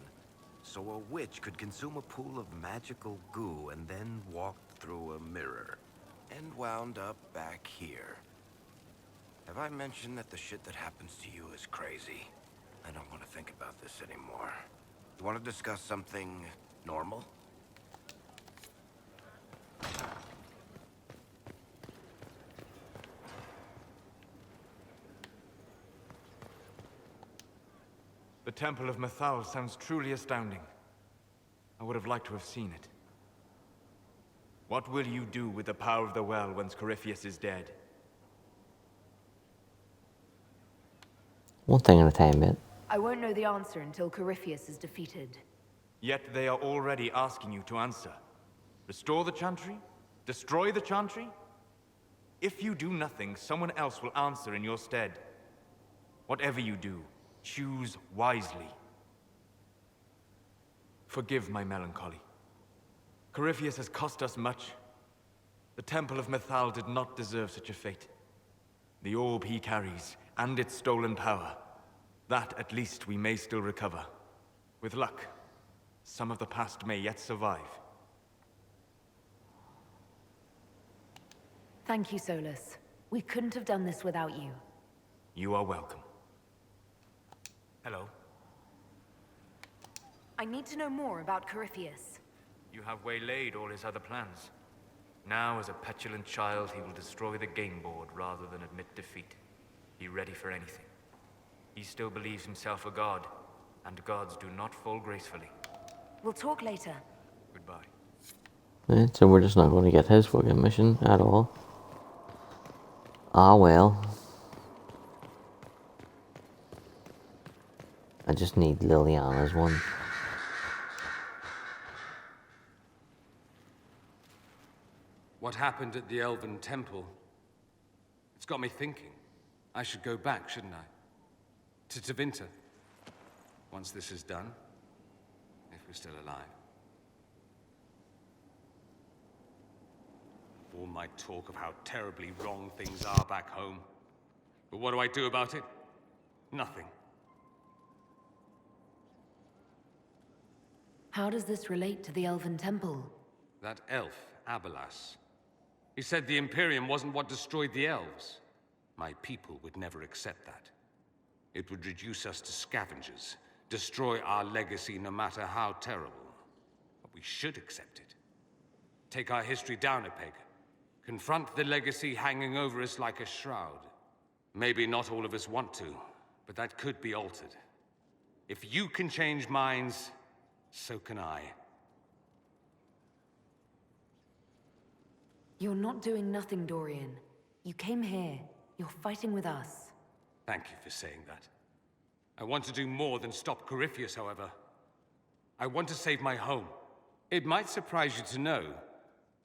Speaker 17: so a witch could consume a pool of magical goo and then walked through a mirror, and wound up back here. Have I mentioned that the shit that happens to you is crazy? I don't want to think about this anymore. You want to discuss something normal?
Speaker 8: The Temple of Mythal sounds truly astounding. I would have liked to have seen it. What will you do with the power of the well once Corypheus is dead?
Speaker 1: One thing at a time, mate.
Speaker 2: I won't know the answer until Corypheus is defeated.
Speaker 8: Yet they are already asking you to answer. Restore the Chantry? Destroy the Chantry? If you do nothing, someone else will answer in your stead. Whatever you do, choose wisely. Forgive my melancholy. Corypheus has cost us much. The Temple of Mythal did not deserve such a fate. The orb he carries, and its stolen power, that at least we may still recover. With luck, some of the past may yet survive.
Speaker 2: Thank you, Solus. We couldn't have done this without you.
Speaker 8: You are welcome. Hello.
Speaker 2: I need to know more about Corypheus.
Speaker 8: You have waylaid all his other plans. Now, as a petulant child, he will destroy the game board rather than admit defeat. Be ready for anything. He still believes himself a god, and gods do not fall gracefully.
Speaker 2: We'll talk later.
Speaker 8: Goodbye.
Speaker 1: Right, so we're just not going to get his fucking mission at all. Ah well. I just need Liliana's one.
Speaker 15: What happened at the Elven Temple? It's got me thinking. I should go back, shouldn't I? To Tevinter. Once this is done. If we're still alive. All my talk of how terribly wrong things are back home. But what do I do about it? Nothing.
Speaker 2: How does this relate to the Elven Temple?
Speaker 15: That elf, Abelas. He said the Imperium wasn't what destroyed the elves. My people would never accept that. It would reduce us to scavengers, destroy our legacy no matter how terrible. But we should accept it. Take our history down a peg. Confront the legacy hanging over us like a shroud. Maybe not all of us want to, but that could be altered. If you can change minds, so can I.
Speaker 2: You're not doing nothing, Dorian. You came here. You're fighting with us.
Speaker 15: Thank you for saying that. I want to do more than stop Corypheus, however. I want to save my home. It might surprise you to know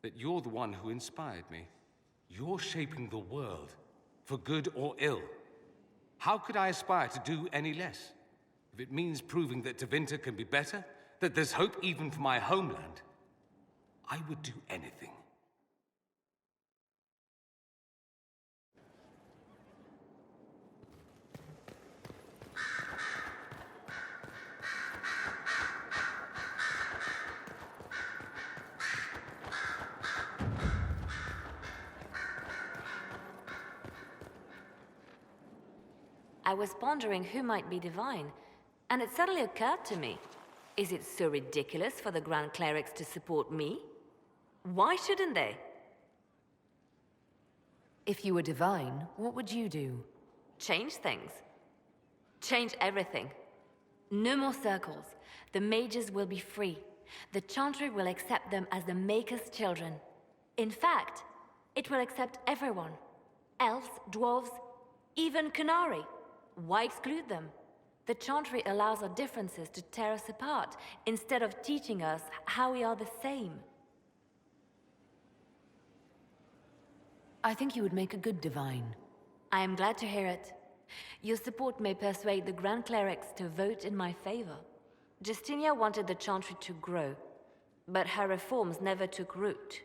Speaker 15: that you're the one who inspired me. You're shaping the world, for good or ill. How could I aspire to do any less? If it means proving that Tevinter can be better, that there's hope even for my homeland, I would do anything.
Speaker 19: I was pondering who might be divine, and it suddenly occurred to me. Is it so ridiculous for the Grand Clerics to support me? Why shouldn't they?
Speaker 2: If you were divine, what would you do?
Speaker 19: Change things. Change everything. No more circles. The mages will be free. The Chantry will accept them as the Maker's children. In fact, it will accept everyone. Elves, dwarves, even Canary. Why exclude them? The Chantry allows our differences to tear us apart, instead of teaching us how we are the same.
Speaker 2: I think you would make a good divine.
Speaker 19: I am glad to hear it. Your support may persuade the Grand Clerics to vote in my favor. Justinia wanted the Chantry to grow, but her reforms never took root.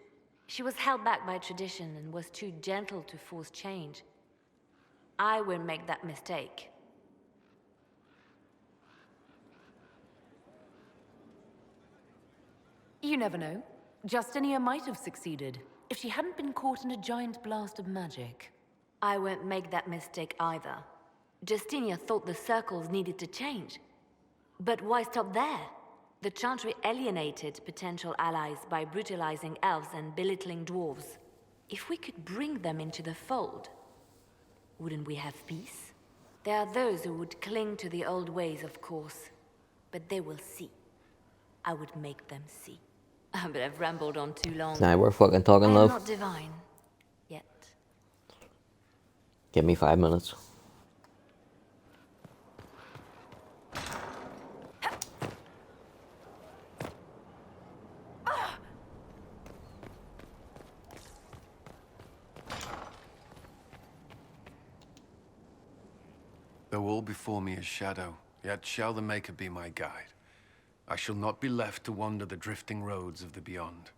Speaker 19: She was held back by tradition and was too gentle to force change. I won't make that mistake.
Speaker 2: You never know. Justinia might have succeeded, if she hadn't been caught in a giant blast of magic.
Speaker 19: I won't make that mistake either. Justinia thought the circles needed to change. But why stop there? The Chantry alienated potential allies by brutalizing elves and belittling dwarves. If we could bring them into the fold, wouldn't we have peace? There are those who would cling to the old ways, of course. But they will see. I would make them see. But I've rambled on too long.
Speaker 1: Nah, we're fucking talking, love.
Speaker 19: I'm not divine. Yet.
Speaker 1: Give me 5 minutes.
Speaker 3: Though all before me is shadow, yet shall the Maker be my guide. I shall not be left to wander the drifting roads of the beyond.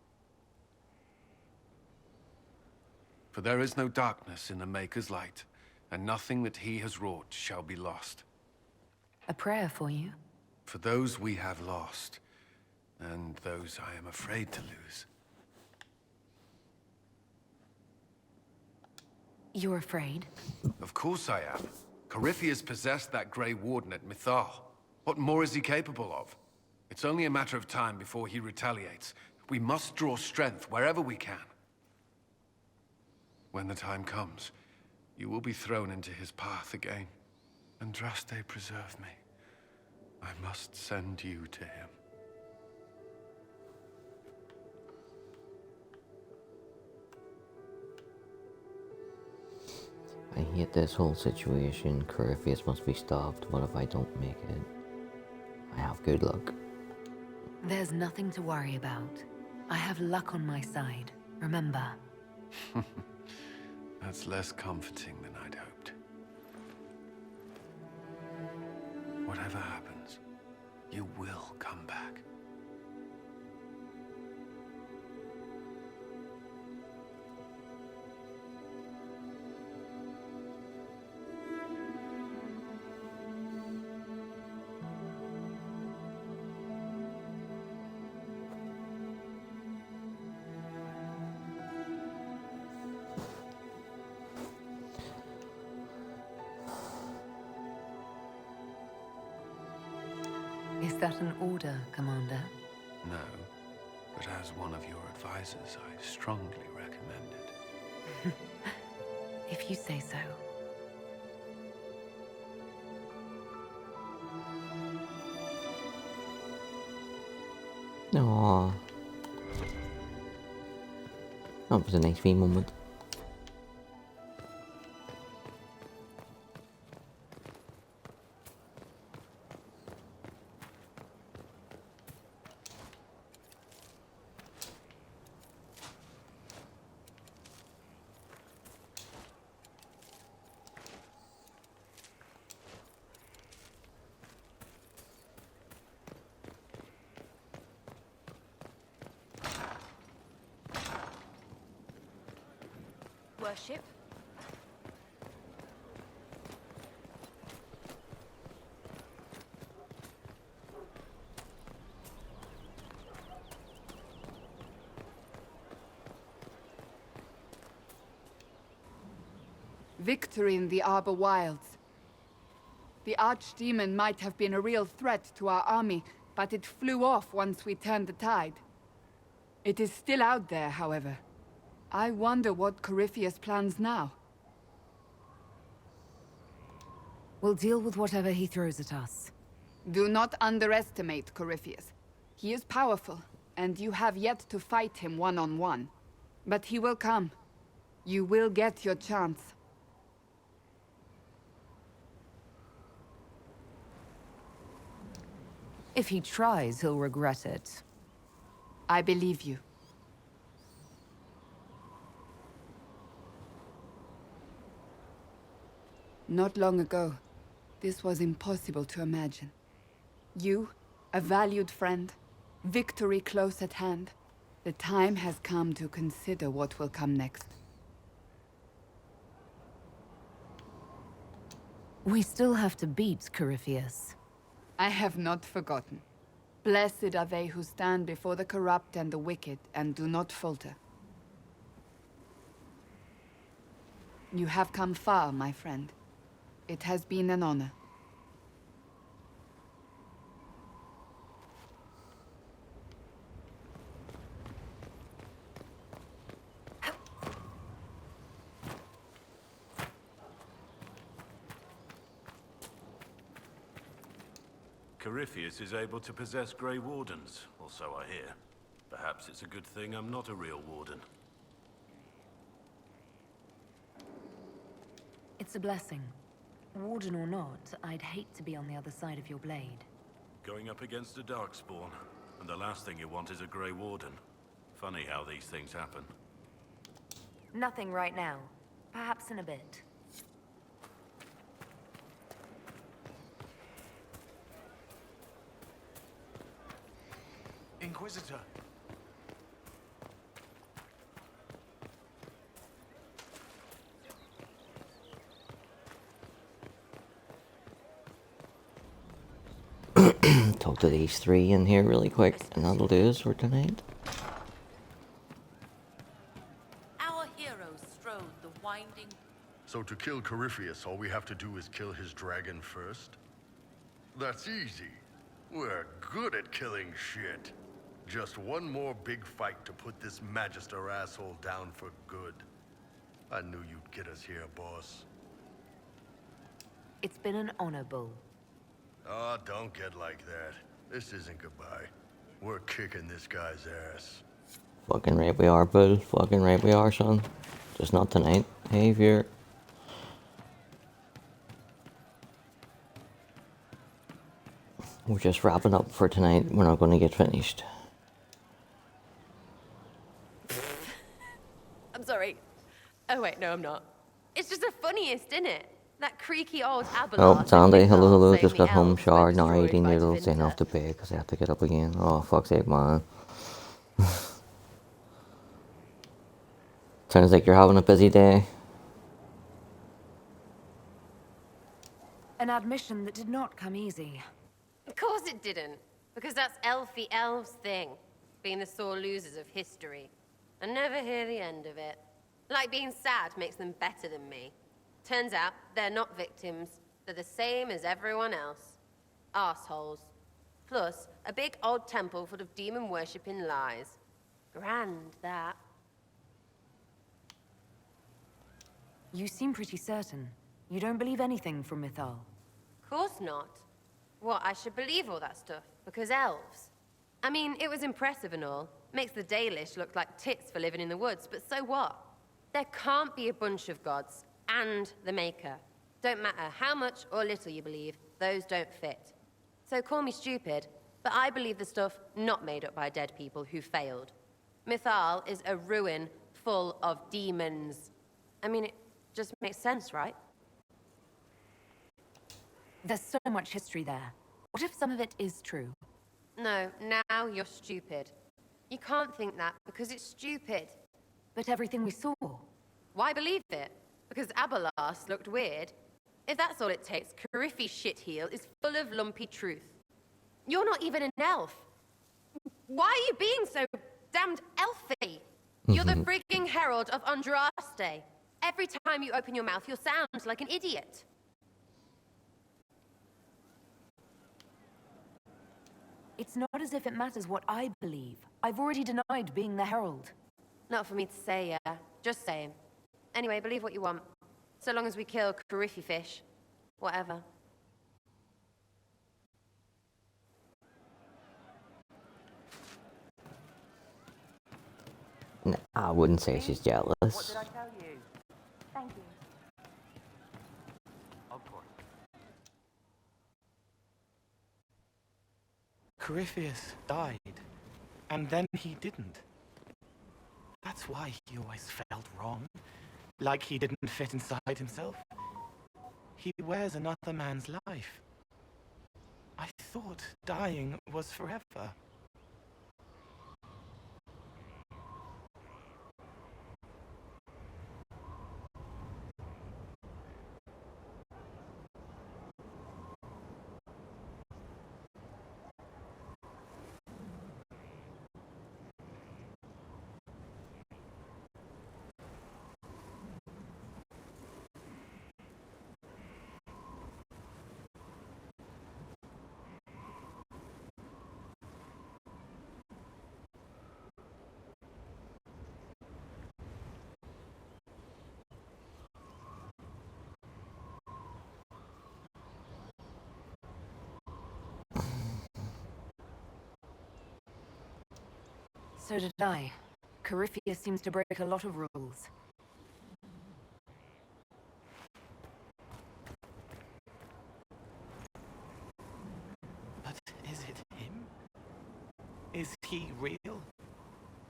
Speaker 3: For there is no darkness in the Maker's light, and nothing that he has wrought shall be lost.
Speaker 2: A prayer for you?
Speaker 3: For those we have lost, and those I am afraid to lose.
Speaker 2: You're afraid?
Speaker 3: Of course I am. Corypheus possessed that Grey Warden at Mythal. What more is he capable of? It's only a matter of time before he retaliates. We must draw strength wherever we can. When the time comes, you will be thrown into his path again. Andraste, preserve me. I must send you to him.
Speaker 1: I hate this whole situation. Corypheus must be stopped. What if I don't make it? I have good luck.
Speaker 2: There's nothing to worry about. I have luck on my side, remember.
Speaker 3: That's less comforting than I'd hoped. Whatever happens, you will come back.
Speaker 2: Is that an order, Commander?
Speaker 3: No, but as one of your advisors, I strongly recommend it.
Speaker 2: If you say so.
Speaker 1: Aww. That was a nice wee moment.
Speaker 12: Worship.
Speaker 13: Victory in the Arbor Wilds. The Archdemon might have been a real threat to our army, but it flew off once we turned the tide. It is still out there, however. I wonder what Corypheus plans now.
Speaker 2: We'll deal with whatever he throws at us.
Speaker 13: Do not underestimate Corypheus. He is powerful, and you have yet to fight him one-on-one. But he will come. You will get your chance.
Speaker 2: If he tries, he'll regret it.
Speaker 13: I believe you. Not long ago, this was impossible to imagine. You, a valued friend, victory close at hand. The time has come to consider what will come next.
Speaker 2: We still have to beat Corypheus.
Speaker 13: I have not forgotten. Blessed are they who stand before the corrupt and the wicked and do not falter. You have come far, my friend. It has been an honor.
Speaker 20: Corypheus is able to possess Grey Wardens, or so I hear. Perhaps it's a good thing I'm not a real Warden.
Speaker 2: It's a blessing. Warden or not, I'd hate to be on the other side of your blade.
Speaker 20: Going up against a Darkspawn, and the last thing you want is a Grey Warden. Funny how these things happen.
Speaker 12: Nothing right now. Perhaps in a bit.
Speaker 8: Inquisitor.
Speaker 1: Talk to these three in here really quick, and that'll do us for tonight.
Speaker 4: Our heroes strode the winding...
Speaker 16: So to kill Corypheus, all we have to do is kill his dragon first? That's easy. We're good at killing shit. Just one more big fight to put this Magister asshole down for good. I knew you'd get us here, boss.
Speaker 2: It's been an honor, Bull.
Speaker 16: Oh, don't get like that. This isn't goodbye. We're kicking this guy's ass.
Speaker 1: Fucking right we are, Bull. Fucking right we are, son. Just not tonight. Hey, if you're... We're just wrapping up for tonight. We're not going to get finished.
Speaker 9: I'm sorry. Oh wait, no I'm not. It's just the funniest, isn't it? That creaky old Arbor.
Speaker 1: Oh, it's Andy. Hello, hello. Just got home, showered, now eating noodles, staying off to bed because I have to get up again. Oh, fuck's sake, man. Sounds like you're having a busy day.
Speaker 2: An admission that did not come easy.
Speaker 9: Of course it didn't. Because that's Elfie Elves' thing. Being the sore losers of history. I never hear the end of it. Like being sad makes them better than me. Turns out, they're not victims. They're the same as everyone else. Arseholes. Plus, a big old temple full of demon-worshipping lies. Grand, that.
Speaker 2: You seem pretty certain. You don't believe anything from Mythal.
Speaker 9: Course not. What, I should believe all that stuff? Because elves? I mean, it was impressive and all. Makes the Dalish look like tits for living in the woods, but so what? There can't be a bunch of gods and the Maker. Don't matter how much or little you believe, those don't fit. So call me stupid, but I believe the stuff not made up by dead people who failed. Mythal is a ruin full of demons. I mean, it just makes sense, right?
Speaker 2: There's so much history there. What if some of it is true?
Speaker 9: No, now you're stupid. You can't think that because it's stupid.
Speaker 2: But everything we saw...
Speaker 9: Why believe it? Because Abelas looked weird? If that's all it takes, Cariffi's shitheel is full of lumpy truth. You're not even an elf. Why are you being so damned elfy? You're the freaking herald of Andraste. Every time you open your mouth, you'll sound like an idiot.
Speaker 2: It's not as if it matters what I believe. I've already denied being the herald.
Speaker 9: Not for me to say, yeah. Just saying. Anyway, believe what you want. So long as we kill Cariffi fish. Whatever.
Speaker 1: No, I wouldn't say she's jealous.
Speaker 18: What did I tell you?
Speaker 12: Thank you.
Speaker 18: Of course.
Speaker 8: Corypheus died, and then he didn't. That's why he always felt wrong, like he didn't fit inside himself. He wears another man's life. I thought dying was forever.
Speaker 2: So did I. Corypheus seems to break a lot of rules.
Speaker 8: But is it him? Is he real?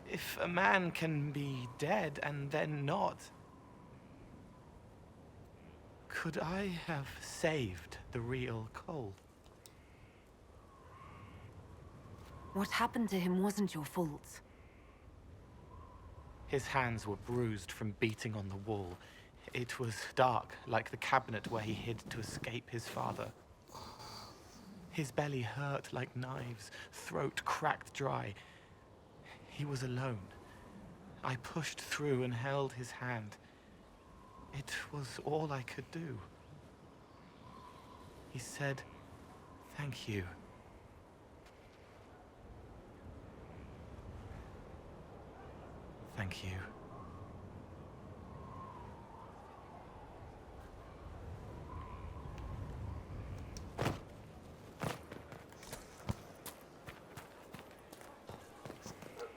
Speaker 8: If a man can be dead and then not, could I have saved the real Cole?
Speaker 2: What happened to him wasn't your fault.
Speaker 8: His hands were bruised from beating on the wall. It was dark, like the cabinet where he hid to escape his father. His belly hurt like knives, throat cracked dry. He was alone. I pushed through and held his hand. It was all I could do. He said, "Thank you." Thank you.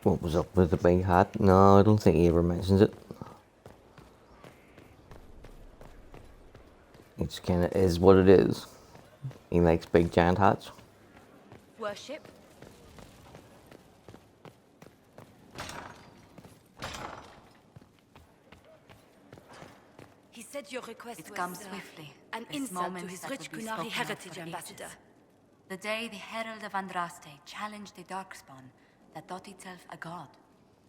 Speaker 1: What was up with the big hat? No, I don't think he ever mentions it. It just kind of is what it is. He likes big giant hats.
Speaker 12: Worship? He said your request
Speaker 7: It
Speaker 12: was
Speaker 7: comes swiftly.
Speaker 12: an
Speaker 7: This
Speaker 12: insult to
Speaker 7: moment
Speaker 12: his
Speaker 7: that
Speaker 12: rich
Speaker 7: will be
Speaker 12: Qunari
Speaker 7: spoken of
Speaker 12: heritage
Speaker 7: for
Speaker 12: ambassador.
Speaker 7: ages. The day the Herald of Andraste challenged the Darkspawn that thought itself a god.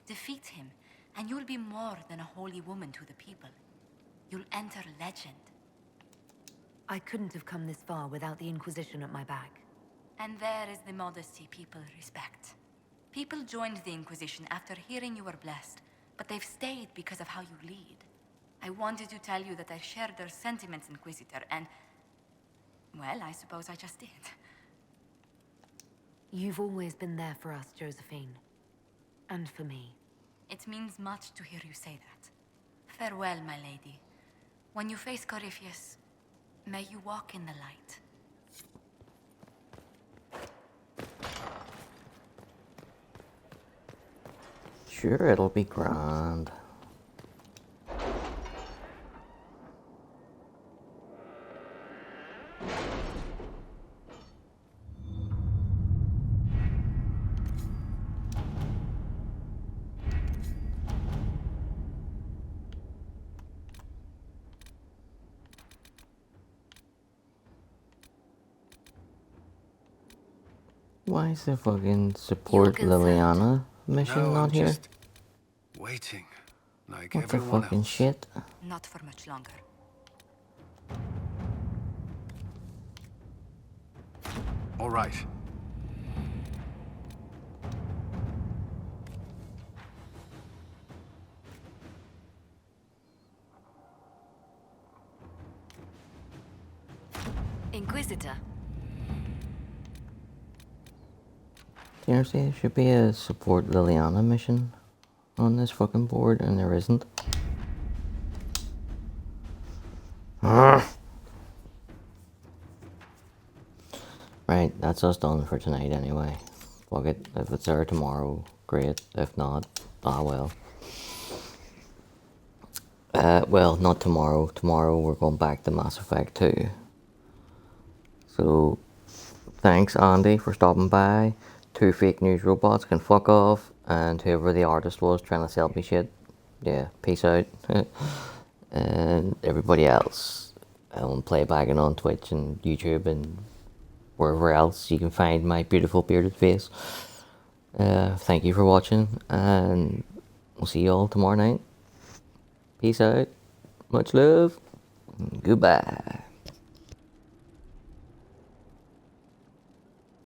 Speaker 7: Defeat him, and you'll be more than a holy woman to the people. You'll enter legend.
Speaker 2: I couldn't have come this far without the Inquisition at my back.
Speaker 7: And there is the modesty people respect. People joined the Inquisition after hearing you were blessed, but they've stayed because of how you lead. I wanted to tell you that I shared their sentiments, Inquisitor, and... well, I suppose I just did.
Speaker 12: You've always been there for us, Josephine. And for me.
Speaker 7: It means much to hear you say that. Farewell, my lady. When you face Corypheus, may you walk in the light.
Speaker 1: Sure, it'll be grand. Why is the fucking support Liliana mission
Speaker 3: No,
Speaker 1: not
Speaker 3: I'm
Speaker 1: here?
Speaker 3: just waiting, like
Speaker 1: What the
Speaker 3: everyone
Speaker 1: fucking
Speaker 3: else.
Speaker 1: shit?
Speaker 7: Not for much longer.
Speaker 3: All right.
Speaker 19: Inquisitor.
Speaker 1: Seriously, there should be a support Liliana mission on this fucking board, and there isn't. Right, that's us done for tonight anyway. Fuck it, if it's there tomorrow, great. If not, ah well. Well, not tomorrow. Tomorrow we're going back to Mass Effect 2. So, thanks Andy for stopping by. 2 fake news robots can fuck off, and whoever the artist was trying to sell me shit, yeah, peace out. And everybody else, playbagging on Twitch and YouTube and wherever else you can find my beautiful bearded face. Thank you for watching, and we'll see you all tomorrow night. Peace out, much love, goodbye.